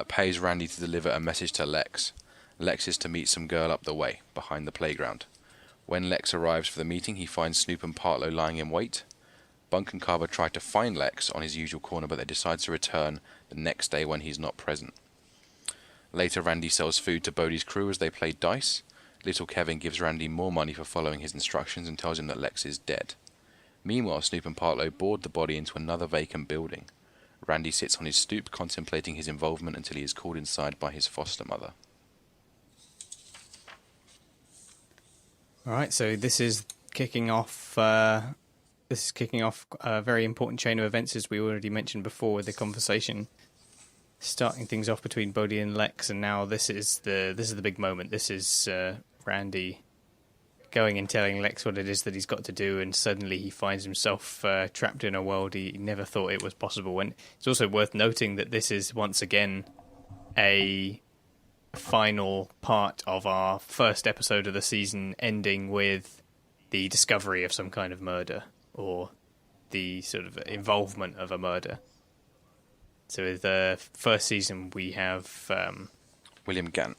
pays Randy to deliver a message to Lex. Lex is to meet some girl up the way, behind the playground. When Lex arrives for the meeting, he finds Snoop and Partlow lying in wait. Bunk and Carver try to find Lex on his usual corner, but they decide to return the next day when he's not present. Later, Randy sells food to Bodie's crew as they play dice. Little Kevin gives Randy more money for following his instructions and tells him that Lex is dead. Meanwhile, Snoop and Partlow board the body into another vacant building. Randy sits on his stoop contemplating his involvement until he is called inside by his foster mother. All right, so this is kicking off a very important chain of events, as we already mentioned before, with the conversation starting things off between Bodhi and Lex, and now this is the big moment. This is Randy going and telling Lex what it is that he's got to do, and suddenly he finds himself trapped in a world he never thought it was possible. And it's also worth noting that this is once again a final part of our first episode of the season, ending with the discovery of some kind of murder or the sort of involvement of a murder. So with the first season we have William Gant.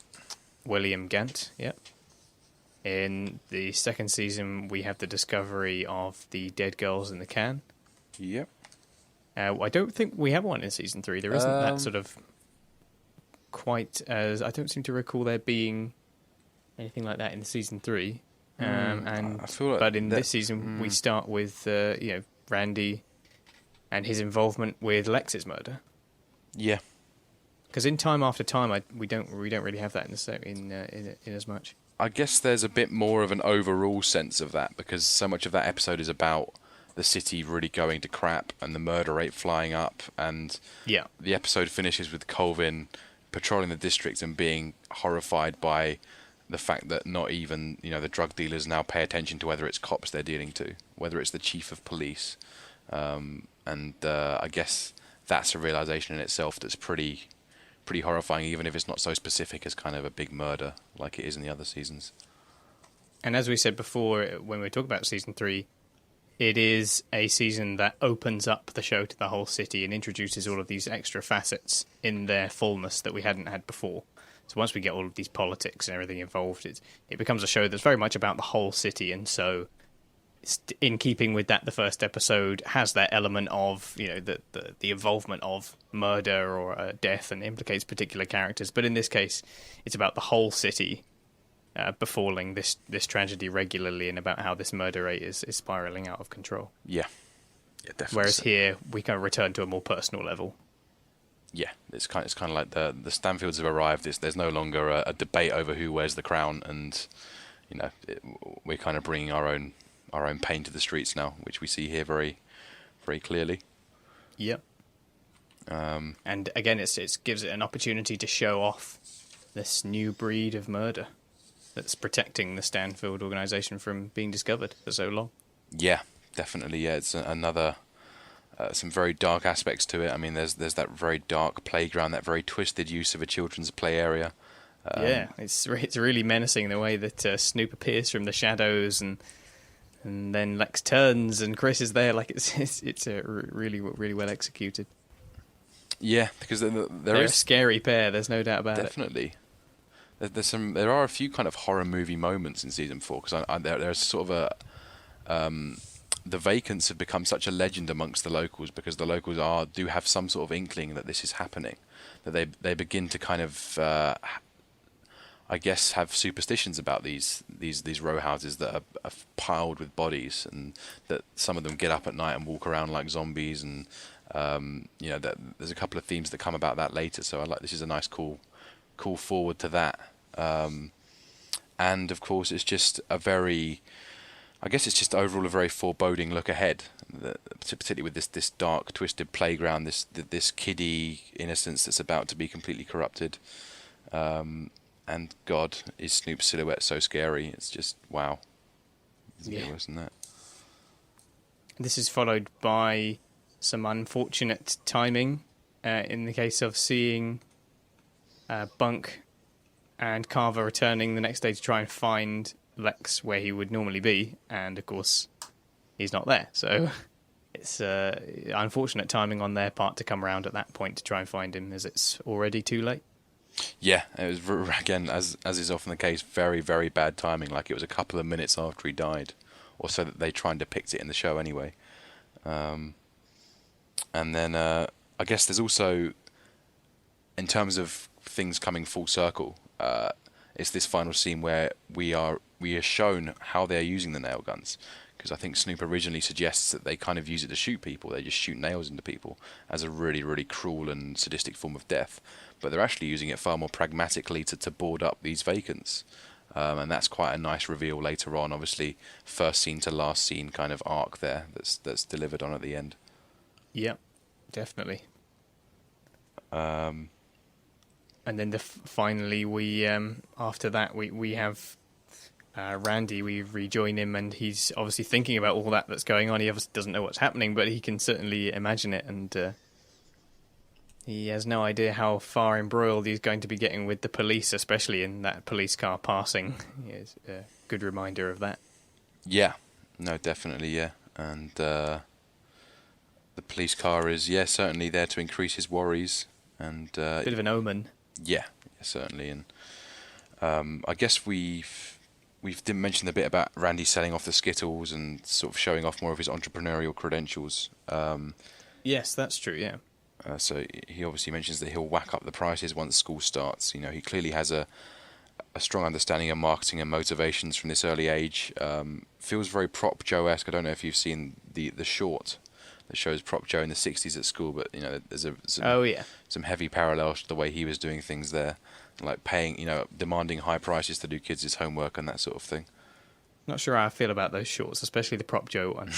William Gant, yep. In the second season we have the discovery of the dead girls in the can. Yep. I don't think we have one in season 3. There isn't that sort of quite as... I don't seem to recall there being anything like that in season 3. I feel like but in this season, we start with Randy and his involvement with Lex's murder. Yeah. Because in Time After Time, we don't really have that in as much. I guess there's a bit more of an overall sense of that, because so much of that episode is about the city really going to crap and the murder rate flying up, and the episode finishes with Colvin patrolling the district and being horrified by the fact that not even the drug dealers now pay attention to whether it's cops they're dealing to, whether it's the chief of police, and I guess that's a realization in itself that's pretty horrifying, even if it's not so specific as kind of a big murder like it is in the other seasons. And as we said before, when we talk about season 3, it is a season that opens up the show to the whole city and introduces all of these extra facets in their fullness that we hadn't had before. So once we get all of these politics and everything involved, it becomes a show that's very much about the whole city. And so, in keeping with that, the first episode has that element of the involvement of murder or death and implicates particular characters. But in this case, it's about the whole city befalling this tragedy regularly, and about how this murder rate is spiraling out of control. Yeah, definitely. Whereas here we kind of return to a more personal level. Yeah, it's kind of like the Stanfields have arrived. There's no longer a debate over who wears the crown, and we're kind of bringing our own pain to the streets now, which we see here very, very clearly. Yep. And again, it gives it an opportunity to show off this new breed of murder that's protecting the Stanfield organization from being discovered for so long. Yeah, definitely. Yeah, it's another. Some very dark aspects to it. I mean, there's that very dark playground, that very twisted use of a children's play area. Yeah, it's really menacing the way that Snoop appears from the shadows, and then Lex turns and Chris is there. Like it's really well executed. Yeah, because They're a scary pair. There's no doubt about it. definitely. There are a few kind of horror movie moments in season 4 because there's sort of the Vacants have become such a legend amongst the locals because the locals do have some sort of inkling that this is happening, that they begin to kind of I guess have superstitions about these row houses that are piled with bodies, and that some of them get up at night and walk around like zombies, and there's a couple of themes that come about that later. So this is a nice cool forward to that. And of course it's just overall a very foreboding look ahead, particularly with this dark, twisted playground, this kiddie innocence that's about to be completely corrupted. And God, is Snoop's silhouette so scary? It's just wow. Yeah, isn't that? This is followed by some unfortunate timing in the case of seeing Bunk and Carver returning the next day to try and find Lex where he would normally be, and of course he's not there. So it's unfortunate timing on their part to come around at that point to try and find him, as it's already too late. Yeah, it was, again, as is often the case, very, very bad timing. Like it was a couple of minutes after he died, or so that they try and depict it in the show anyway. And then I guess there's also, in terms of things coming full circle, it's this final scene where we are shown how they're using the nail guns. Because I think Snoop originally suggests that they kind of use it to shoot people. They just shoot nails into people as a really, really cruel and sadistic form of death. But they're actually using it far more pragmatically to board up these vacants. And that's quite a nice reveal later on. Obviously, first scene to last scene kind of arc there that's delivered on at the end. Yep, definitely. Um, and then finally, we after that we have Randy. We rejoin him, and he's obviously thinking about all that's going on. He obviously doesn't know what's happening, but he can certainly imagine it, and he has no idea how far embroiled he's going to be getting with the police, especially in that police car passing. It's a good reminder of that. Yeah, no, definitely, yeah. And the police car is, certainly there to increase his worries. And bit of an omen. Yeah, certainly. And I guess we didn't mention the bit about Randy selling off the Skittles and sort of showing off more of his entrepreneurial credentials. Yes, that's true, yeah. So he obviously mentions that he'll whack up the prices once school starts. You know, he clearly has a strong understanding of marketing and motivations from this early age. Feels very Prop Joe-esque. I don't know if you've seen the short that shows Prop Joe in the 60s at school, but there's some heavy parallels to the way he was doing things there, like paying, demanding high prices to do kids' homework and that sort of thing. Not sure how I feel about those shorts, especially the Prop Joe one.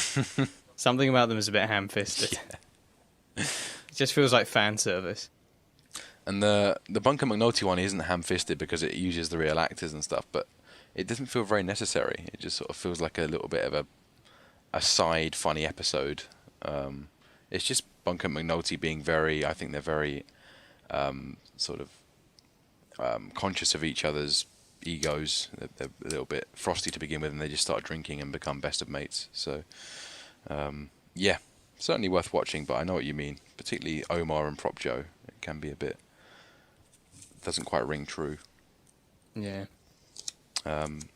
Something about them is a bit ham-fisted. Yeah. It just feels like fan service. And the Bunker McNulty one isn't ham-fisted because it uses the real actors and stuff, but it doesn't feel very necessary. It just sort of feels like a little bit of a side funny episode. It's just Bunker McNulty being I think they're very conscious of each other's egos. They're a little bit frosty to begin with, and they just start drinking and become best of mates. So, certainly worth watching, but I know what you mean. Particularly Omar and Prop Joe. It can be doesn't quite ring true. Yeah. And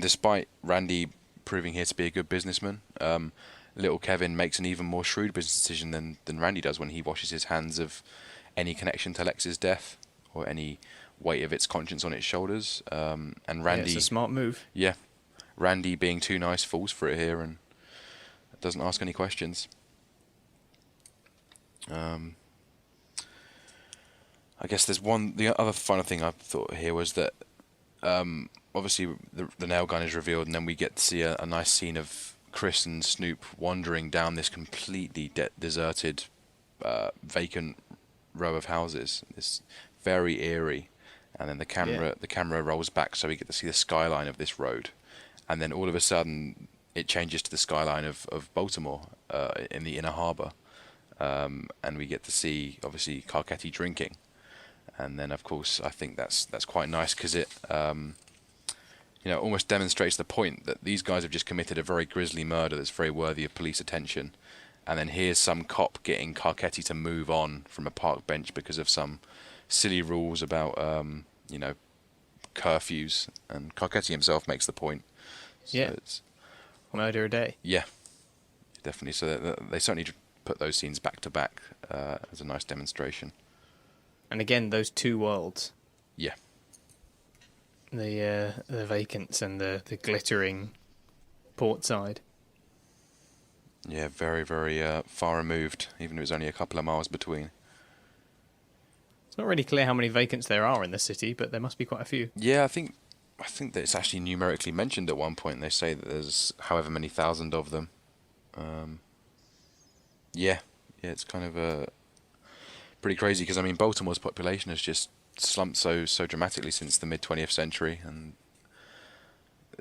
despite Randy proving here to be a good businessman, little Kevin makes an even more shrewd business decision than Randy does when he washes his hands of any connection to Lex's death or any weight of its conscience on its shoulders. And Randy... it's a smart move. Yeah. Randy, being too nice, falls for it here and doesn't ask any questions. I guess the other final thing I thought here was that obviously the nail gun is revealed, and then we get to see a nice scene of Chris and Snoop wandering down this completely deserted, vacant row of houses. It's very eerie, and then the camera rolls back, so we get to see the skyline of this road, and then all of a sudden it changes to the skyline of Baltimore in the inner harbour, and we get to see obviously Carcetti drinking. And then, of course, I think that's quite nice because it, almost demonstrates the point that these guys have just committed a very grisly murder that's very worthy of police attention. And then here's some cop getting Carcetti to move on from a park bench because of some silly rules about, curfews. And Carcetti himself makes the point. So yeah. Murder a day. Yeah, definitely. So they certainly put those scenes back to back as a nice demonstration. And again, those two worlds. Yeah. The vacants and the glittering port side. Yeah, very, very far removed, even if it was only a couple of miles between. It's not really clear how many vacants there are in the city, but there must be quite a few. Yeah, I think that it's actually numerically mentioned at one point. They say that there's however many thousand of them. Yeah, it's kind of pretty crazy because, I mean, Baltimore's population has just slumped so dramatically since the mid-20th century, and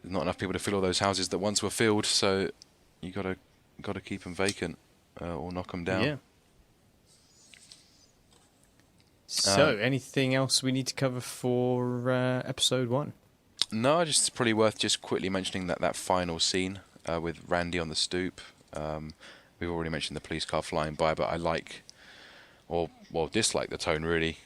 not enough people to fill all those houses that once were filled, so you got to keep them vacant or knock them down. Yeah. So, anything else we need to cover for episode 1? No, just probably worth just quickly mentioning that final scene with Randy on the stoop. We've already mentioned the police car flying by, but I like, or dislike the tone really.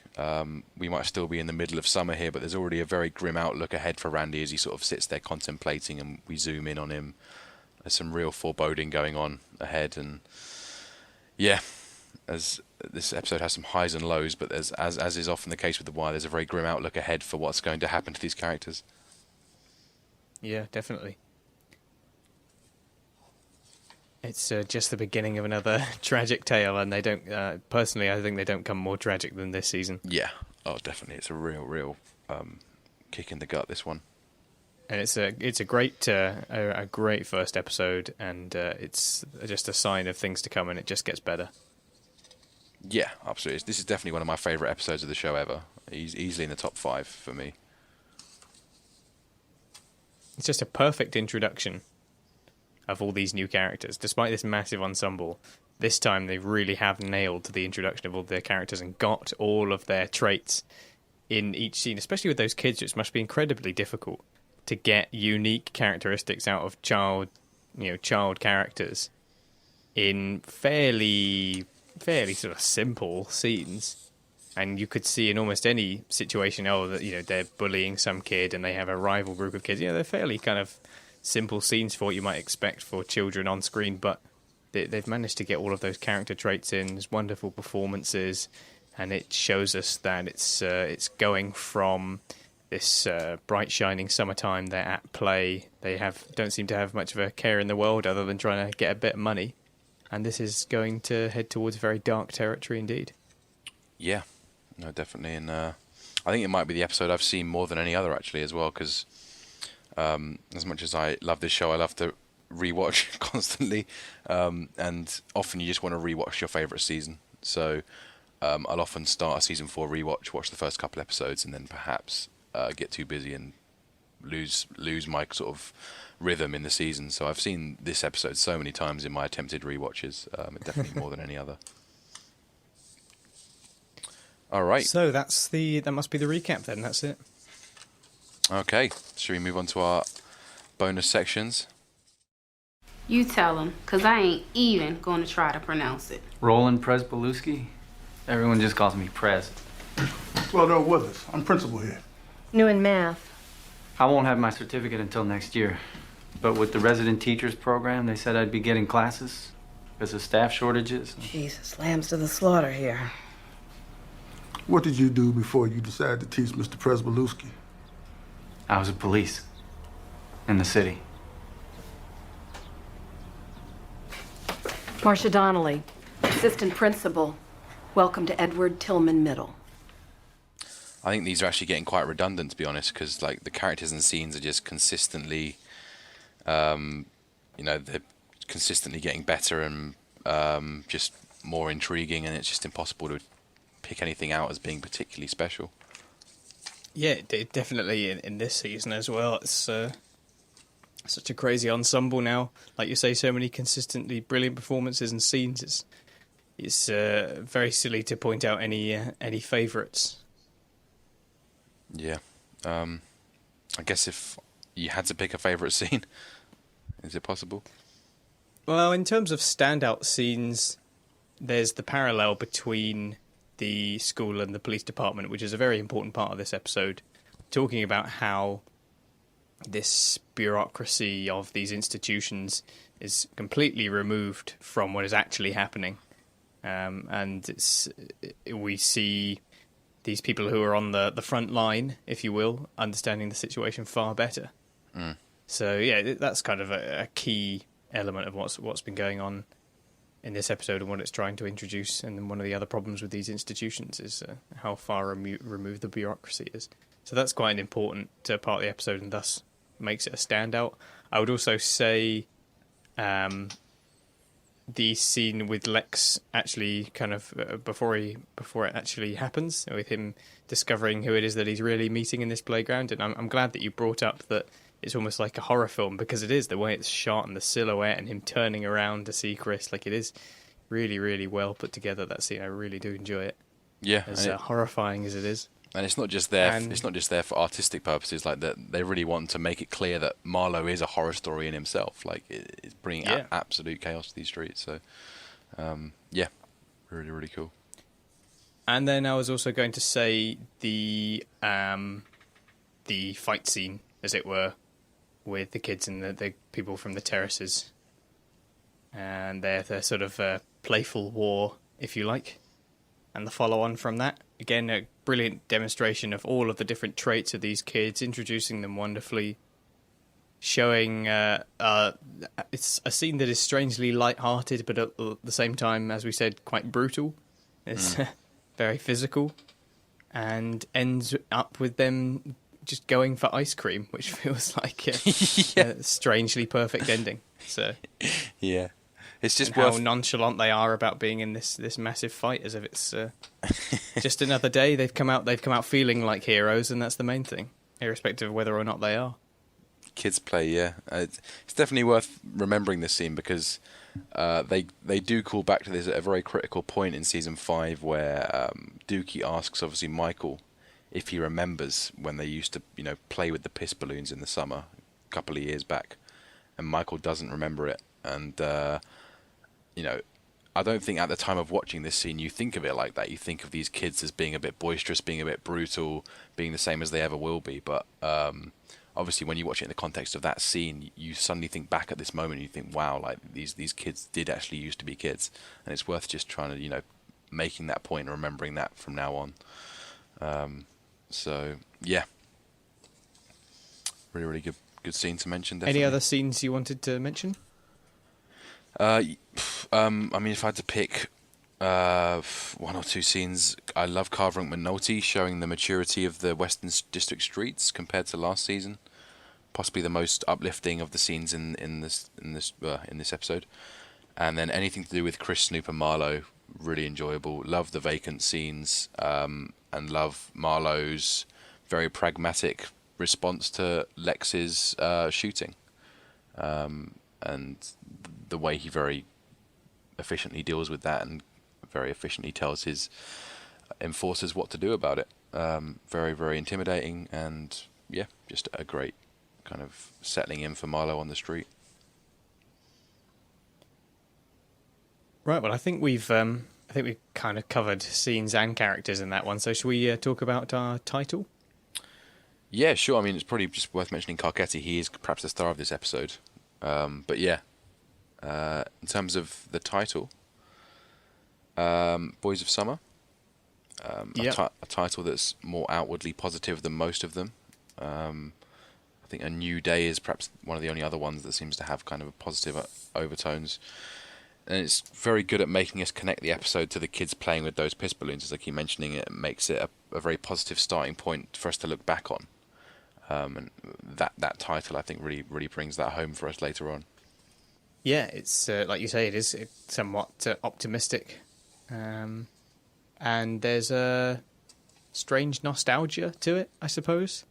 We might still be in the middle of summer here, but there's already a very grim outlook ahead for Randy as he sort of sits there contemplating, and we zoom in on him. There's some real foreboding going on ahead, and yeah, as this episode has some highs and lows, but there's, as is often the case with The Wire, there's a very grim outlook ahead for what's going to happen to these characters. Yeah, definitely. It's just the beginning of another tragic tale, and they don't. Personally, I think they don't come more tragic than this season. Yeah, oh, definitely, it's a real kick in the gut. This one, and it's a great first episode, and it's just a sign of things to come, and it just gets better. Yeah, absolutely. This is definitely one of my favourite episodes of the show ever. He's easily in the top 5 for me. It's just a perfect introduction of all these new characters. Despite this massive ensemble, this time they really have nailed the introduction of all their characters and got all of their traits in each scene, especially with those kids, which must be incredibly difficult to get unique characteristics out of child characters in fairly sort of simple scenes. And you could see in almost any situation, they're bullying some kid and they have a rival group of kids. They're fairly kind of simple scenes for what you might expect for children on screen, but they've managed to get all of those character traits in. There's wonderful performances, and it shows us that it's going from this bright shining summertime. They're at play. They don't seem to have much of a care in the world other than trying to get a bit of money, and this is going to head towards very dark territory indeed. Yeah. No, definitely, and I think it might be the episode I've seen more than any other actually as well, because as much as I love this show, I love to rewatch constantly, and often you just want to rewatch your favourite season. So I'll often start a season 4 rewatch, watch the first couple episodes, and then perhaps get too busy and lose my sort of rhythm in the season. So I've seen this episode so many times in my attempted rewatches, definitely more than any other. All right. So that must be the recap then. That's it. Okay. Should we move on to our bonus sections? You tell him, because I ain't even going to try to pronounce it. Roland Presbalewski? Everyone just calls me Prez. Well, they're with us. I'm principal here. New in math. I won't have my certificate until next year. But with the resident teachers program, they said I'd be getting classes because of staff shortages. Jesus, lambs to the slaughter here. What did you do before you decided to teach Mr. Presbalewski? I was a police in the city. Marcia Donnelly, assistant principal. Welcome to Edward Tilghman Middle. I think these are actually getting quite redundant, to be honest, because like the characters and scenes are just consistently, they're consistently getting better and just more intriguing, and it's just impossible to pick anything out as being particularly special. Yeah, definitely in this season as well. It's such a crazy ensemble now. Like you say, so many consistently brilliant performances and scenes. It's very silly to point out any favourites. Yeah. I guess if you had to pick a favourite scene, is it possible? Well, in terms of standout scenes, there's the parallel between the school and the police department, which is a very important part of this episode, talking about how this bureaucracy of these institutions is completely removed from what is actually happening. And we see these people who are on the front line, if you will, understanding the situation far better. Mm. So, yeah, that's kind of a key element of what's been going on in this episode and what it's trying to introduce. And then one of the other problems with these institutions is how far removed the bureaucracy is. So that's quite an important part of the episode, and thus makes it a standout. I would also say the scene with Lex actually kind of before it actually happens, with him discovering who it is that he's really meeting in this playground. And I'm glad that you brought up that it's almost like a horror film, because it is, the way it's shot and the silhouette and him turning around to see Chris. Like, it is really, really well put together, that scene. I really do enjoy it. Yeah, as horrifying as it is. And it's not just there. It's not just there for artistic purposes. Like that, they really want to make it clear that Marlo is a horror story in himself. Like it's bringing absolute chaos to these streets. So, yeah, really, really cool. And then I was also going to say the fight scene, as it were, with the kids and the people from the terraces, and their sort of playful war, if you like, and the follow-on from that. Again, a brilliant demonstration of all of the different traits of these kids, introducing them wonderfully, showing it's a scene that is strangely light-hearted, but at the same time, as we said, quite brutal. It's very physical, and ends up with them just going for ice cream, which feels like a strangely perfect ending. So yeah. It's just how nonchalant they are about being in this massive fight, as if it's just another day. They've come out feeling like heroes, and that's the main thing, irrespective of whether or not they are. Kids play, yeah. It's definitely worth remembering this scene, because they do call back to this at a very critical point in season 5, where Dookie asks, obviously, Michael if he remembers when they used to, play with the piss balloons in the summer a couple of years back, and Michael doesn't remember it, and. I don't think at the time of watching this scene you think of it like that. You think of these kids as being a bit boisterous, being a bit brutal, being the same as they ever will be. But obviously when you watch it in the context of that scene, you suddenly think back at this moment and you think, wow, like these kids did actually used to be kids. And it's worth just trying to, making that point and remembering that from now on. So, yeah. Really, really good scene to mention, definitely. Any other scenes you wanted to mention? I mean, if I had to pick one or two scenes, I love Carver and McNulty showing the maturity of the Western District streets compared to last season. Possibly the most uplifting of the scenes in this episode. And then anything to do with Chris, Snoop, and Marlo, really enjoyable. Love the vacant scenes, and love Marlo's very pragmatic response to Lex's shooting. And the way he very efficiently deals with that and very efficiently tells his enforcers what to do about it. Very, very intimidating, and yeah, just a great kind of settling in for Marlo on the street. Right, well, I think we've kind of covered scenes and characters in that one. So should we talk about our title? Yeah, sure. I mean, it's probably just worth mentioning Carcetti. He is perhaps the star of this episode. But yeah, in terms of the title, Boys of Summer, a title that's more outwardly positive than most of them. I think A New Day is perhaps one of the only other ones that seems to have kind of a positive overtones. And it's very good at making us connect the episode to the kids playing with those piss balloons. As I keep mentioning, it makes it a very positive starting point for us to look back on. And that title, I think, really brings that home for us later on. Yeah, it's like you say, it's somewhat optimistic, and there's a strange nostalgia to it, I suppose.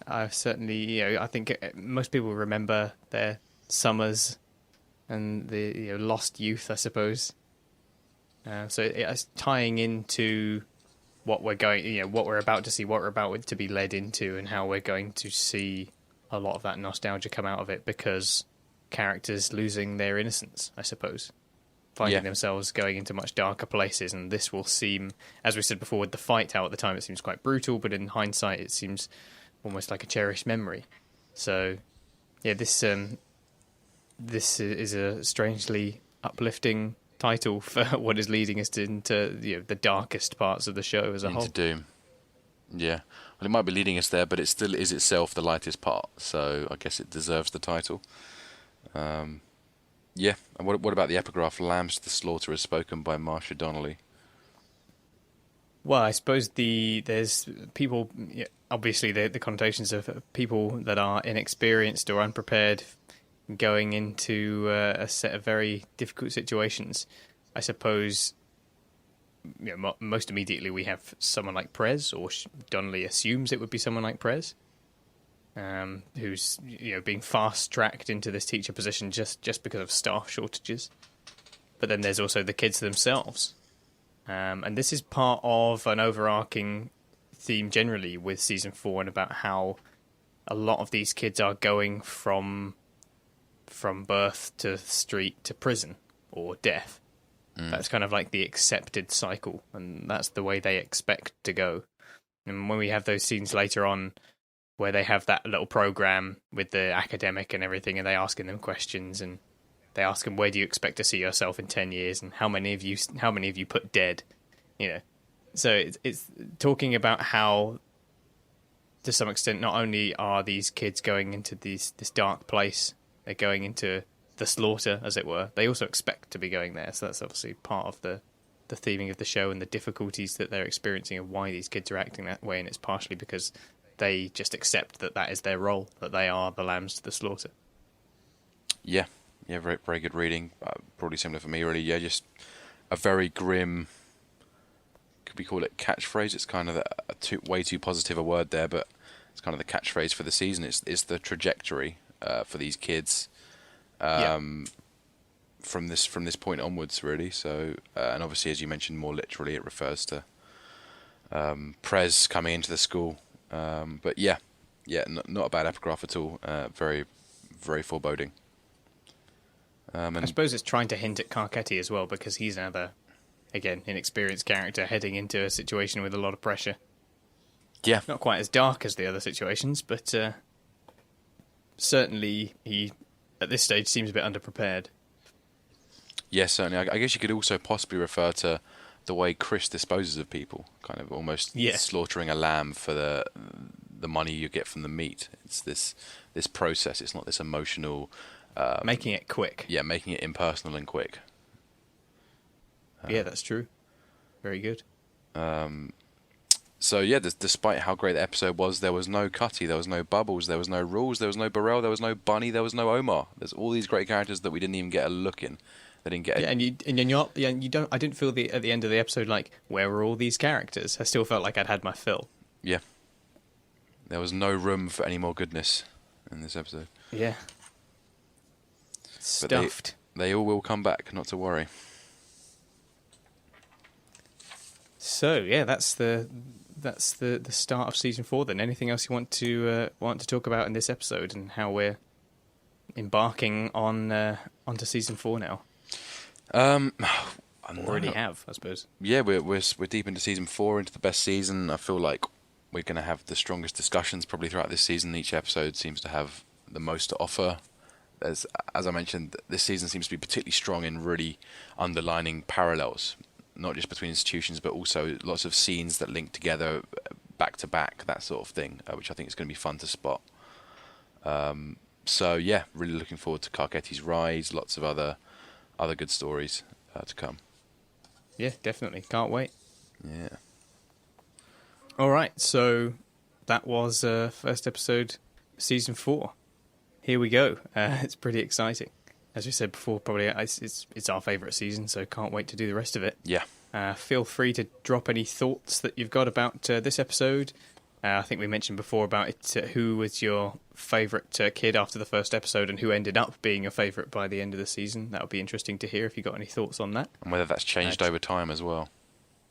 I've certainly, I think most people remember their summers and the lost youth, I suppose. So it's tying into what we're going, what we're about to see, what we're about to be led into, and how we're going to see a lot of that nostalgia come out of it because characters losing their innocence, I suppose, finding themselves going into much darker places, and this will seem, as we said before, with the fight, how at the time it seems quite brutal, but in hindsight it seems almost like a cherished memory. So, yeah, this is a strangely uplifting title for what is leading us into the darkest parts of the show as a whole. Into Doom. Yeah. Well, it might be leading us there, but it still is itself the lightest part, so I guess it deserves the title. Yeah. And what about the epigraph, "Lambs to the slaughter," as spoken by Marsha Donnelly? Well, I suppose there's people, obviously the connotations of people that are inexperienced or unprepared going into a set of very difficult situations. I suppose most immediately we have someone like Prez, or Donnelly assumes it would be someone like Prez, who's being fast-tracked into this teacher position just because of staff shortages. But then there's also the kids themselves. And this is part of an overarching theme generally with Season 4 and about how a lot of these kids are going from birth to street to prison or death. That's kind of like the accepted cycle, and that's the way they expect to go. And when we have those scenes later on where they have that little program with the academic and everything, and they asking them questions, and they ask them, where do you expect to see yourself in 10 years, and how many of you put dead, So it's talking about how, to some extent, not only are these kids going into this dark place, they're going into the slaughter, as it were. They also expect to be going there, so that's obviously part of the theming of the show and the difficulties that they're experiencing and why these kids are acting that way, and it's partially because they just accept that is their role, that they are the lambs to the slaughter. Yeah, very, very good reading. Probably similar for me, really. Yeah, just a very grim, could we call it catchphrase? It's kind of way too positive a word there, but it's kind of the catchphrase for the season. It's the trajectory for these kids from this point onwards, really. So, and obviously, as you mentioned, more literally, it refers to Prez coming into the school. But not a bad epigraph at all. Very, very foreboding. And I suppose it's trying to hint at Carcetti as well, because he's another, again, inexperienced character heading into a situation with a lot of pressure. Yeah. Not quite as dark as the other situations, but certainly he, at this stage, seems a bit underprepared. Yes, certainly. I guess you could also possibly refer to the way Chris disposes of people, kind of almost slaughtering a lamb for the money you get from the meat. It's this process. It's not this emotional... making it quick. Yeah, making it impersonal and quick. Yeah, that's true. Very good. So yeah, despite how great the episode was, there was no Cutty, there was no Bubbles, there was no Rules, there was no Burrell, there was no Bunny, there was no Omar. There's all these great characters that we didn't even get a look in. They didn't get. You don't. I didn't feel at the end of the episode like, where were all these characters? I still felt like I'd had my fill. Yeah. There was no room for any more goodness in this episode. Yeah. Stuffed. They all will come back, not to worry. So yeah, that's the start of season 4. Then, anything else you want to talk about in this episode and how we're embarking onto season 4 now? Already have, I suppose. Yeah, we're deep into season 4, into the best season. I feel like we're going to have the strongest discussions probably throughout this season. Each episode seems to have the most to offer. As I mentioned, this season seems to be particularly strong in really underlining parallels, not just between institutions, but also lots of scenes that link together back to back, that sort of thing, which I think is going to be fun to spot. So yeah, really looking forward to Carcetti's rise. Lots of other good stories to come. Yeah, definitely. Can't wait. Yeah. All right, so that was first episode, season 4. Here we go. It's pretty exciting. As we said before, probably it's our favourite season, so can't wait to do the rest of it. Yeah. Feel free to drop any thoughts that you've got about this episode. I think we mentioned before about it, who was your favourite kid after the first episode and who ended up being your favourite by the end of the season. That would be interesting to hear if you got any thoughts on that. And whether that's changed over time as well.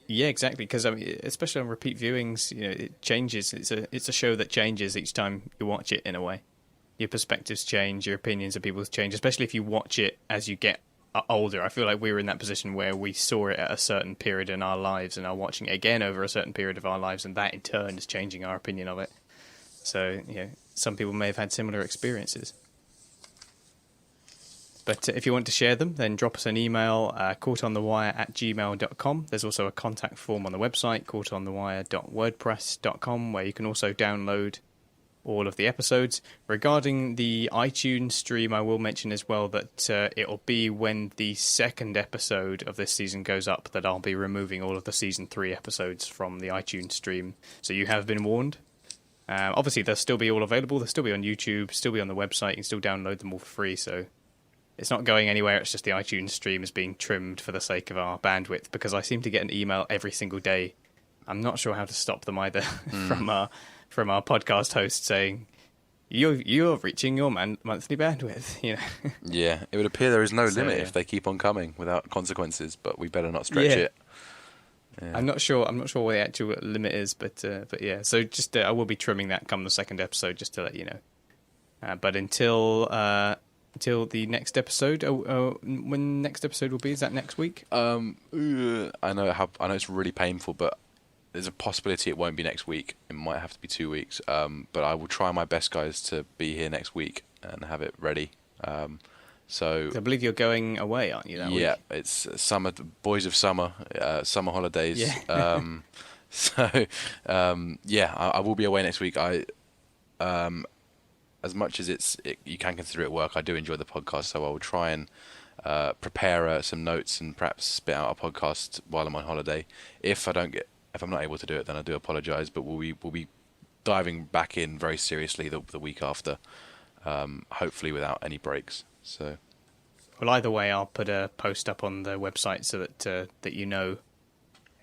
Yeah, exactly. Because I mean, especially on repeat viewings, it changes. It's a show that changes each time you watch it. In a way, your perspectives change, your opinions of people change. Especially if you watch it as you get older. I feel like we were in that position where we saw it at a certain period in our lives, and are watching it again over a certain period of our lives, and that in turn is changing our opinion of it. So, some people may have had similar experiences. But if you want to share them, then drop us an email, caughtonthewire@gmail.com. There's also a contact form on the website, caughtonthewire.wordpress.com, where you can also download all of the episodes. Regarding the iTunes stream, I will mention as well that it'll be when the second episode of this season goes up that I'll be removing all of the Season 3 episodes from the iTunes stream. So you have been warned. Obviously, they'll still be all available. They'll still be on YouTube, still be on the website. You can still download them all for free, so it's not going anywhere. It's just the iTunes stream is being trimmed for the sake of our bandwidth, because I seem to get an email every single day. I'm not sure how to stop them either from our podcast host saying, you're reaching your monthly bandwidth. Yeah, it would appear there is no limit if they keep on coming without consequences, but we better not stretch it. Yeah. I'm not sure what the actual limit is, but yeah. So just I will be trimming that come the second episode, just to let you know. But until the next episode, when next episode will be? Is that next week? I know it's really painful, but there's a possibility it won't be next week. It might have to be 2 weeks. But I will try my best, guys, to be here next week and have it ready. So I believe you're going away, aren't you? That week? Yeah, it's summer, boys of summer, summer holidays. Yeah. I will be away next week. As much as you can consider it work, I do enjoy the podcast, so I will try and prepare some notes and perhaps spit out a podcast while I'm on holiday. If I'm not able to do it, then I do apologise. But we'll be diving back in very seriously the week after, hopefully without any breaks. So, well, either way, I'll put a post up on the website so that you know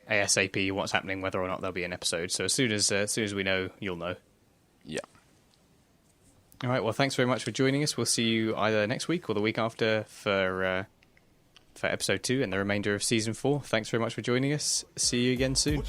ASAP what's happening, whether or not there'll be an episode. So as soon as we know, you'll know. Yeah. All right. Well, thanks very much for joining us. We'll see you either next week or the week after for episode 2 and the remainder of season 4. Thanks very much for joining us. See you again soon.